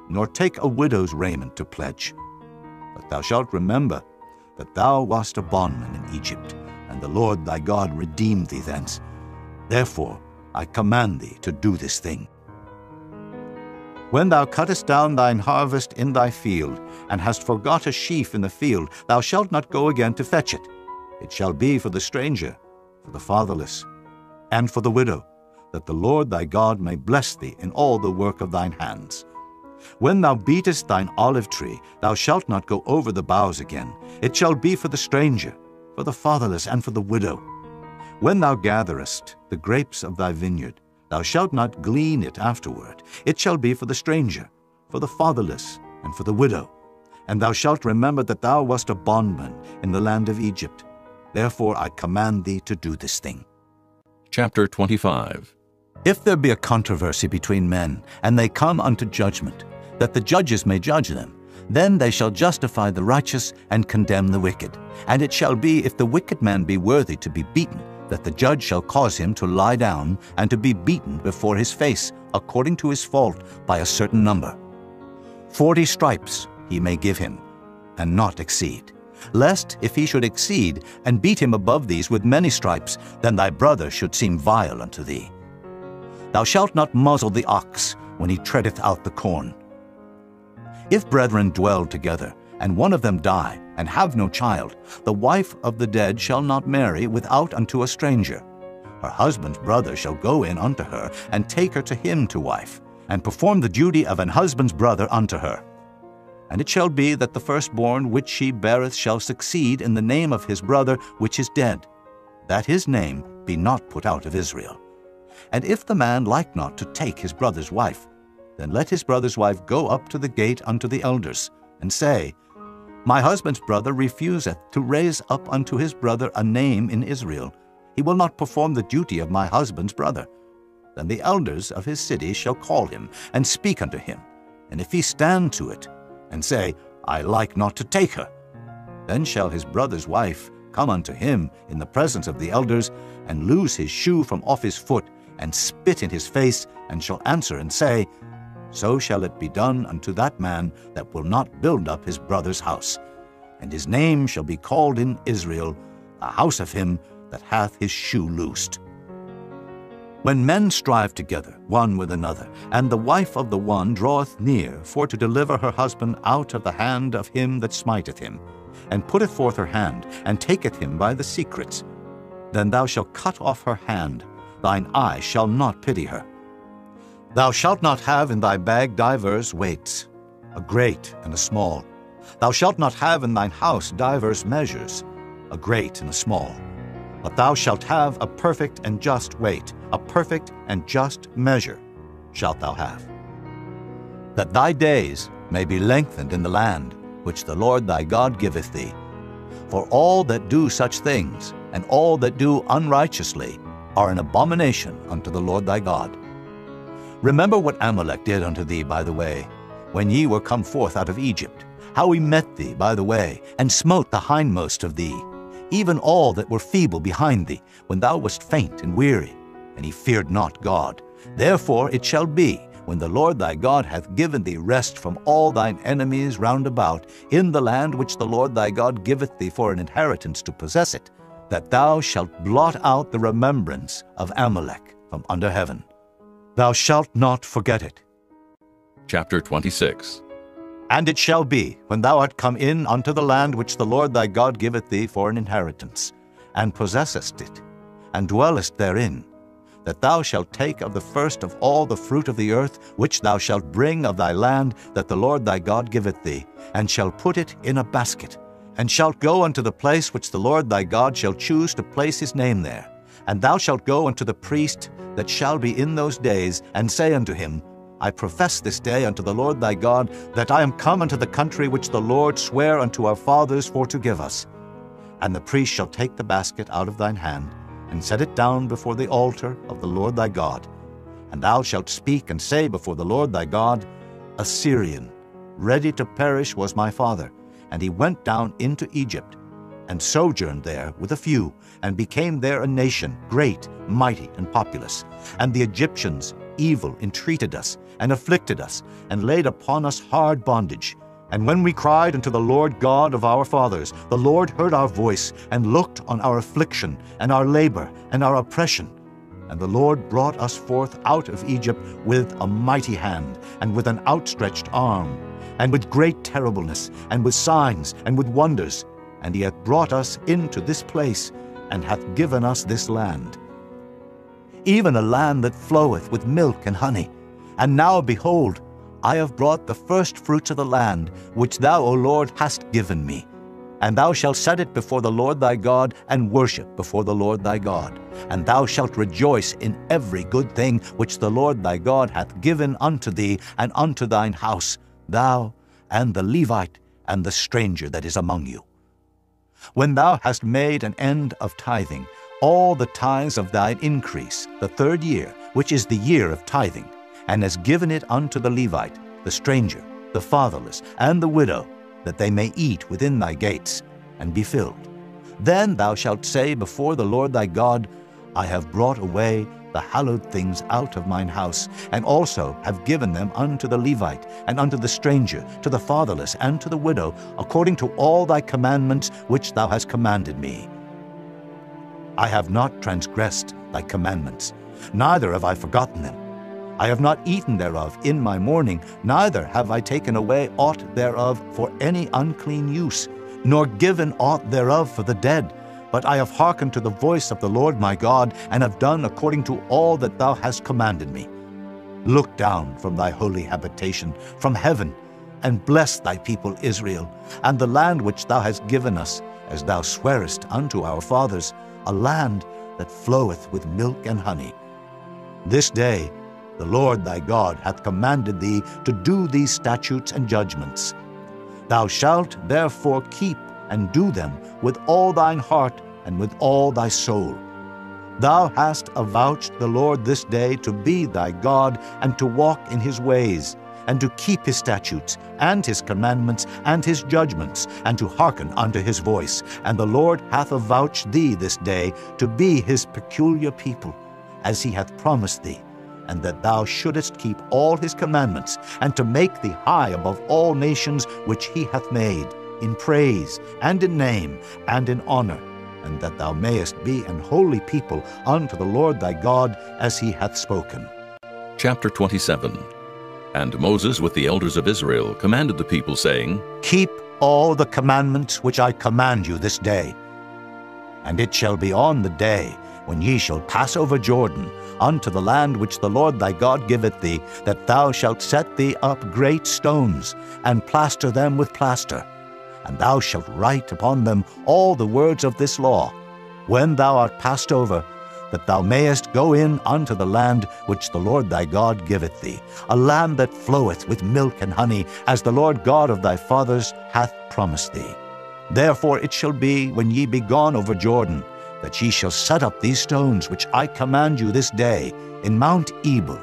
nor take a widow's raiment to pledge. But thou shalt remember that thou wast a bondman in Egypt, and the Lord thy God redeemed thee thence. Therefore I command thee to do this thing. When thou cuttest down thine harvest in thy field, and hast forgot a sheaf in the field, thou shalt not go again to fetch it. It shall be for the stranger, for the fatherless, and for the widow, that the Lord thy God may bless thee in all the work of thine hands. When thou beatest thine olive tree, thou shalt not go over the boughs again. It shall be for the stranger, for the fatherless, and for the widow. When thou gatherest the grapes of thy vineyard, thou shalt not glean it afterward. It shall be for the stranger, for the fatherless, and for the widow. And thou shalt remember that thou wast a bondman in the land of Egypt. Therefore I command thee to do this thing. Chapter 25. If there be a controversy between men, and they come unto judgment, that the judges may judge them, then they shall justify the righteous and condemn the wicked. And it shall be, if the wicked man be worthy to be beaten, that the judge shall cause him to lie down and to be beaten before his face, according to his fault, by a certain number. 40 stripes he may give him, and not exceed. Lest, if he should exceed, and beat him above these with many stripes, then thy brother should seem vile unto thee. Thou shalt not muzzle the ox when he treadeth out the corn. If brethren dwell together, and one of them die, and have no child, the wife of the dead shall not marry without unto a stranger. Her husband's brother shall go in unto her, and take her to him to wife, and perform the duty of an husband's brother unto her. And it shall be that the firstborn which she beareth shall succeed in the name of his brother which is dead, that his name be not put out of Israel. And if the man like not to take his brother's wife, then let his brother's wife go up to the gate unto the elders, and say, My husband's brother refuseth to raise up unto his brother a name in Israel. He will not perform the duty of my husband's brother. Then the elders of his city shall call him, and speak unto him. And if he stand to it, and say, I like not to take her, then shall his brother's wife come unto him in the presence of the elders, and loose his shoe from off his foot, and spit in his face, and shall answer and say, so shall it be done unto that man that will not build up his brother's house. And his name shall be called in Israel, the house of him that hath his shoe loosed. When men strive together one with another, and the wife of the one draweth near for to deliver her husband out of the hand of him that smiteth him, and putteth forth her hand, and taketh him by the secrets, then thou shalt cut off her hand, thine eye shall not pity her. Thou shalt not have in thy bag divers weights, a great and a small. Thou shalt not have in thine house divers measures, a great and a small. But thou shalt have a perfect and just weight, a perfect and just measure shalt thou have. That thy days may be lengthened in the land which the Lord thy God giveth thee. For all that do such things, and all that do unrighteously, are an abomination unto the Lord thy God. Remember what Amalek did unto thee by the way, when ye were come forth out of Egypt, how he met thee by the way, and smote the hindmost of thee, even all that were feeble behind thee, when thou wast faint and weary, and he feared not God. Therefore it shall be, when the Lord thy God hath given thee rest from all thine enemies round about, in the land which the Lord thy God giveth thee for an inheritance to possess it, that thou shalt blot out the remembrance of Amalek from under heaven. Thou shalt not forget it. Chapter 26. And it shall be, when thou art come in unto the land which the Lord thy God giveth thee for an inheritance, and possessest it, and dwellest therein, that thou shalt take of the first of all the fruit of the earth, which thou shalt bring of thy land that the Lord thy God giveth thee, and shalt put it in a basket, and shalt go unto the place which the Lord thy God shall choose to place his name there. And thou shalt go unto the priest that shall be in those days, and say unto him, I profess this day unto the Lord thy God, that I am come unto the country which the Lord sware unto our fathers for to give us. And the priest shall take the basket out of thine hand, and set it down before the altar of the Lord thy God. And thou shalt speak and say before the Lord thy God, A Syrian, ready to perish, was my father, and he went down into Egypt, and sojourned there with a few, and became there a nation, great, mighty, and populous. And the Egyptians evil entreated us, and afflicted us, and laid upon us hard bondage. And when we cried unto the Lord God of our fathers, the Lord heard our voice, and looked on our affliction, and our labor, and our oppression. And the Lord brought us forth out of Egypt with a mighty hand, and with an outstretched arm, and with great terribleness, and with signs, and with wonders. And he hath brought us into this place, and hath given us this land, even a land that floweth with milk and honey. And now, behold, I have brought the first fruits of the land, which thou, O Lord, hast given me. And thou shalt set it before the Lord thy God, and worship before the Lord thy God. And thou shalt rejoice in every good thing which the Lord thy God hath given unto thee and unto thine house, thou and the Levite and the stranger that is among you. When thou hast made an end of tithing, all the tithes of thine increase, the third year, which is the year of tithing, and hast given it unto the Levite, the stranger, the fatherless, and the widow, that they may eat within thy gates, and be filled. Then thou shalt say before the Lord thy God, I have brought away the hallowed things out of mine house, and also have given them unto the Levite, and unto the stranger, to the fatherless, and to the widow, according to all thy commandments which thou hast commanded me. I have not transgressed thy commandments, neither have I forgotten them. I have not eaten thereof in my mourning, neither have I taken away aught thereof for any unclean use, nor given aught thereof for the dead. But I have hearkened to the voice of the Lord my God, and have done according to all that thou hast commanded me. Look down from thy holy habitation, from heaven, and bless thy people Israel, and the land which thou hast given us, as thou swarest unto our fathers, a land that floweth with milk and honey. This day the Lord thy God hath commanded thee to do these statutes and judgments. Thou shalt therefore keep and do them with all thine heart and with all thy soul. Thou hast avouched the Lord this day to be thy God, and to walk in his ways, and to keep his statutes, and his commandments, and his judgments, and to hearken unto his voice. And the Lord hath avouched thee this day to be his peculiar people, as he hath promised thee, and that thou shouldest keep all his commandments, and to make thee high above all nations which he hath made, in praise, and in name, and in honor, and that thou mayest be an holy people unto the Lord thy God, as he hath spoken. Chapter 27. And Moses with the elders of Israel commanded the people, saying, Keep all the commandments which I command you this day. And it shall be on the day when ye shall pass over Jordan unto the land which the Lord thy God giveth thee, that thou shalt set thee up great stones, and plaster them with plaster. And thou shalt write upon them all the words of this law, when thou art passed over, that thou mayest go in unto the land which the Lord thy God giveth thee, a land that floweth with milk and honey, as the Lord God of thy fathers hath promised thee. Therefore it shall be, when ye be gone over Jordan, that ye shall set up these stones which I command you this day in Mount Ebal,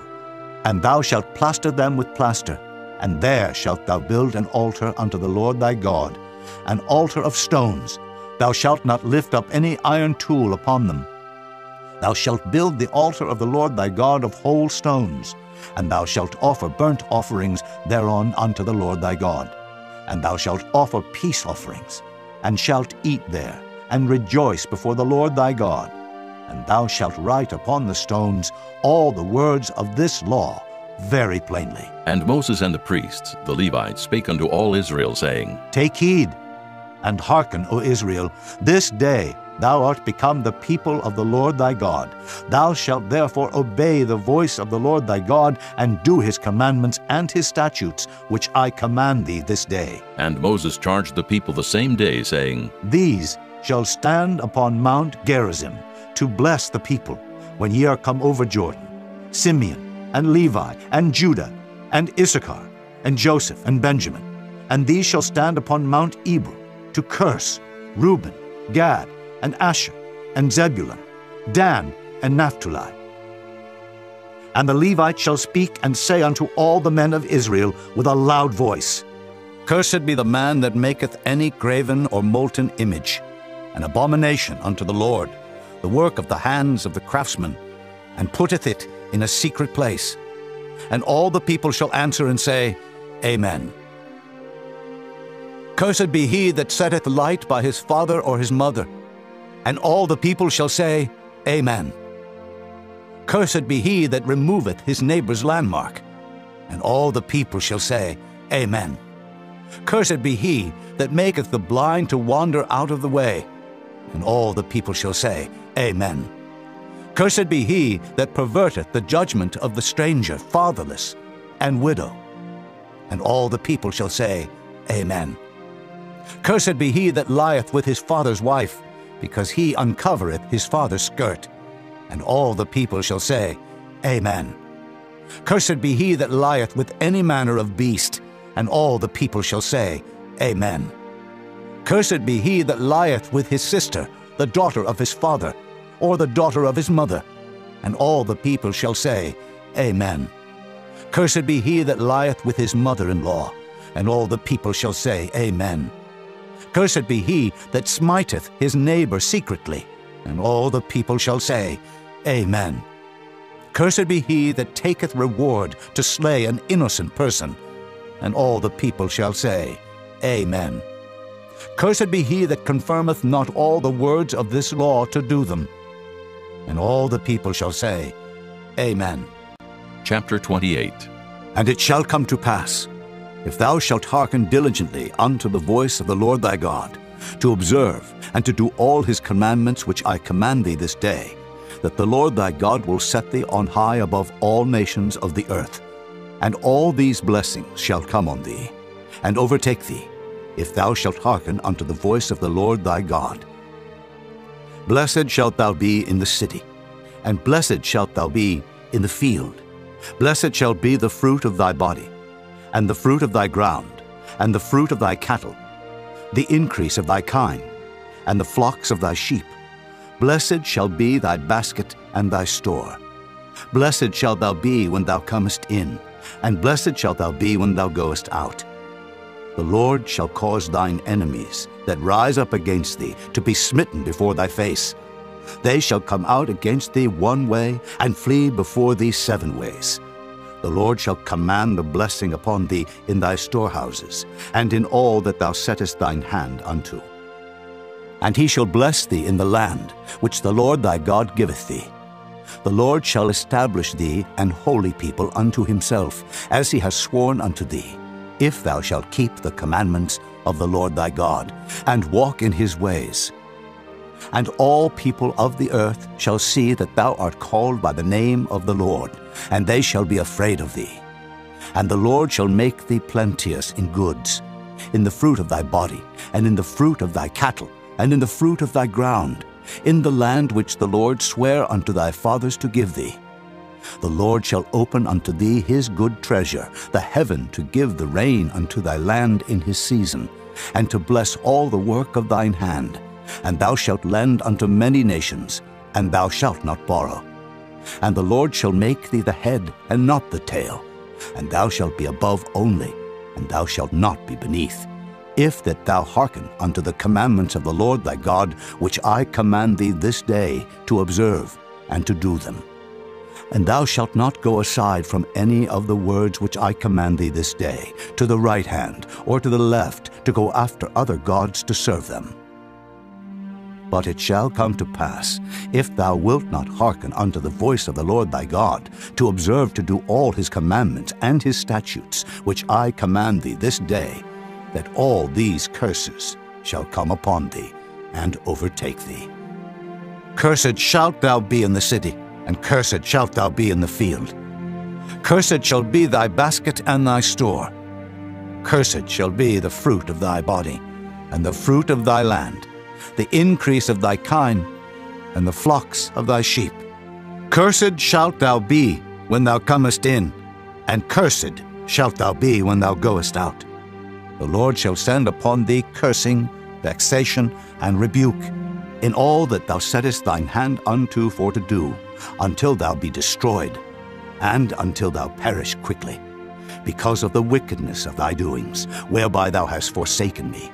and thou shalt plaster them with plaster, and there shalt thou build an altar unto the Lord thy God, an altar of stones. Thou shalt not lift up any iron tool upon them. Thou shalt build the altar of the Lord thy God of whole stones, and thou shalt offer burnt offerings thereon unto the Lord thy God. And thou shalt offer peace offerings, and shalt eat there, and rejoice before the Lord thy God. And thou shalt write upon the stones all the words of this law very plainly. And Moses and the priests, the Levites, spake unto all Israel, saying, Take heed, and hearken, O Israel, this day thou art become the people of the Lord thy God. Thou shalt therefore obey the voice of the Lord thy God, and do his commandments and his statutes, which I command thee this day. And Moses charged the people the same day, saying, These shall stand upon Mount Gerizim, to bless the people, when ye are come over Jordan, Simeon, and Levi, and Judah, and Issachar, and Joseph, and Benjamin. And these shall stand upon Mount Ebal, to curse Reuben, Gad, and Asher, and Zebulun, Dan, and Naphtali. And the Levites shall speak and say unto all the men of Israel with a loud voice, Cursed be the man that maketh any graven or molten image, an abomination unto the Lord, the work of the hands of the craftsman, and putteth it in a secret place. And all the people shall answer and say, Amen. Cursed be he that setteth light by his father or his mother. And all the people shall say, Amen. Cursed be he that removeth his neighbor's landmark. And all the people shall say, Amen. Cursed be he that maketh the blind to wander out of the way. And all the people shall say, Amen. Cursed be he that perverteth the judgment of the stranger, fatherless, and widow. And all the people shall say, Amen. Cursed be he that lieth with his father's wife, because he uncovereth his father's skirt. And all the people shall say, Amen. Cursed be he that lieth with any manner of beast, and all the people shall say, Amen. Cursed be he that lieth with his sister, the daughter of his father, or the daughter of his mother. And all the people shall say, Amen. Cursed be he that lieth with his mother-in-law, and all the people shall say, Amen. Cursed be he that smiteth his neighbor secretly, and all the people shall say, Amen. Cursed be he that taketh reward to slay an innocent person, and all the people shall say, Amen. Cursed be he that confirmeth not all the words of this law to do them. And all the people shall say, Amen. Chapter 28. And it shall come to pass, if thou shalt hearken diligently unto the voice of the Lord thy God, to observe and to do all his commandments which I command thee this day, that the Lord thy God will set thee on high above all nations of the earth. And all these blessings shall come on thee, and overtake thee, if thou shalt hearken unto the voice of the Lord thy God. Blessed shalt thou be in the city, and blessed shalt thou be in the field. Blessed shall be the fruit of thy body, and the fruit of thy ground, and the fruit of thy cattle, the increase of thy kine, and the flocks of thy sheep. Blessed shall be thy basket and thy store. Blessed shalt thou be when thou comest in, and blessed shalt thou be when thou goest out. The Lord shall cause thine enemies that rise up against thee to be smitten before thy face. They shall come out against thee one way, and flee before thee 7 ways. The Lord shall command the blessing upon thee in thy storehouses, and in all that thou settest thine hand unto. And he shall bless thee in the land which the Lord thy God giveth thee. The Lord shall establish thee an holy people unto himself, as he has sworn unto thee, if thou shalt keep the commandments of the Lord thy God, and walk in his ways. And all people of the earth shall see that thou art called by the name of the Lord, and they shall be afraid of thee. And the Lord shall make thee plenteous in goods, in the fruit of thy body, and in the fruit of thy cattle, and in the fruit of thy ground, in the land which the Lord sware unto thy fathers to give thee. The Lord shall open unto thee his good treasure, the heaven, to give the rain unto thy land in his season, and to bless all the work of thine hand. And thou shalt lend unto many nations, and thou shalt not borrow. And the Lord shall make thee the head, and not the tail. And thou shalt be above only, and thou shalt not be beneath, if that thou hearken unto the commandments of the Lord thy God, which I command thee this day to observe and to do them. And thou shalt not go aside from any of the words which I command thee this day, to the right hand or to the left, to go after other gods to serve them. But it shall come to pass, if thou wilt not hearken unto the voice of the Lord thy God, to observe to do all his commandments and his statutes, which I command thee this day, that all these curses shall come upon thee and overtake thee. Cursed shalt thou be in the city, and cursed shalt thou be in the field. Cursed shall be thy basket and thy store. Cursed shall be the fruit of thy body, and the fruit of thy land, the increase of thy kine, and the flocks of thy sheep. Cursed shalt thou be when thou comest in, and cursed shalt thou be when thou goest out. The Lord shall send upon thee cursing, vexation, and rebuke, in all that thou settest thine hand unto for to do, until thou be destroyed, and until thou perish quickly, because of the wickedness of thy doings, whereby thou hast forsaken me.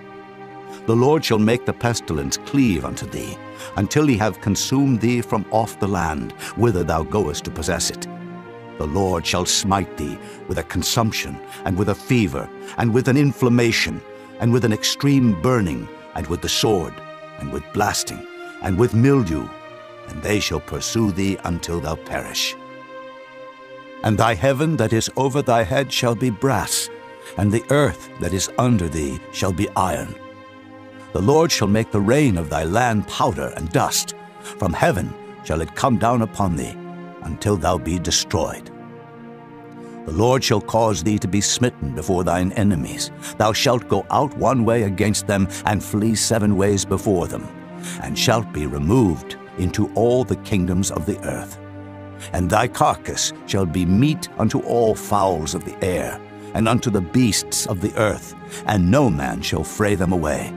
The Lord shall make the pestilence cleave unto thee, until he have consumed thee from off the land, whither thou goest to possess it. The Lord shall smite thee with a consumption, and with a fever, and with an inflammation, and with an extreme burning, and with the sword, and with blasting, and with mildew, and they shall pursue thee until thou perish. And thy heaven that is over thy head shall be brass, and the earth that is under thee shall be iron. The Lord shall make the rain of thy land powder and dust. From heaven shall it come down upon thee, until thou be destroyed. The Lord shall cause thee to be smitten before thine enemies. Thou shalt go out one way against them, and flee 7 ways before them, and shalt be removed into all the kingdoms of the earth. And thy carcass shall be meat unto all fowls of the air, and unto the beasts of the earth, and no man shall fray them away.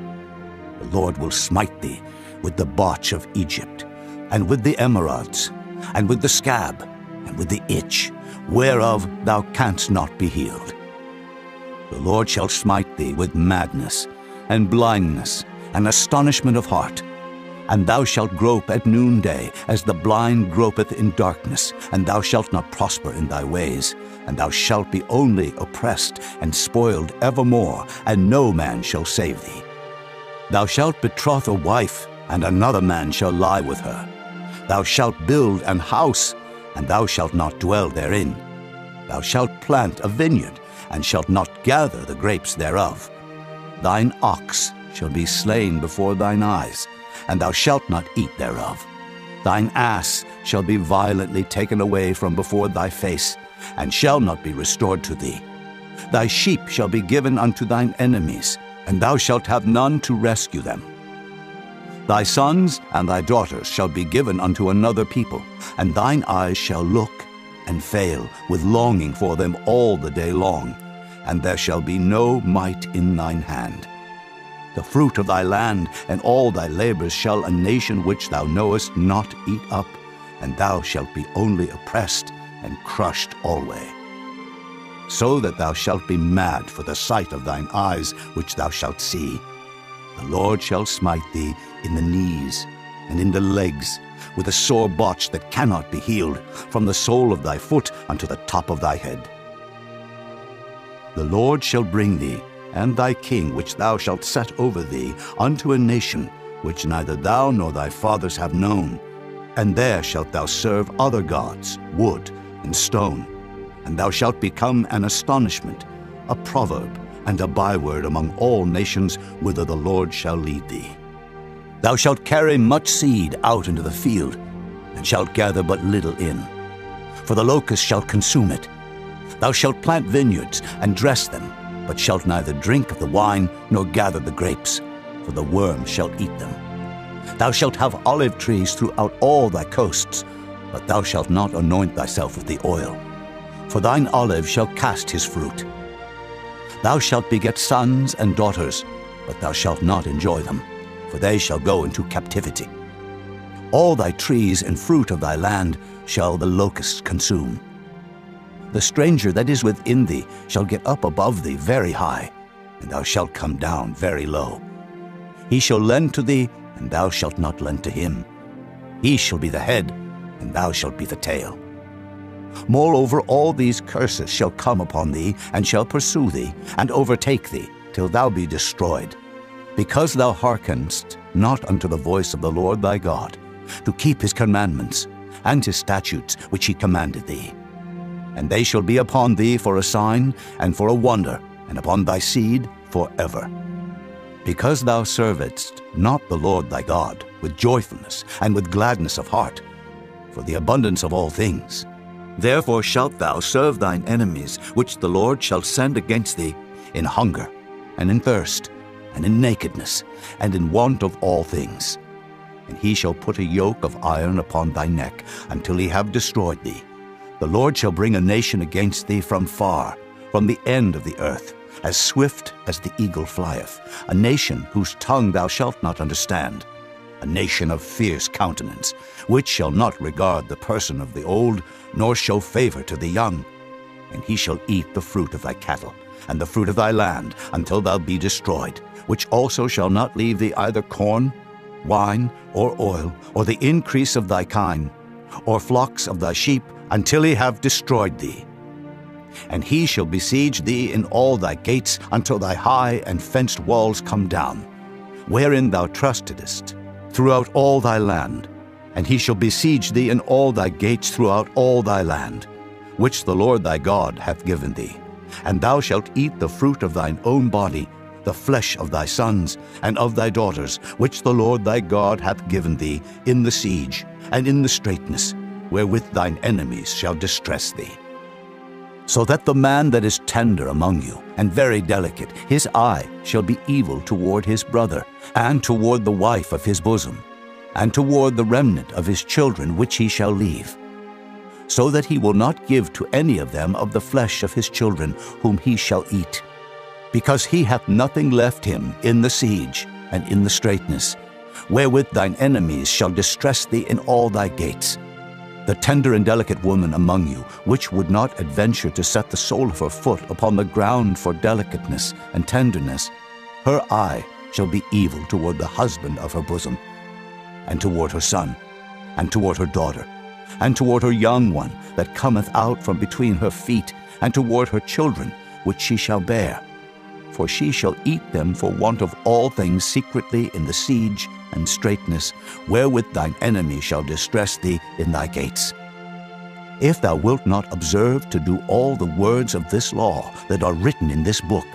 The Lord will smite thee with the botch of Egypt, and with the emerods, and with the scab, and with the itch, whereof thou canst not be healed. The Lord shall smite thee with madness, and blindness, and astonishment of heart. And thou shalt grope at noonday, as the blind gropeth in darkness, and thou shalt not prosper in thy ways, and thou shalt be only oppressed and spoiled evermore, and no man shall save thee. Thou shalt betroth a wife, and another man shall lie with her. Thou shalt build an house, and thou shalt not dwell therein. Thou shalt plant a vineyard, and shalt not gather the grapes thereof. Thine ox shall be slain before thine eyes, and thou shalt not eat thereof. Thine ass shall be violently taken away from before thy face, and shall not be restored to thee. Thy sheep shall be given unto thine enemies, and thou shalt have none to rescue them. Thy sons and thy daughters shall be given unto another people, and thine eyes shall look and fail with longing for them all the day long, and there shall be no might in thine hand. The fruit of thy land and all thy labors shall a nation which thou knowest not eat up, and thou shalt be only oppressed and crushed alway. So that thou shalt be mad for the sight of thine eyes which thou shalt see. The Lord shall smite thee in the knees, and in the legs, with a sore botch that cannot be healed, from the sole of thy foot unto the top of thy head. The Lord shall bring thee, and thy king which thou shalt set over thee, unto a nation which neither thou nor thy fathers have known. And there shalt thou serve other gods, wood and stone. And thou shalt become an astonishment, a proverb, and a byword among all nations whither the Lord shall lead thee. Thou shalt carry much seed out into the field, and shalt gather but little in. For the locust shall consume it. Thou shalt plant vineyards, and dress them, but shalt neither drink of the wine, nor gather the grapes, for the worm shall eat them. Thou shalt have olive trees throughout all thy coasts, but thou shalt not anoint thyself with the oil, for thine olive shall cast his fruit. Thou shalt beget sons and daughters, but thou shalt not enjoy them, for they shall go into captivity. All thy trees and fruit of thy land shall the locusts consume. The stranger that is within thee shall get up above thee very high, and thou shalt come down very low. He shall lend to thee, and thou shalt not lend to him. He shall be the head, and thou shalt be the tail. Moreover, all these curses shall come upon thee, and shall pursue thee, and overtake thee, till thou be destroyed, because thou hearkenest not unto the voice of the Lord thy God, to keep his commandments, and his statutes which he commanded thee. And they shall be upon thee for a sign, and for a wonder, and upon thy seed forever. Because thou servedst not the Lord thy God with joyfulness and with gladness of heart, for the abundance of all things, therefore shalt thou serve thine enemies, which the Lord shall send against thee, in hunger, and in thirst, and in nakedness, and in want of all things. And he shall put a yoke of iron upon thy neck, until he have destroyed thee. The Lord shall bring a nation against thee from far, from the end of the earth, as swift as the eagle flieth, a nation whose tongue thou shalt not understand, a nation of fierce countenance, which shall not regard the person of the old, nor show favor to the young. And he shall eat the fruit of thy cattle, and the fruit of thy land, until thou be destroyed, which also shall not leave thee either corn, wine, or oil, or the increase of thy kine, or flocks of thy sheep, until he have destroyed thee. And he shall besiege thee in all thy gates, until thy high and fenced walls come down, wherein thou trustedest, throughout all thy land. And he shall besiege thee in all thy gates throughout all thy land, which the Lord thy God hath given thee. And thou shalt eat the fruit of thine own body, the flesh of thy sons and of thy daughters, which the Lord thy God hath given thee, in the siege and in the straitness, wherewith thine enemies shall distress thee. So that the man that is tender among you, and very delicate, his eye shall be evil toward his brother, and toward the wife of his bosom, and toward the remnant of his children which he shall leave, so that he will not give to any of them of the flesh of his children whom he shall eat, because he hath nothing left him in the siege and in the straitness, wherewith thine enemies shall distress thee in all thy gates. The tender and delicate woman among you, which would not adventure to set the sole of her foot upon the ground for delicateness and tenderness, her eye shall be evil toward the husband of her bosom, and toward her son, and toward her daughter, and toward her young one that cometh out from between her feet, and toward her children which she shall bear. For she shall eat them for want of all things secretly in the siege and straitness, wherewith thine enemy shall distress thee in thy gates. If thou wilt not observe to do all the words of this law that are written in this book,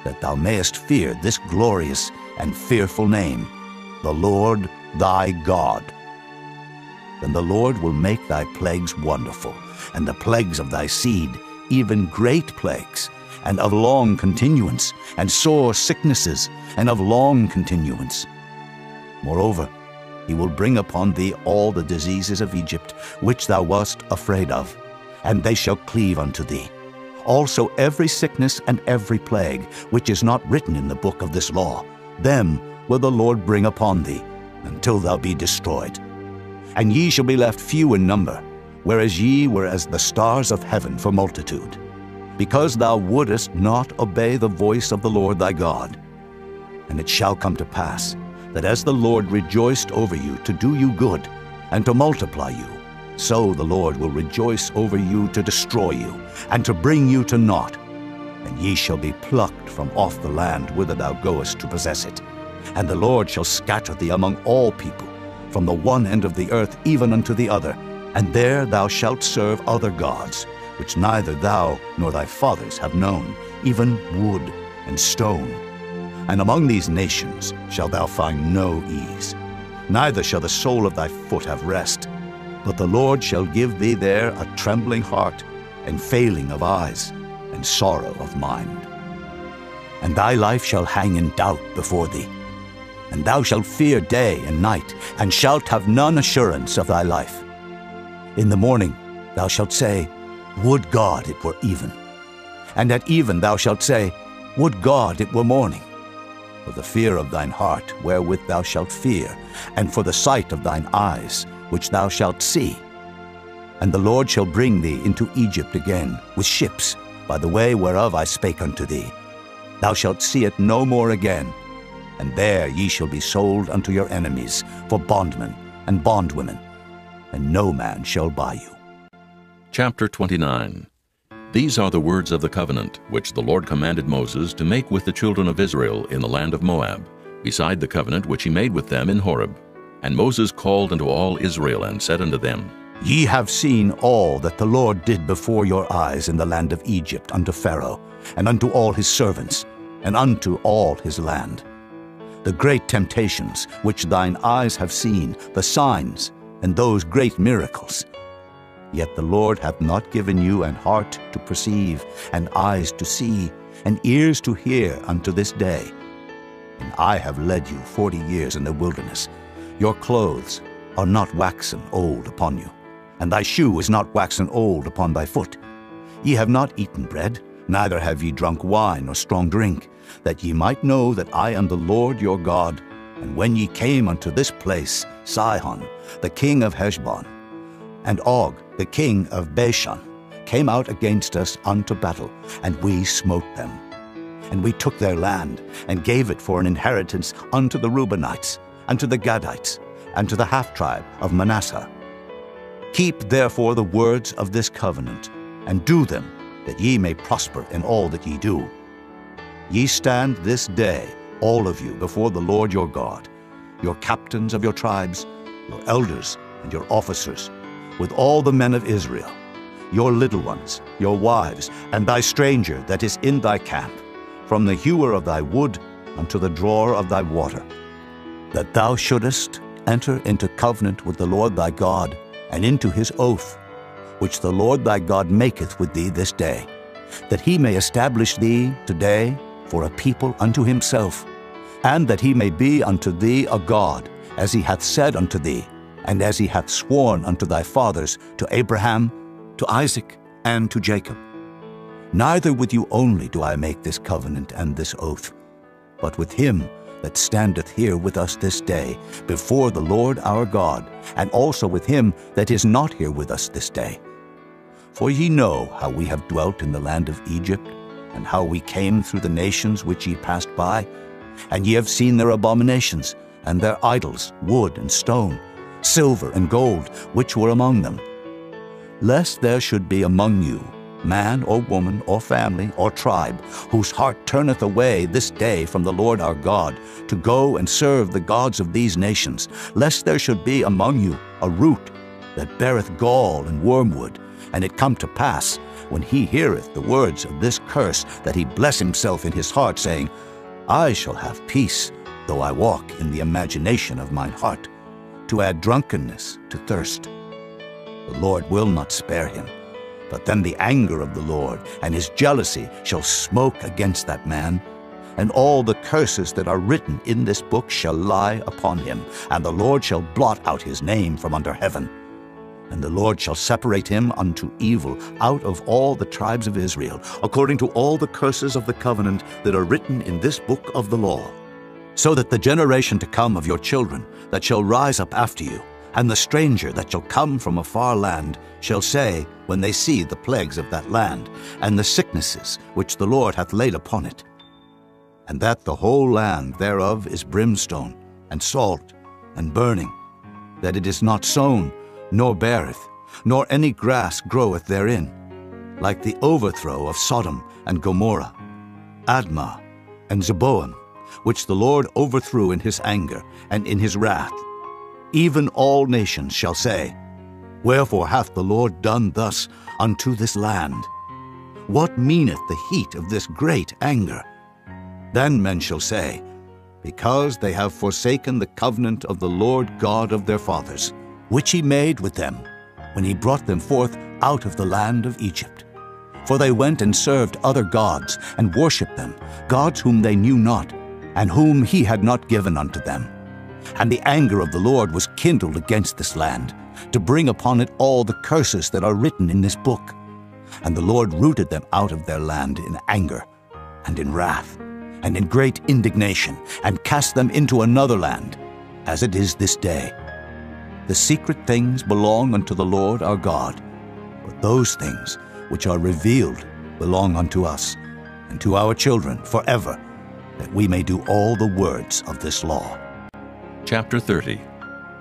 that thou mayest fear this glorious and fearful name, the Lord thy God, then the Lord will make thy plagues wonderful, and the plagues of thy seed, even great plagues, and of long continuance, and sore sicknesses, and of long continuance. Moreover, he will bring upon thee all the diseases of Egypt, which thou wast afraid of, and they shall cleave unto thee. Also every sickness and every plague, which is not written in the book of this law, them will the Lord bring upon thee, until thou be destroyed. And ye shall be left few in number, whereas ye were as the stars of heaven for multitude, because thou wouldest not obey the voice of the Lord thy God. And it shall come to pass, that as the Lord rejoiced over you to do you good and to multiply you, so the Lord will rejoice over you to destroy you and to bring you to naught. And ye shall be plucked from off the land whither thou goest to possess it. And the Lord shall scatter thee among all people, from the one end of the earth even unto the other. And there thou shalt serve other gods, which neither thou nor thy fathers have known, even wood and stone. And among these nations shalt thou find no ease, neither shall the sole of thy foot have rest. But the Lord shall give thee there a trembling heart, and failing of eyes, and sorrow of mind. And thy life shall hang in doubt before thee, and thou shalt fear day and night, and shalt have none assurance of thy life. In the morning thou shalt say, Would God it were even. And at even thou shalt say, Would God it were morning. For the fear of thine heart wherewith thou shalt fear, and for the sight of thine eyes which thou shalt see. And the Lord shall bring thee into Egypt again with ships, by the way whereof I spake unto thee. Thou shalt see it no more again, and there ye shall be sold unto your enemies for bondmen and bondwomen, and no man shall buy you. Chapter 29. These are the words of the covenant which the Lord commanded Moses to make with the children of Israel in the land of Moab, beside the covenant which he made with them in Horeb. And Moses called unto all Israel, and said unto them, Ye have seen all that the Lord did before your eyes in the land of Egypt unto Pharaoh, and unto all his servants, and unto all his land. The great temptations which thine eyes have seen, the signs, and those great miracles. Yet the Lord hath not given you an heart to perceive, and eyes to see, and ears to hear unto this day. And I have led you 40 years in the wilderness. Your clothes are not waxen old upon you, and thy shoe is not waxen old upon thy foot. Ye have not eaten bread, neither have ye drunk wine or strong drink, that ye might know that I am the Lord your God. And when ye came unto this place, Sihon, the king of Heshbon, and Og, the king of Bashan, came out against us unto battle, and we smote them. And we took their land, and gave it for an inheritance unto the Reubenites, and to the Gadites, and to the half-tribe of Manasseh. Keep therefore the words of this covenant, and do them, that ye may prosper in all that ye do. Ye stand this day, all of you, before the Lord your God, your captains of your tribes, your elders, and your officers, with all the men of Israel, your little ones, your wives, and thy stranger that is in thy camp, from the hewer of thy wood unto the drawer of thy water, that thou shouldest enter into covenant with the Lord thy God, and into his oath, which the Lord thy God maketh with thee this day, that he may establish thee today for a people unto himself, and that he may be unto thee a God, as he hath said unto thee, and as he hath sworn unto thy fathers, to Abraham, to Isaac, and to Jacob. Neither with you only do I make this covenant and this oath, but with him that standeth here with us this day before the Lord our God, and also with him that is not here with us this day. For ye know how we have dwelt in the land of Egypt, and how we came through the nations which ye passed by, and ye have seen their abominations, and their idols, wood and stone, silver and gold, which were among them. Lest there should be among you man or woman or family or tribe, whose heart turneth away this day from the Lord our God, to go and serve the gods of these nations, lest there should be among you a root that beareth gall and wormwood, and it come to pass, when he heareth the words of this curse, that he bless himself in his heart, saying, I shall have peace, though I walk in the imagination of mine heart, to add drunkenness to thirst. The Lord will not spare him, but then the anger of the Lord and his jealousy shall smoke against that man, and all the curses that are written in this book shall lie upon him, and the Lord shall blot out his name from under heaven. And the Lord shall separate him unto evil out of all the tribes of Israel, according to all the curses of the covenant that are written in this book of the law, so that the generation to come of your children that shall rise up after you, and the stranger that shall come from a far land, shall say, when they see the plagues of that land, and the sicknesses which the Lord hath laid upon it, and that the whole land thereof is brimstone, and salt, and burning, that it is not sown, nor beareth, nor any grass groweth therein, like the overthrow of Sodom and Gomorrah, Admah, and Zeboim, which the Lord overthrew in his anger and in his wrath. Even all nations shall say, Wherefore hath the Lord done thus unto this land? What meaneth the heat of this great anger? Then men shall say, Because they have forsaken the covenant of the Lord God of their fathers, which he made with them, when he brought them forth out of the land of Egypt. For they went and served other gods, and worshipped them, gods whom they knew not, and whom he had not given unto them. And the anger of the Lord was kindled against this land, to bring upon it all the curses that are written in this book. And the Lord rooted them out of their land in anger, and in wrath, and in great indignation, and cast them into another land, as it is this day. The secret things belong unto the Lord our God, but those things which are revealed belong unto us, and to our children forever, that we may do all the words of this law. Chapter 30.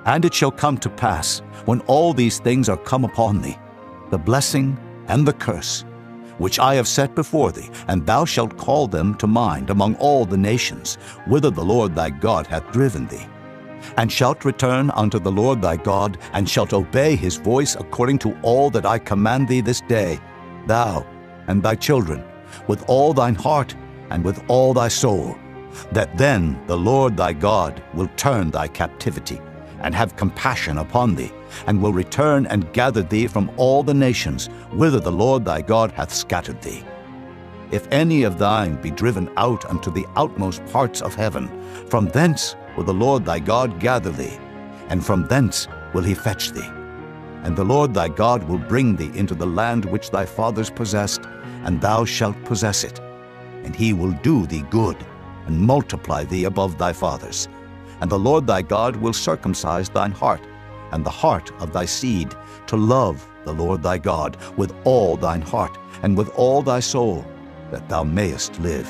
And it shall come to pass, when all these things are come upon thee, the blessing and the curse, which I have set before thee, and thou shalt call them to mind among all the nations, whither the Lord thy God hath driven thee, and shalt return unto the Lord thy God, and shalt obey his voice according to all that I command thee this day, thou and thy children, with all thine heart and with all thy soul, that then the Lord thy God will turn thy captivity, and have compassion upon thee, and will return and gather thee from all the nations whither the Lord thy God hath scattered thee. If any of thine be driven out unto the outmost parts of heaven, from thence will the Lord thy God gather thee, and from thence will he fetch thee. And the Lord thy God will bring thee into the land which thy fathers possessed, and thou shalt possess it. And he will do thee good, and multiply thee above thy fathers. And the Lord thy God will circumcise thine heart, and the heart of thy seed, to love the Lord thy God with all thine heart, and with all thy soul, that thou mayest live.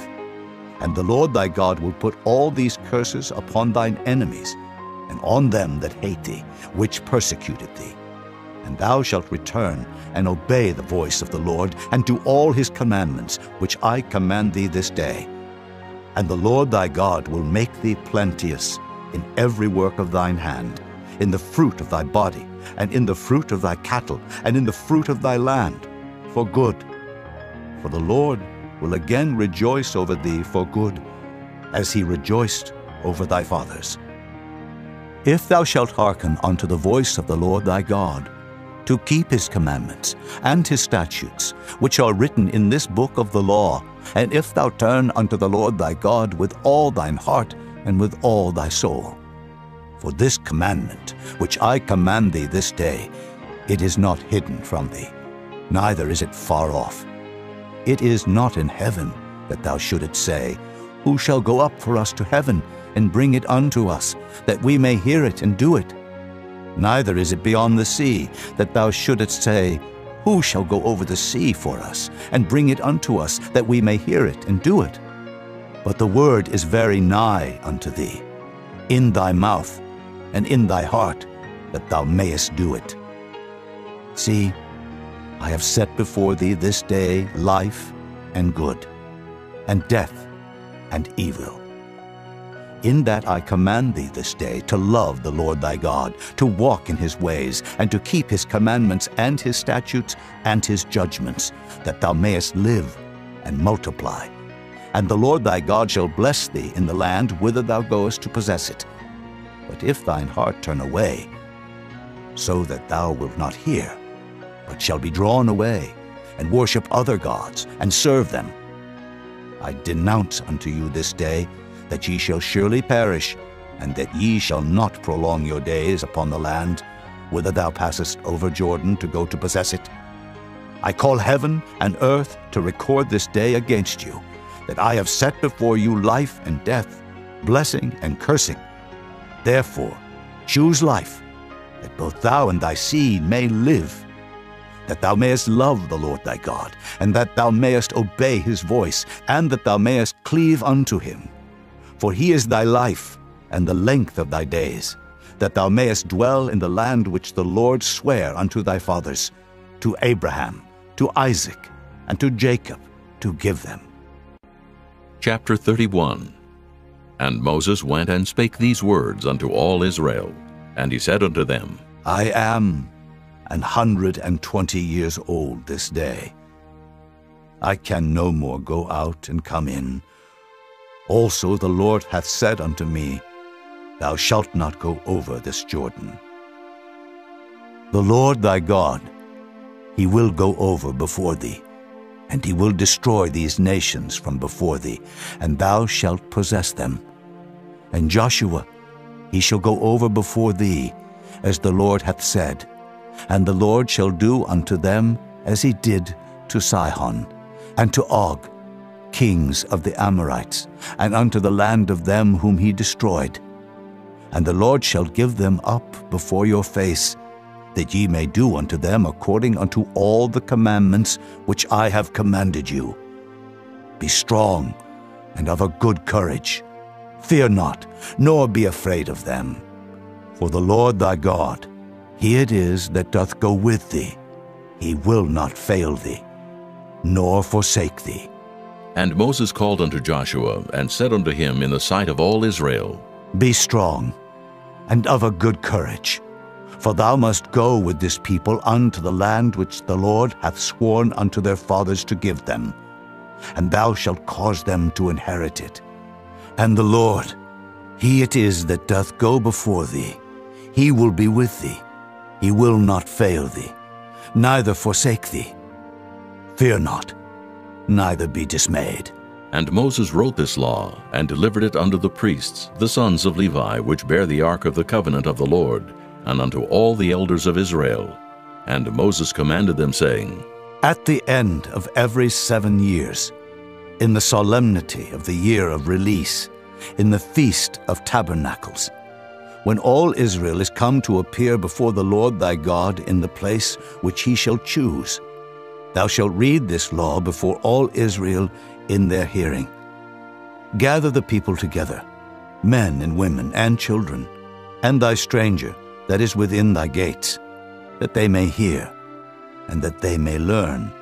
And the Lord thy God will put all these curses upon thine enemies, and on them that hate thee, which persecuted thee. And thou shalt return and obey the voice of the Lord, and do all his commandments, which I command thee this day. And the Lord thy God will make thee plenteous in every work of thine hand, in the fruit of thy body, and in the fruit of thy cattle, and in the fruit of thy land, for good. For the Lord will again rejoice over thee for good, as he rejoiced over thy fathers. If thou shalt hearken unto the voice of the Lord thy God, to keep his commandments and his statutes, which are written in this book of the law, and if thou turn unto the Lord thy God with all thine heart and with all thy soul. For this commandment, which I command thee this day, it is not hidden from thee, neither is it far off. It is not in heaven, that thou shouldest say, Who shall go up for us to heaven, and bring it unto us, that we may hear it and do it? Neither is it beyond the sea, that thou shouldest say, Who shall go over the sea for us, and bring it unto us, that we may hear it and do it? But the word is very nigh unto thee, in thy mouth and in thy heart, that thou mayest do it. See, I have set before thee this day life and good, and death and evil. In that I command thee this day to love the Lord thy God, to walk in his ways, and to keep his commandments and his statutes and his judgments, that thou mayest live and multiply. And the Lord thy God shall bless thee in the land whither thou goest to possess it. But if thine heart turn away, so that thou wilt not hear, but shall be drawn away, and worship other gods, and serve them, I denounce unto you this day that ye shall surely perish, and that ye shall not prolong your days upon the land, whither thou passest over Jordan to go to possess it. I call heaven and earth to record this day against you, that I have set before you life and death, blessing and cursing. Therefore choose life, that both thou and thy seed may live, that thou mayest love the Lord thy God, and that thou mayest obey his voice, and that thou mayest cleave unto him. For he is thy life and the length of thy days, that thou mayest dwell in the land which the Lord sware unto thy fathers, to Abraham, to Isaac, and to Jacob, to give them. Chapter 31. And Moses went and spake these words unto all Israel. And he said unto them, I am 120 years old this day. I can no more go out and come in. Also the Lord hath said unto me, Thou shalt not go over this Jordan. The Lord thy God, he will go over before thee, and he will destroy these nations from before thee, and thou shalt possess them. And Joshua, he shall go over before thee, as the Lord hath said, and the Lord shall do unto them as he did to Sihon, and to Og, kings of the Amorites, and unto the land of them whom he destroyed. And the Lord shall give them up before your face, that ye may do unto them according unto all the commandments which I have commanded you. Be strong and of a good courage. Fear not, nor be afraid of them. For the Lord thy God, he it is that doth go with thee. He will not fail thee, nor forsake thee. And Moses called unto Joshua, and said unto him in the sight of all Israel, Be strong and of a good courage. For thou must go with this people unto the land which the Lord hath sworn unto their fathers to give them, and thou shalt cause them to inherit it. And the Lord, he it is that doth go before thee. He will be with thee. He will not fail thee, neither forsake thee. Fear not, neither be dismayed. And Moses wrote this law, and delivered it unto the priests, the sons of Levi, which bear the ark of the covenant of the Lord, and unto all the elders of Israel. And Moses commanded them, saying, At the end of every 7 years, in the solemnity of the year of release, in the feast of tabernacles, when all Israel is come to appear before the Lord thy God in the place which he shall choose, thou shalt read this law before all Israel in their hearing. Gather the people together, men and women and children, and thy stranger that is within thy gates, that they may hear, and that they may learn,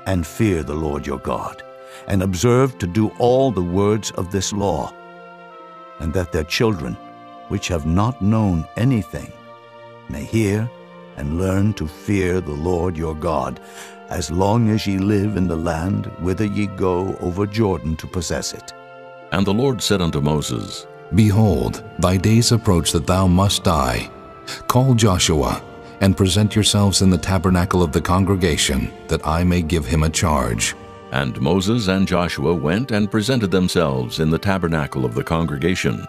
and fear the Lord your God, and observe to do all the words of this law, and that their children, which have not known anything, may hear and learn to fear the Lord your God, as long as ye live in the land whither ye go over Jordan to possess it. And the Lord said unto Moses, Behold, thy days approach that thou must die. Call Joshua, and present yourselves in the tabernacle of the congregation, that I may give him a charge. And Moses and Joshua went and presented themselves in the tabernacle of the congregation.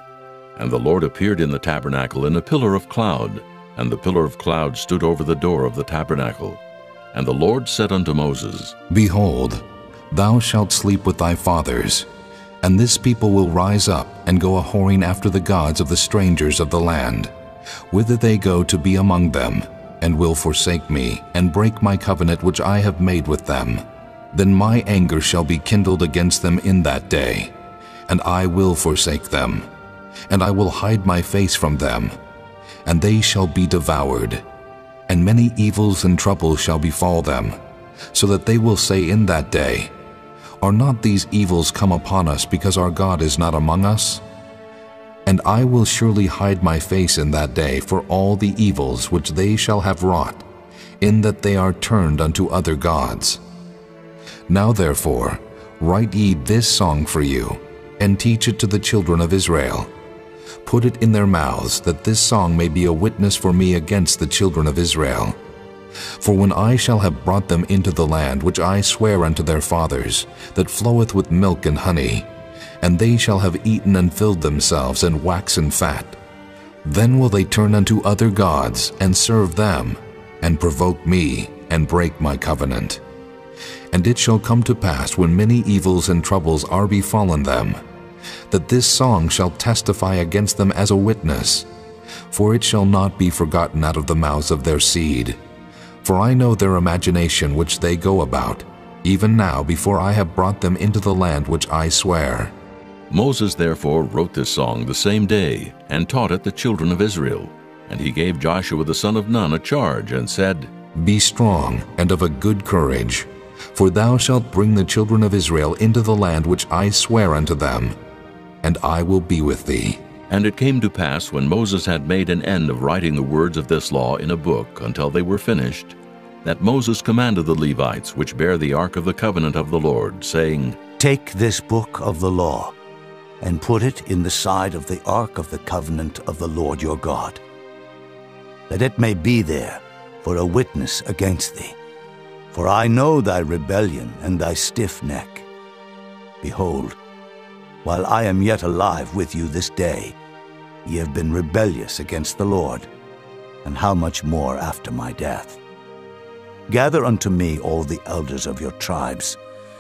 And the Lord appeared in the tabernacle in a pillar of cloud, and the pillar of cloud stood over the door of the tabernacle. And the Lord said unto Moses, Behold, thou shalt sleep with thy fathers, and this people will rise up and go a-whoring after the gods of the strangers of the land, whither they go to be among them, and will forsake me, and break my covenant which I have made with them. Then my anger shall be kindled against them in that day, and I will forsake them, and I will hide my face from them, and they shall be devoured. And many evils and troubles shall befall them, so that they will say in that day, Are not these evils come upon us because our God is not among us? And I will surely hide my face in that day for all the evils which they shall have wrought, in that they are turned unto other gods. Now therefore, write ye this song for you, and teach it to the children of Israel. Put it in their mouths, that this song may be a witness for me against the children of Israel. For when I shall have brought them into the land which I swear unto their fathers, that floweth with milk and honey, and they shall have eaten and filled themselves and waxen fat, then will they turn unto other gods and serve them, and provoke me, and break my covenant. And it shall come to pass, when many evils and troubles are befallen them, that this song shall testify against them as a witness, for it shall not be forgotten out of the mouths of their seed. For I know their imagination which they go about, even now before I have brought them into the land which I swear. Moses therefore wrote this song the same day, and taught it the children of Israel. And he gave Joshua the son of Nun a charge, and said, Be strong and of a good courage, for thou shalt bring the children of Israel into the land which I swear unto them, and I will be with thee. And it came to pass, when Moses had made an end of writing the words of this law in a book until they were finished, that Moses commanded the Levites which bear the ark of the covenant of the Lord, saying, Take this book of the law, and put it in the side of the ark of the covenant of the Lord your God, that it may be there for a witness against thee. For I know thy rebellion and thy stiff neck. Behold, while I am yet alive with you this day, ye have been rebellious against the Lord, and how much more after my death? Gather unto me all the elders of your tribes,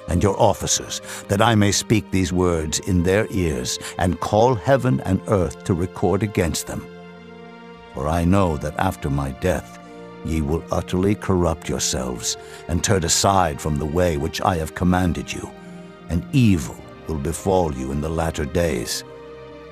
and your officers, that I may speak these words in their ears, and call heaven and earth to record against them. For I know that after my death ye will utterly corrupt yourselves, and turn aside from the way which I have commanded you, and evil will befall you in the latter days,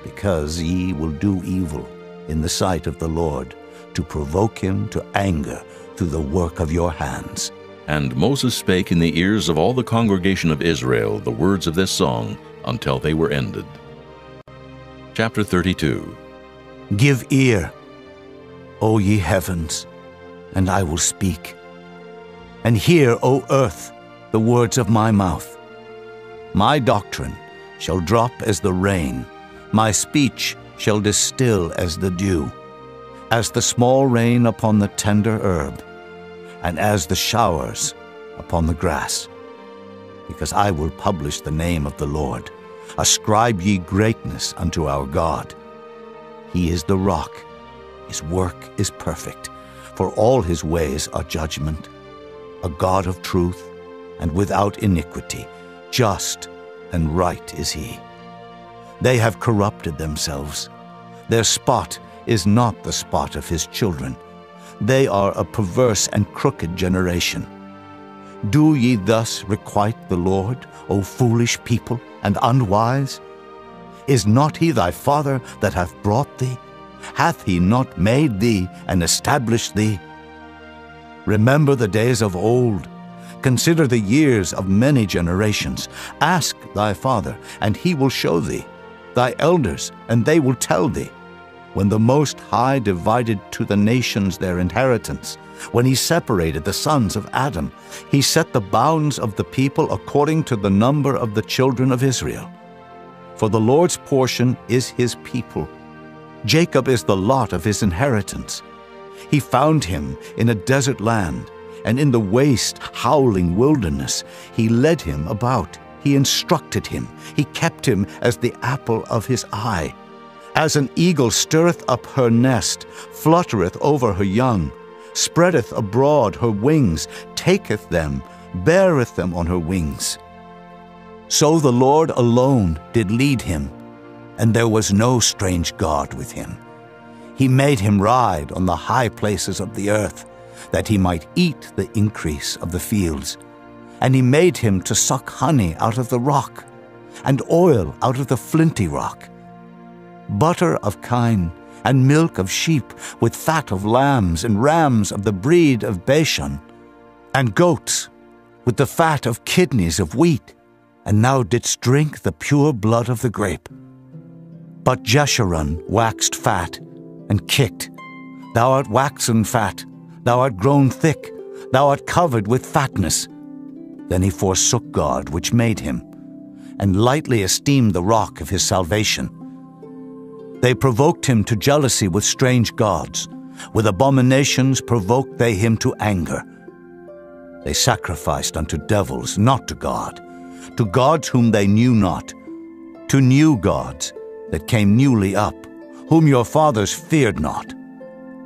because ye will do evil in the sight of the Lord, to provoke him to anger through the work of your hands. And Moses spake in the ears of all the congregation of Israel the words of this song until they were ended. Chapter 32. Give ear, O ye heavens, and I will speak. And hear, O earth, the words of my mouth. My doctrine shall drop as the rain, my speech shall distill as the dew, as the small rain upon the tender herb, and as the showers upon the grass. Because I will publish the name of the Lord. Ascribe ye greatness unto our God. He is the rock, his work is perfect, for all his ways are judgment. A God of truth, and without iniquity, just and right is he. They have corrupted themselves. Their spot is not the spot of his children. They are a perverse and crooked generation. Do ye thus requite the Lord, O foolish people, and unwise? Is not he thy father that hath brought thee? Hath he not made thee and established thee? Remember the days of old. Consider the years of many generations. Ask thy father, and he will show thee, thy elders, and they will tell thee. When the Most High divided to the nations their inheritance, when he separated the sons of Adam, he set the bounds of the people according to the number of the children of Israel. For the Lord's portion is his people. Jacob is the lot of his inheritance. He found him in a desert land, and in the waste, howling wilderness. He led him about. He instructed him. He kept him as the apple of his eye. As an eagle stirreth up her nest, fluttereth over her young, spreadeth abroad her wings, taketh them, beareth them on her wings. So the Lord alone did lead him, and there was no strange God with him. He made him ride on the high places of the earth, that he might eat the increase of the fields. And he made him to suck honey out of the rock, and oil out of the flinty rock. Butter of kine, and milk of sheep, with fat of lambs, and rams of the breed of Bashan, and goats, with the fat of kidneys of wheat, and thou didst drink the pure blood of the grape. But Jeshurun waxed fat, and kicked. Thou art waxen fat, thou art grown thick, thou art covered with fatness. Then he forsook God which made him, and lightly esteemed the rock of his salvation. They provoked him to jealousy with strange gods. With abominations provoked they him to anger. They sacrificed unto devils, not to God, to gods whom they knew not, to new gods that came newly up, whom your fathers feared not.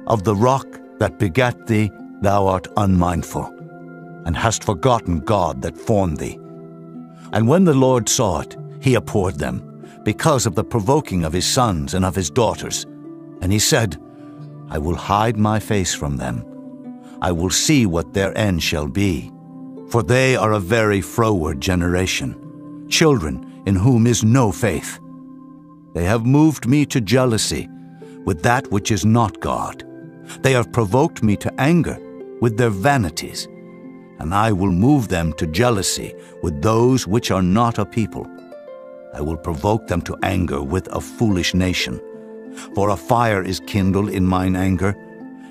Of the rock that begat thee thou art unmindful, and hast forgotten God that formed thee. And when the Lord saw it, he abhorred them, because of the provoking of his sons and of his daughters. And he said, I will hide my face from them. I will see what their end shall be. For they are a very froward generation, children in whom is no faith. They have moved me to jealousy with that which is not God. They have provoked me to anger with their vanities, and I will move them to jealousy with those which are not a people. I will provoke them to anger with a foolish nation. For a fire is kindled in mine anger,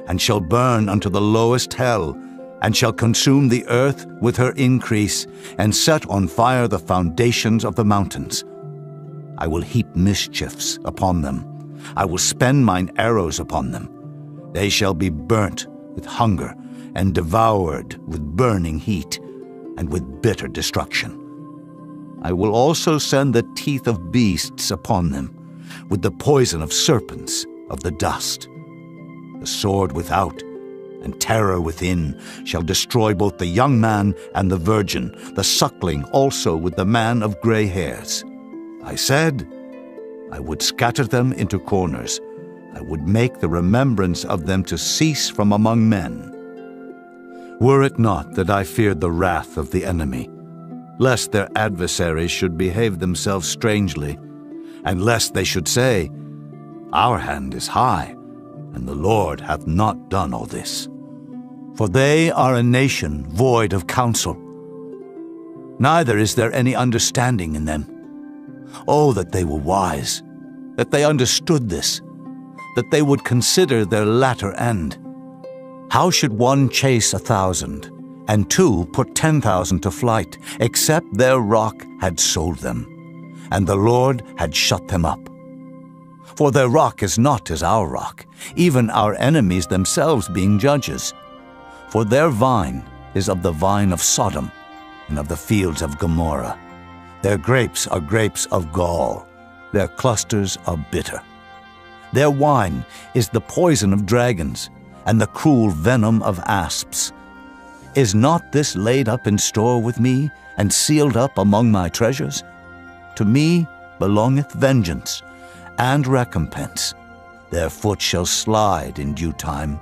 and shall burn unto the lowest hell, and shall consume the earth with her increase, and set on fire the foundations of the mountains. I will heap mischiefs upon them. I will spend mine arrows upon them. They shall be burnt with hunger, and devoured with burning heat, and with bitter destruction. I will also send the teeth of beasts upon them, with the poison of serpents of the dust. The sword without and terror within shall destroy both the young man and the virgin, the suckling also with the man of gray hairs. I said, I would scatter them into corners. I would make the remembrance of them to cease from among men. Were it not that I feared the wrath of the enemy, lest their adversaries should behave themselves strangely, and lest they should say, Our hand is high, and the Lord hath not done all this. For they are a nation void of counsel, neither is there any understanding in them. Oh, that they were wise, that they understood this, that they would consider their latter end. How should one chase 1,000, and two put 10,000 to flight, except their rock had sold them, and the Lord had shut them up? For their rock is not as our rock, even our enemies themselves being judges. For their vine is of the vine of Sodom, and of the fields of Gomorrah. Their grapes are grapes of gall, their clusters are bitter. Their wine is the poison of dragons, and the cruel venom of asps. Is not this laid up in store with me, and sealed up among my treasures? To me belongeth vengeance and recompense. Their foot shall slide in due time,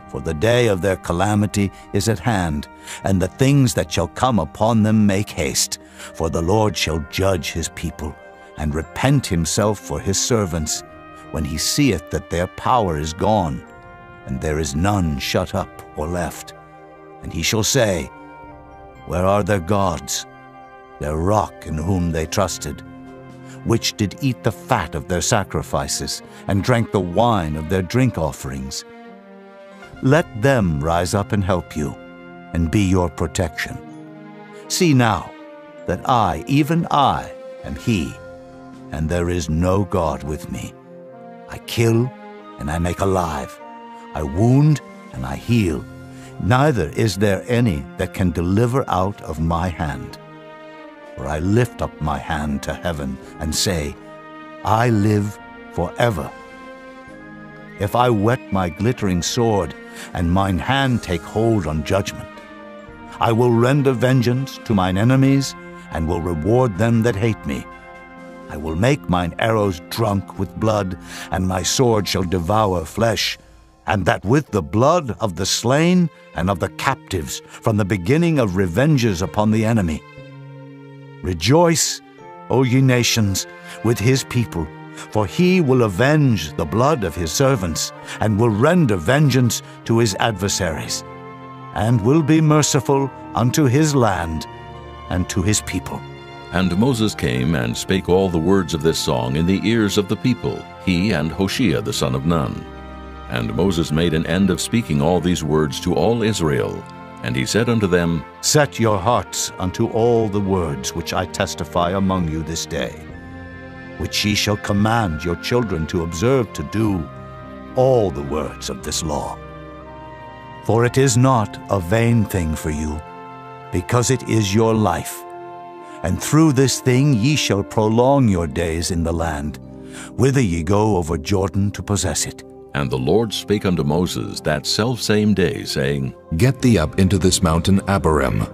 for the day of their calamity is at hand, and the things that shall come upon them make haste. For the Lord shall judge his people, and repent himself for his servants, when he seeth that their power is gone, and there is none shut up or left. And he shall say, Where are their gods, their rock in whom they trusted, which did eat the fat of their sacrifices, and drank the wine of their drink offerings? Let them rise up and help you, and be your protection. See now that I, even I, am he, and there is no God with me. I kill, and I make alive. I wound, and I heal. Neither is there any that can deliver out of my hand. For I lift up my hand to heaven, and say, I live forever. If I whet my glittering sword, and mine hand take hold on judgment, I will render vengeance to mine enemies, and will reward them that hate me. I will make mine arrows drunk with blood, and my sword shall devour flesh, and that with the blood of the slain and of the captives, from the beginning of revenges upon the enemy. Rejoice, O ye nations, with his people, for he will avenge the blood of his servants, and will render vengeance to his adversaries, and will be merciful unto his land and to his people. And Moses came and spake all the words of this song in the ears of the people, he and Hoshea the son of Nun. And Moses made an end of speaking all these words to all Israel. And he said unto them, Set your hearts unto all the words which I testify among you this day, which ye shall command your children to observe to do, all the words of this law. For it is not a vain thing for you, because it is your life. And through this thing ye shall prolong your days in the land, whither ye go over Jordan to possess it. And the Lord spake unto Moses that selfsame day, saying, Get thee up into this mountain Abarim,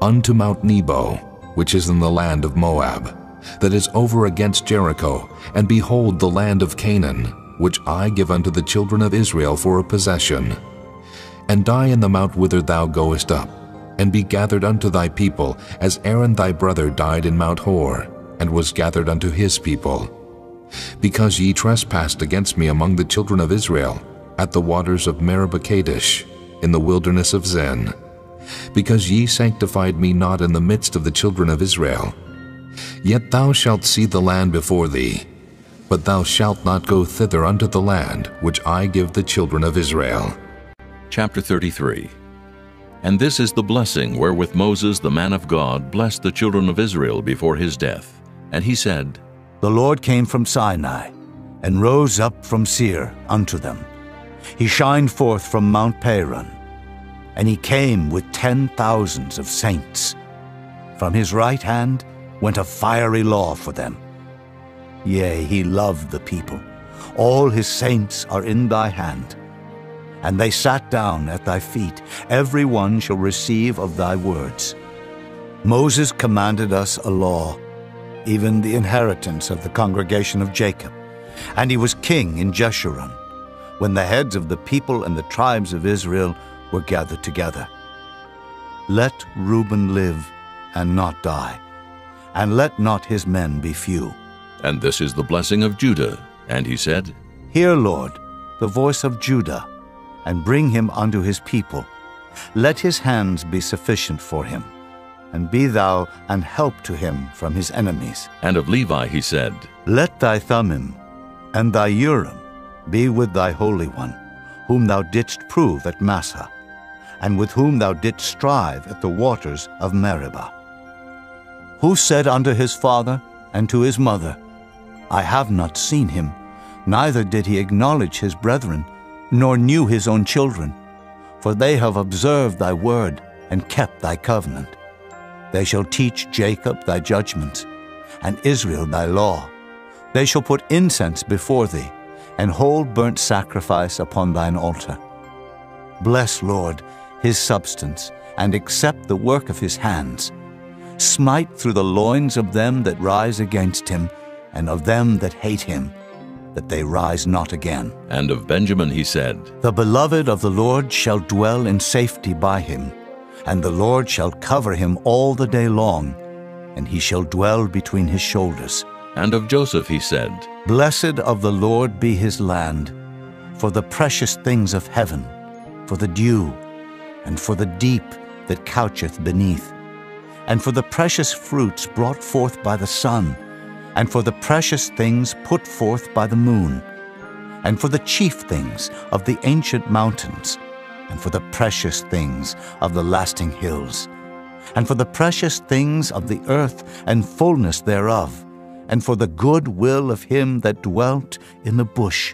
unto Mount Nebo, which is in the land of Moab, that is over against Jericho, and behold the land of Canaan, which I give unto the children of Israel for a possession. And die in the mount whither thou goest up, and be gathered unto thy people, as Aaron thy brother died in Mount Hor, and was gathered unto his people. Because ye trespassed against me among the children of Israel, at the waters of Meribah Kadesh, in the wilderness of Zin. Because ye sanctified me not in the midst of the children of Israel. Yet thou shalt see the land before thee, but thou shalt not go thither unto the land which I give the children of Israel. Chapter 33. And this is the blessing wherewith Moses the man of God blessed the children of Israel before his death. And he said, The Lord came from Sinai, and rose up from Seir unto them. He shined forth from Mount Paran, and he came with 10,000s of saints. From his right hand went a fiery law for them. Yea, he loved the people. All his saints are in thy hand. And they sat down at thy feet. Every one shall receive of thy words. Moses commanded us a law, even the inheritance of the congregation of Jacob. And he was king in Jeshurun, when the heads of the people and the tribes of Israel were gathered together. Let Reuben live and not die, and let not his men be few. And this is the blessing of Judah. And he said, Hear, Lord, the voice of Judah, and bring him unto his people. Let his hands be sufficient for him, and be thou an help to him from his enemies. And of Levi he said, Let thy Thummim and thy Urim be with thy Holy One, whom thou didst prove at Massah, and with whom thou didst strive at the waters of Meribah. Who said unto his father and to his mother, I have not seen him, neither did he acknowledge his brethren, nor knew his own children, for they have observed thy word and kept thy covenant. They shall teach Jacob thy judgments, and Israel thy law. They shall put incense before thee, and hold burnt sacrifice upon thine altar. Bless, Lord, his substance, and accept the work of his hands. Smite through the loins of them that rise against him, and of them that hate him, that they rise not again. And of Benjamin he said, The beloved of the Lord shall dwell in safety by him, and the Lord shall cover him all the day long, and he shall dwell between his shoulders. And of Joseph he said, Blessed of the Lord be his land, for the precious things of heaven, for the dew, and for the deep that coucheth beneath, and for the precious fruits brought forth by the sun, and for the precious things put forth by the moon, and for the chief things of the ancient mountains, and for the precious things of the lasting hills, and for the precious things of the earth and fullness thereof, and for the good will of him that dwelt in the bush.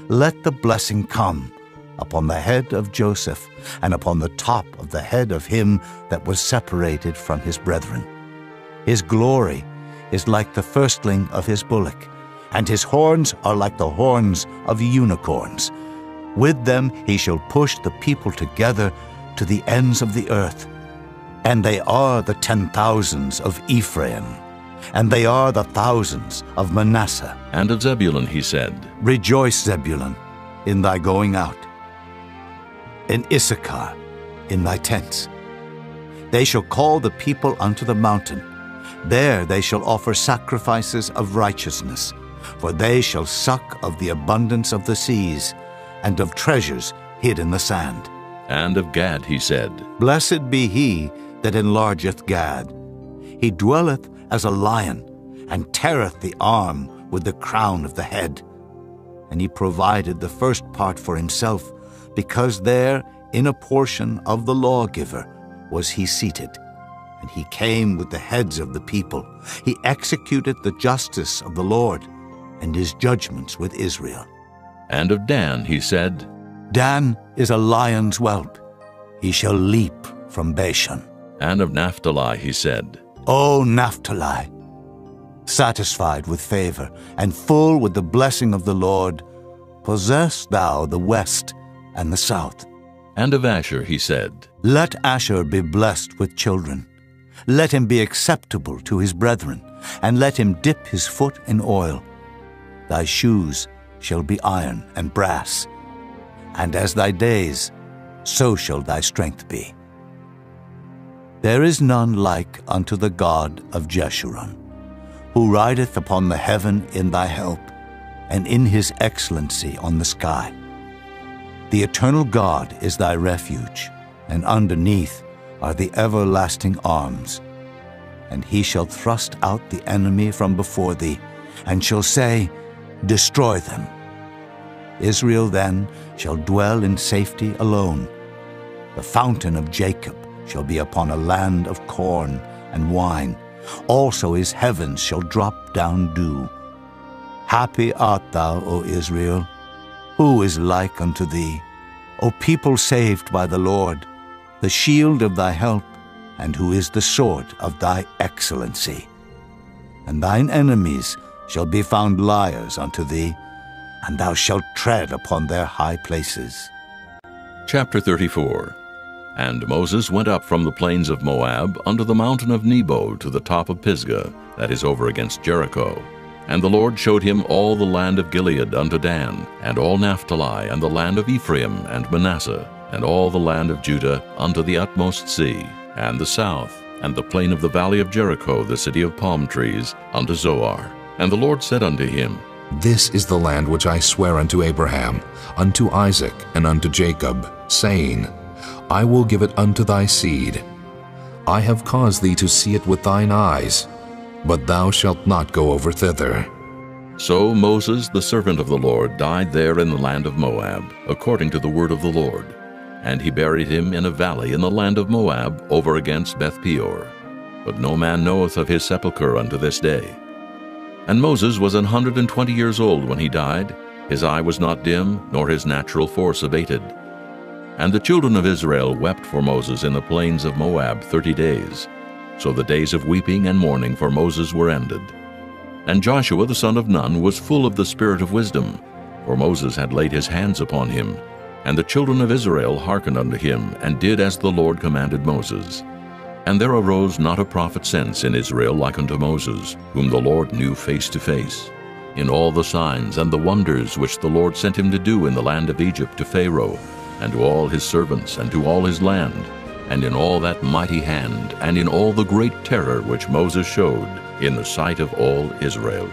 Let the blessing come upon the head of Joseph, and upon the top of the head of him that was separated from his brethren. His glory is like the firstling of his bullock, and his horns are like the horns of unicorns. With them he shall push the people together to the ends of the earth. And they are the 10,000s of Ephraim, and they are the thousands of Manasseh. And of Zebulun he said, Rejoice, Zebulun, in thy going out, in Issachar, in thy tents. They shall call the people unto the mountain. There they shall offer sacrifices of righteousness, for they shall suck of the abundance of the seas, and of treasures hid in the sand. And of Gad he said, Blessed be he that enlargeth Gad. He dwelleth as a lion, and teareth the arm with the crown of the head. And he provided the first part for himself, because there in a portion of the lawgiver was he seated. And he came with the heads of the people. He executed the justice of the Lord, and his judgments with Israel. And of Dan he said, Dan is a lion's whelp. He shall leap from Bashan. And of Naphtali he said, O Naphtali, satisfied with favor, and full with the blessing of the Lord, possess thou the west and the south. And of Asher he said, Let Asher be blessed with children. Let him be acceptable to his brethren, and let him dip his foot in oil. Thy shoes shall be iron and brass, and as thy days, so shall thy strength be. There is none like unto the God of Jeshurun, who rideth upon the heaven in thy help, and in his excellency on the sky. The eternal God is thy refuge, and underneath are the everlasting arms. And he shall thrust out the enemy from before thee, and shall say, Destroy them. Israel then shall dwell in safety alone. The fountain of Jacob shall be upon a land of corn and wine. Also his heavens shall drop down dew. Happy art thou, O Israel! Who is like unto thee? O people saved by the Lord, the shield of thy help, and who is the sword of thy excellency. And thine enemies shall be found liars unto thee, and thou shalt tread upon their high places. Chapter 34. And Moses went up from the plains of Moab unto the mountain of Nebo to the top of Pisgah, that is over against Jericho. And the Lord showed him all the land of Gilead unto Dan, and all Naphtali, and the land of Ephraim and Manasseh, and all the land of Judah unto the utmost sea, and the south, and the plain of the valley of Jericho, the city of palm trees, unto Zoar. And the Lord said unto him, This is the land which I swear unto Abraham, unto Isaac, and unto Jacob, saying, I will give it unto thy seed. I have caused thee to see it with thine eyes, but thou shalt not go over thither. So Moses, the servant of the Lord, died there in the land of Moab, according to the word of the Lord. And he buried him in a valley in the land of Moab, over against Beth-peor. But no man knoweth of his sepulchre unto this day. And Moses was 120 years old when he died. His eye was not dim, nor his natural force abated. And the children of Israel wept for Moses in the plains of Moab 30 days. So the days of weeping and mourning for Moses were ended. And Joshua the son of Nun was full of the spirit of wisdom, for Moses had laid his hands upon him. And the children of Israel hearkened unto him, and did as the Lord commanded Moses. And there arose not a prophet since in Israel like unto Moses, whom the Lord knew face to face, in all the signs and the wonders which the Lord sent him to do in the land of Egypt to Pharaoh, and to all his servants, and to all his land, and in all that mighty hand, and in all the great terror which Moses showed in the sight of all Israel.